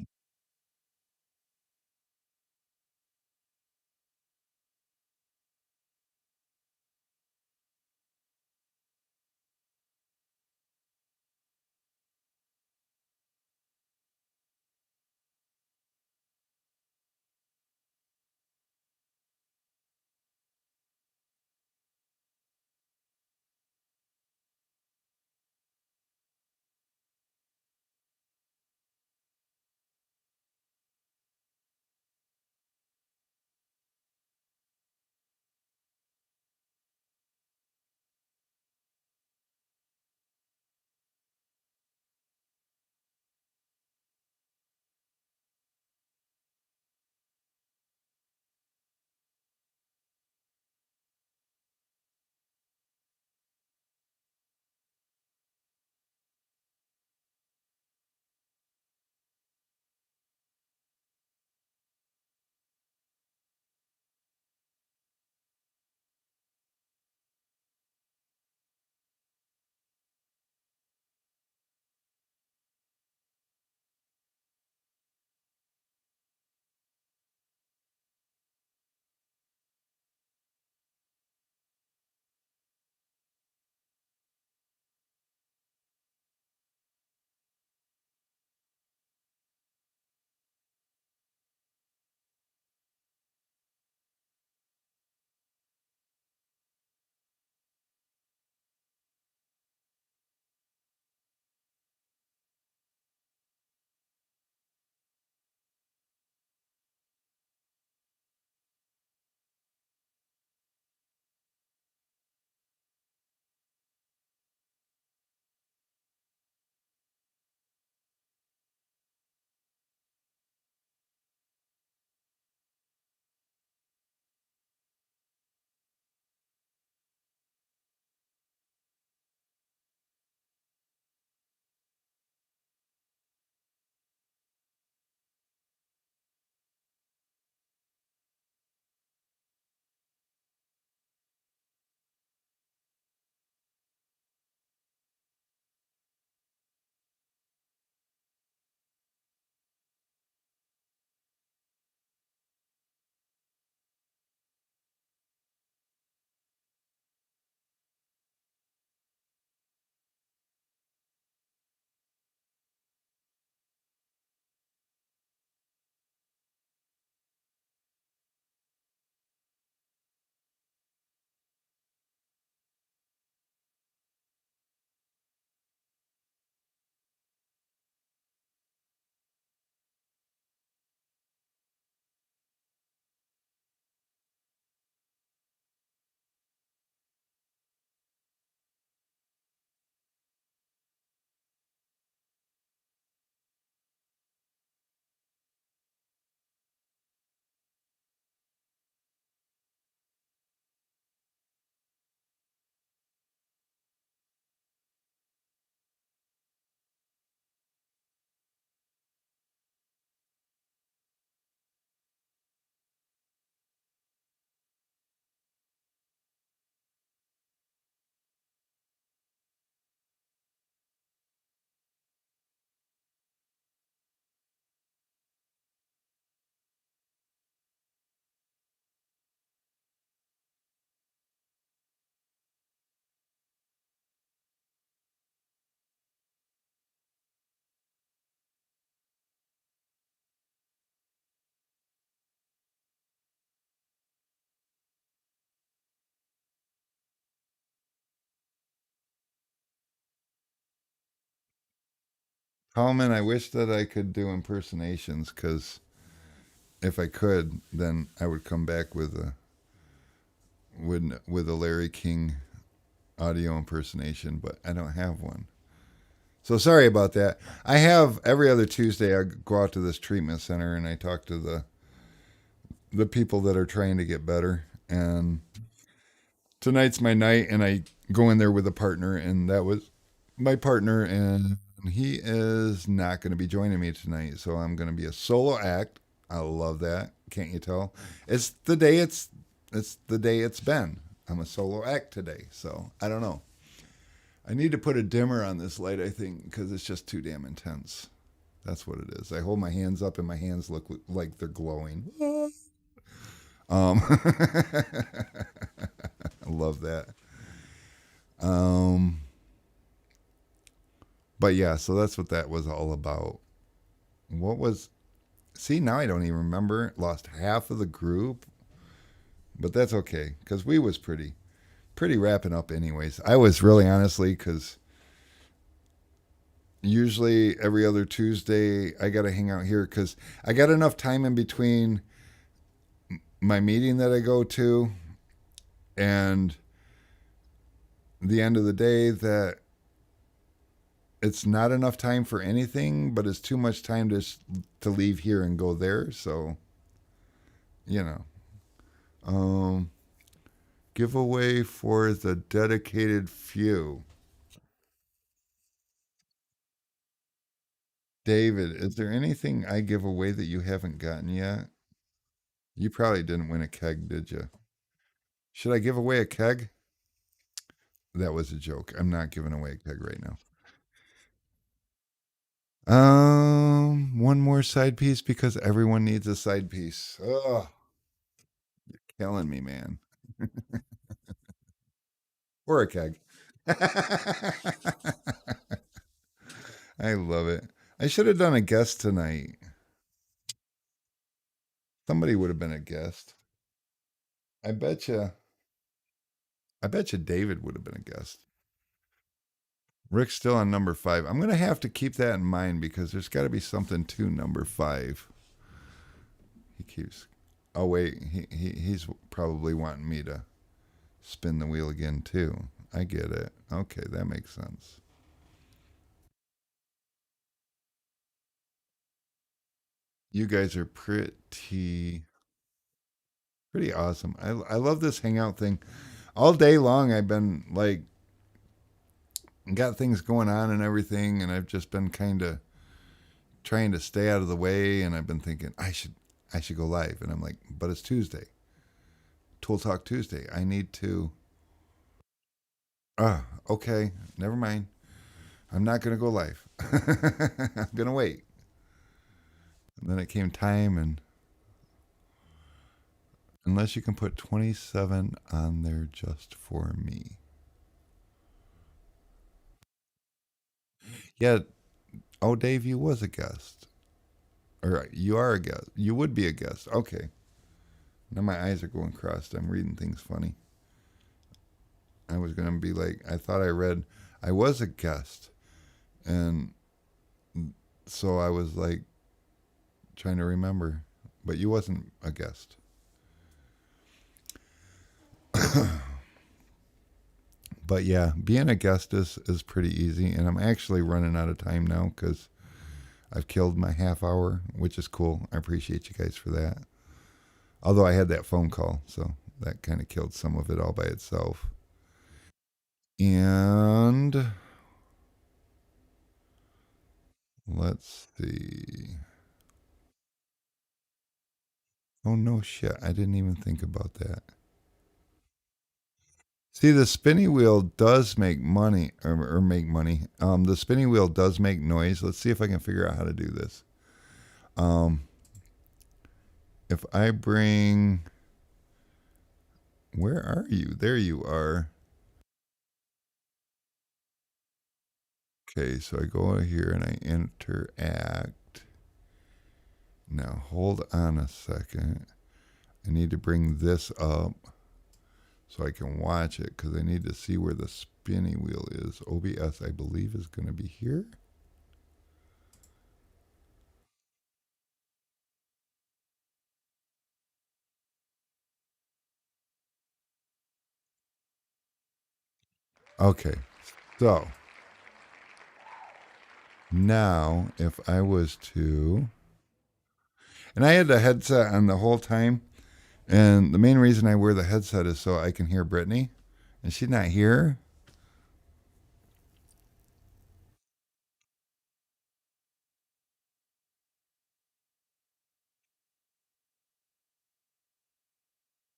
Coleman, I wish that I could do impersonations because if I could, then I would come back with a Larry King audio impersonation, but I don't have one. So sorry about that. I have every other Tuesday I go out to this treatment center and I talk to the people that are trying to get better. And tonight's my night, and I go in there with a partner, and that was my partner, and he is not going to be joining me tonight. So I'm going to be a solo act. I love that. Can't you tell? It's the day it's the day it's been. I'm a solo act today, so I don't know. I need to put a dimmer on this light, I think, because it's just too damn intense. That's what it is. I hold my hands up and my hands look like they're glowing. I love that. Um, but yeah, so that's what that was all about. What was? See, now I don't even remember. Lost half of the group, but that's okay because we was pretty wrapping up anyways. I was really honestly because usually every other Tuesday I got to hang out here because I got enough time in between my meeting that I go to and the end of the day that it's not enough time for anything, but it's too much time to leave here and go there. So you know, um, giveaway for the dedicated few. David, is there anything I give away that you haven't gotten yet? You probably didn't win a keg, did you? Should I give away a keg? That was a joke. I'm not giving away a keg right now. One more side piece because everyone needs a side piece. Oh, killing me, man. Or a keg. I love it. I should have done a guest tonight. Somebody would have been a guest. I bet you. I bet you David would have been a guest. Rick's still on number five. I'm gonna have to keep that in mind because there's got to be something to number five. He keeps. Oh wait, he's probably wanting me to spin the wheel again too. I get it. Okay, that makes sense. You guys are pretty awesome. I love this hangout thing. All day long I've been like got things going on and everything and I've just been kind of trying to stay out of the way and I've been thinking I should go live and I'm like, but it's Tuesday. Tool Talk Tuesday. I need to okay, never mind. I'm not going to go live. I'm going to wait. And then it came time and unless you can put 27 on there just for me. Yeah. Oh, Dave, you was a guest. Or you are a guest. You would be a guest. Okay. Now my eyes are going crossed. I'm reading things funny. I was going to be like, I thought I read, I was a guest. And so I was like trying to remember. But you wasn't a guest. But yeah, being a guest is pretty easy. And I'm actually running out of time now because I've killed my half hour, which is cool. I appreciate you guys for that. Although I had that phone call, so that kind of killed some of it all by itself. And let's see. Oh no shit, I didn't even think about that. See, the spinny wheel does make money or make money. The spinny wheel does make noise. Let's see if I can figure out how to do this. Um, if I bring, where are you? There you are. Okay, so I go here and I interact. Now hold on a second. I need to bring this up so I can watch it because I need to see where the spinny wheel is. OBS, I believe, is going to be here. Okay, so now if I was to, and I had the headset on the whole time, and the main reason I wear the headset is so I can hear Brittany, and she's not here.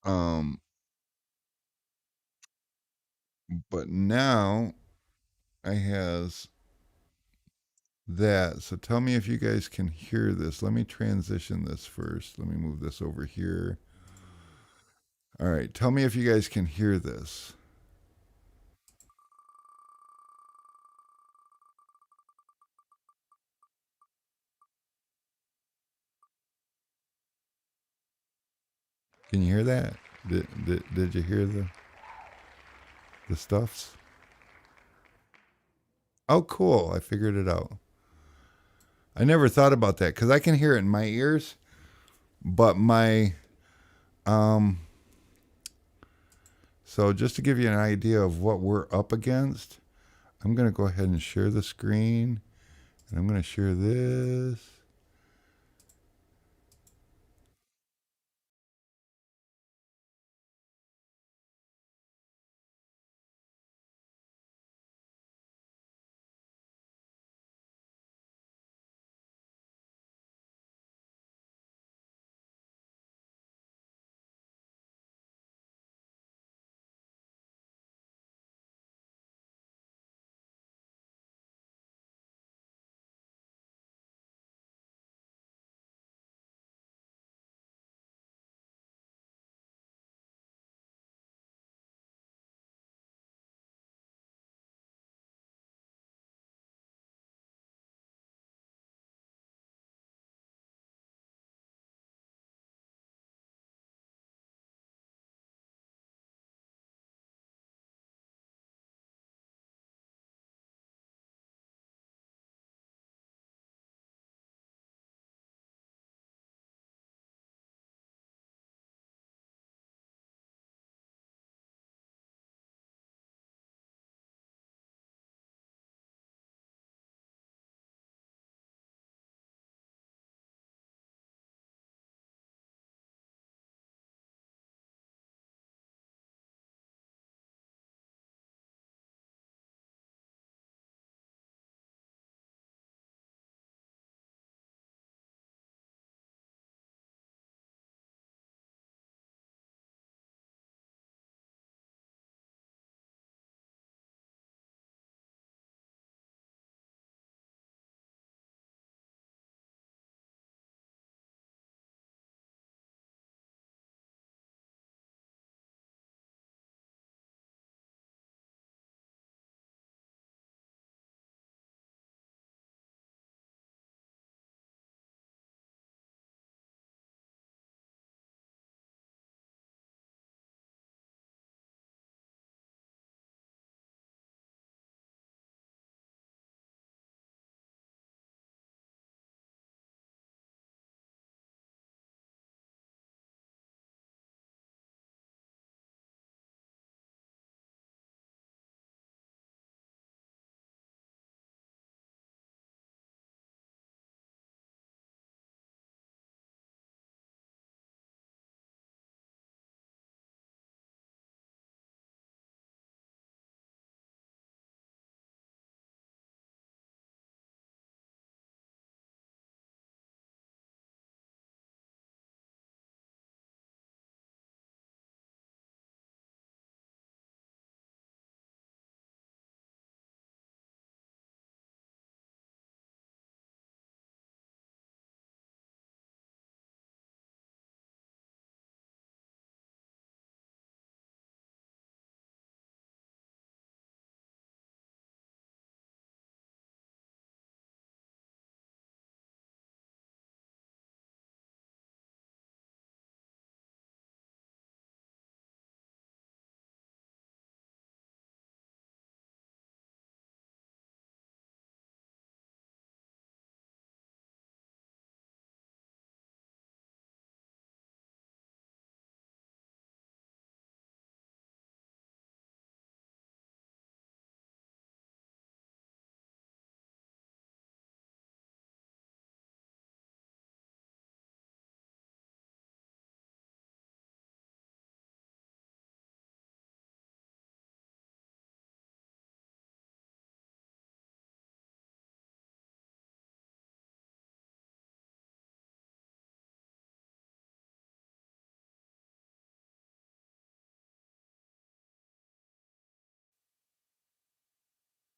Um, but now I has that. So tell me if you guys can hear this. Let me transition this first. Let me move this over here. All right. Tell me if you guys can hear this. Can you hear that? Did you hear the stuffs? Oh, cool. I figured it out. I never thought about that because I can hear it in my ears, but my um. So just to give you an idea of what we're up against, I'm gonna go ahead and share the screen, and I'm gonna share this.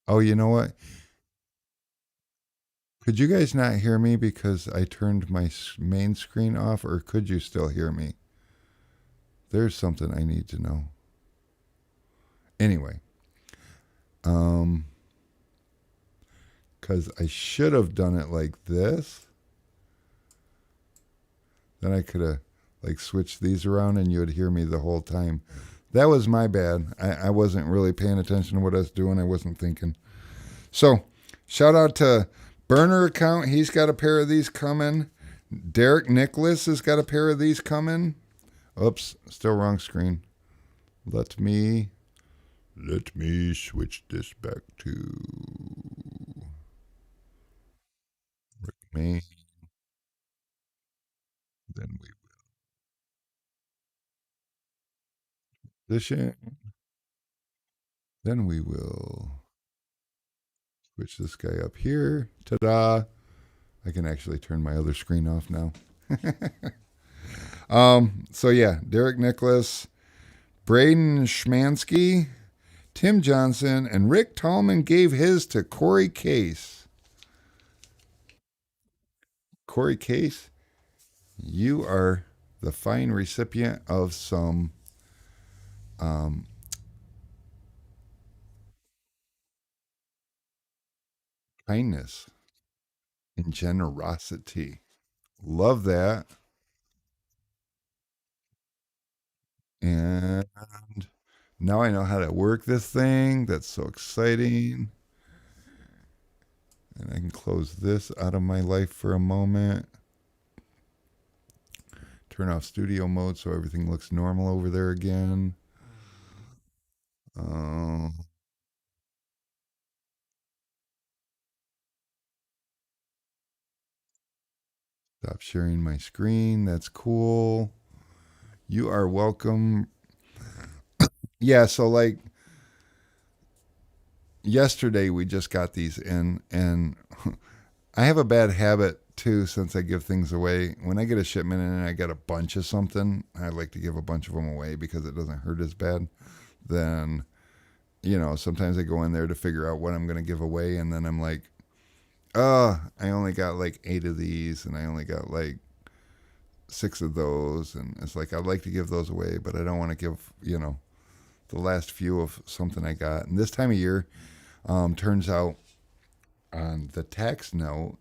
Oh, you know what? Could you guys not hear me because I turned my main screen off, or could you still hear me? There's something I need to know. Anyway, um, because I should have done it like this. Then I could have like switched these around and you would hear me the whole time. That was my bad. I wasn't really paying attention to what I was doing. I wasn't thinking. So, shout out to Burner Account. He's got a pair of these coming. Derek Nicholas has got a pair of these coming. Oops, still wrong screen. Let me switch this back to me. Then we position. Then we will switch this guy up here. Ta-da! I can actually turn my other screen off now. So yeah, Derek Nicholas, Braden Schmansky, Tim Johnson, and Rick Tallman gave his to Corey Case. Corey Case, you are the fine recipient of some um, kindness and generosity. Love that. And now I know how to work this thing. That's so exciting. And I can close this out of my life for a moment. Turn off studio mode so everything looks normal over there again. Uh, Stop sharing my screen. That's cool. You are welcome. Yeah, so like yesterday we just got these in, and I have a bad habit too since I give things away. When I get a shipment in and I get a bunch of something, I like to give a bunch of them away because it doesn't hurt as bad. Then, sometimes I go in there to figure out what I'm going to give away, and then I'm like, I only got like 8 of these, and I only got like 6 of those. And it's like, I'd like to give those away, but I don't want to give, the last few of something I got. And this time of year, turns out on the tax note,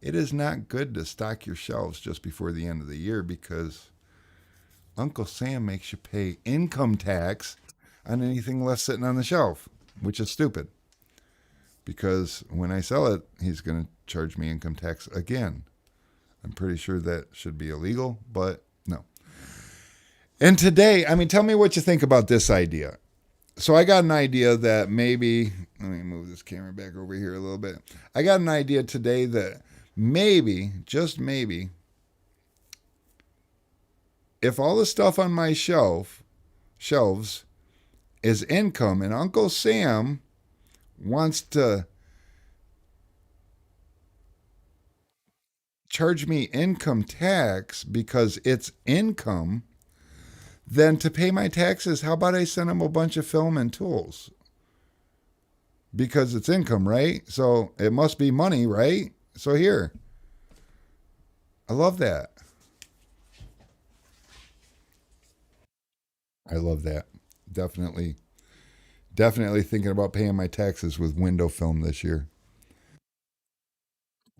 it is not good to stock your shelves just before the end of the year because Uncle Sam makes you pay income tax on anything left sitting on the shelf, which is stupid because when I sell it, he's going to charge me income tax again. I'm pretty sure that should be illegal, but no. And today, I mean, tell me what you think about this idea. So I got an idea that maybe, let me move this camera back over here a little bit. I got an idea today that maybe, just maybe, if all the stuff on my shelves is income and Uncle Sam wants to charge me income tax because it's income, then to pay my taxes, how about I send him a bunch of film and tools? Because it's income, right? So it must be money, right? So here. I love that. I love that. Definitely, definitely thinking about paying my taxes with window film this year.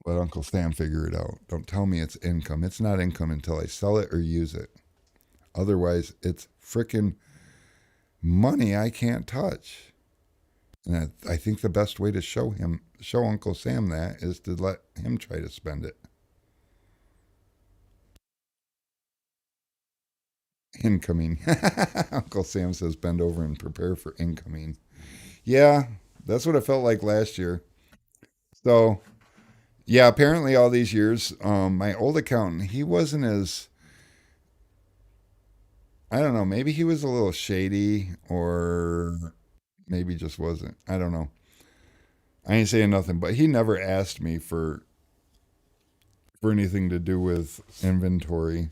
Let Uncle Sam figure it out. Don't tell me it's income. It's not income until I sell it or use it. Otherwise, it's frickin' money I can't touch. And I think the best way to show Uncle Sam that is to let him try to spend it. Incoming. Uncle Sam says bend over and prepare for incoming. Yeah, that's what it felt like last year. So, yeah, apparently all these years, my old accountant, he wasn't as, I don't know, maybe he was a little shady or maybe just wasn't. I don't know. I ain't saying nothing, but he never asked me for anything to do with inventory.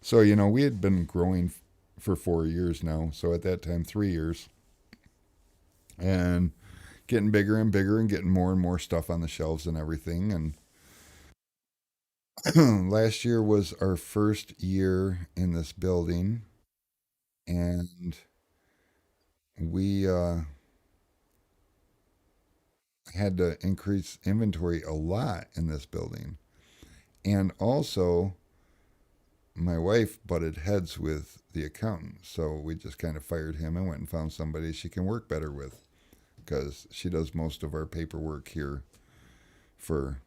So, we had been growing for 4 years now. So at that time, 3 years. And getting bigger and bigger and getting more and more stuff on the shelves and everything. And Last year was our first year in this building, and we had to increase inventory a lot in this building. And also, my wife butted heads with the accountant, so we just kind of fired him and went and found somebody she can work better with because she does most of our paperwork here for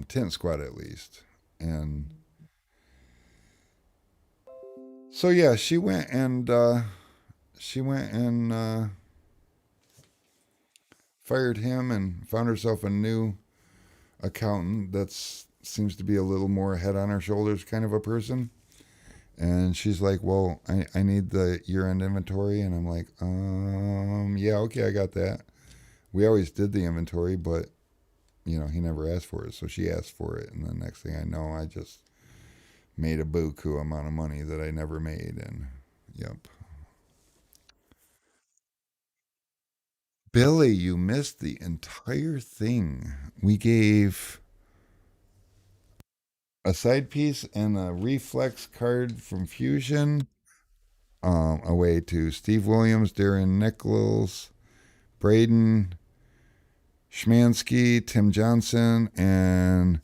Tent Squad at least. And so yeah, she went and fired him and found herself a new accountant that seems to be a little more head on her shoulders kind of a person. And she's like, well, I need the year end inventory. And I'm like, yeah, okay, I got that. We always did the inventory, but, he never asked for it. So she asked for it. And the next thing I know, I just made a buku amount of money that I never made. And, yep. Billy, you missed the entire thing. We gave a side piece and a reflex card from Fusion away to Steve Williams, Darren Nichols, Braden Schmansky, Tim Johnson, and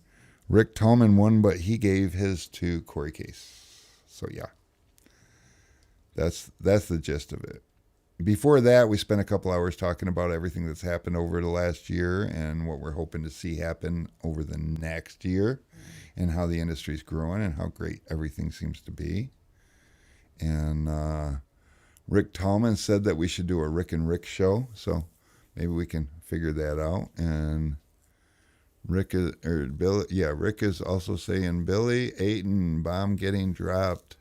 Rick Tallman won, but he gave his to Corey Case. So yeah, that's the gist of it. Before that, we spent a couple hours talking about everything that's happened over the last year and what we're hoping to see happen over the next year and how the industry's growing and how great everything seems to be. And Rick Tallman said that we should do a Rick and Rick show, so maybe we can figure that out. And Rick is also saying Billy Aiton bomb getting dropped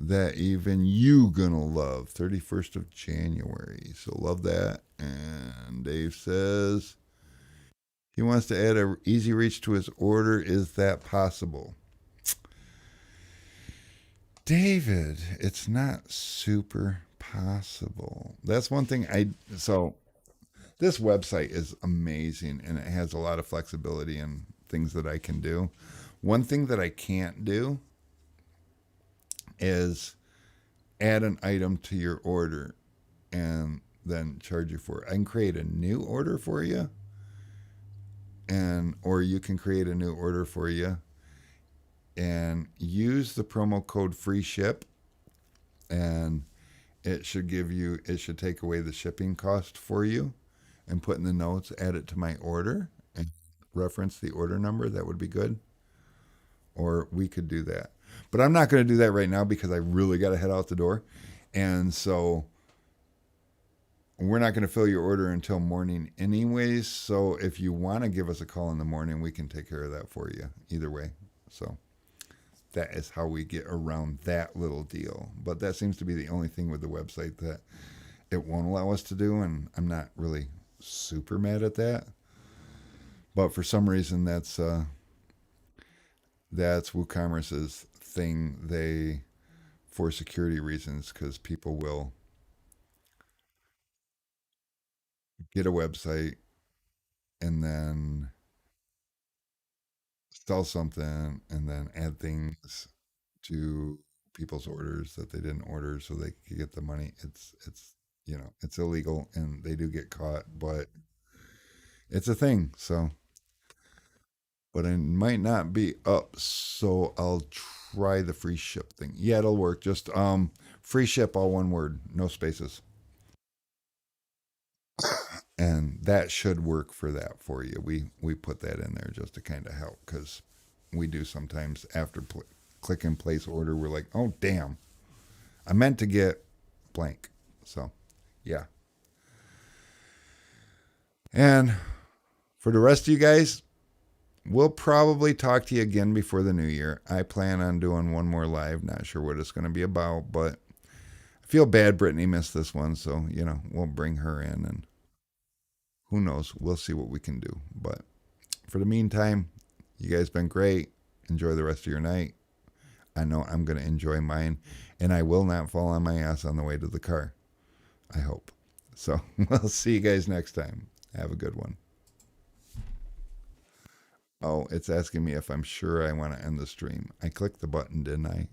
that even you gonna love 31st of January. So love that. And Dave says he wants to add a easy reach to his order. Is that possible? David, it's not super possible. That's one thing so this website is amazing and it has a lot of flexibility and things that I can do. One thing that I can't do is add an item to your order and then charge you for it. I can create a new order for you, and or you can create a new order for you and use the promo code free ship, and it should take away the shipping cost for you and put in the notes, add it to my order and reference the order number. That would be good. Or we could do that. But I'm not going to do that right now because I really got to head out the door. And so we're not going to fill your order until morning anyways. So if you want to give us a call in the morning, we can take care of that for you either way. So that is how we get around that little deal. But that seems to be the only thing with the website that it won't allow us to do. And I'm not really super mad at that. But for some reason, that's WooCommerce's thing. They, for security reasons, because people will get a website and then sell something and then add things to people's orders that they didn't order so they could get the money. It's illegal and they do get caught, but it's a thing. So, but it might not be up, so I'll try the free ship thing. Yeah, it'll work. Just free ship, all one word, no spaces. And that should work for that for you. We put that in there just to kind of help because we do sometimes after click and place order, we're like, oh damn, I meant to get blank. So yeah. And for the rest of you guys, we'll probably talk to you again before the new year. I plan on doing one more live. Not sure what it's going to be about, but I feel bad Brittany missed this one, so we'll bring her in and who knows? We'll see what we can do. But for the meantime, you guys been great. Enjoy the rest of your night. I know I'm going to enjoy mine, and I will not fall on my ass on the way to the car. I hope. So we'll see you guys next time. Have a good one. Oh, it's asking me if I'm sure I want to end the stream. I clicked the button, didn't I?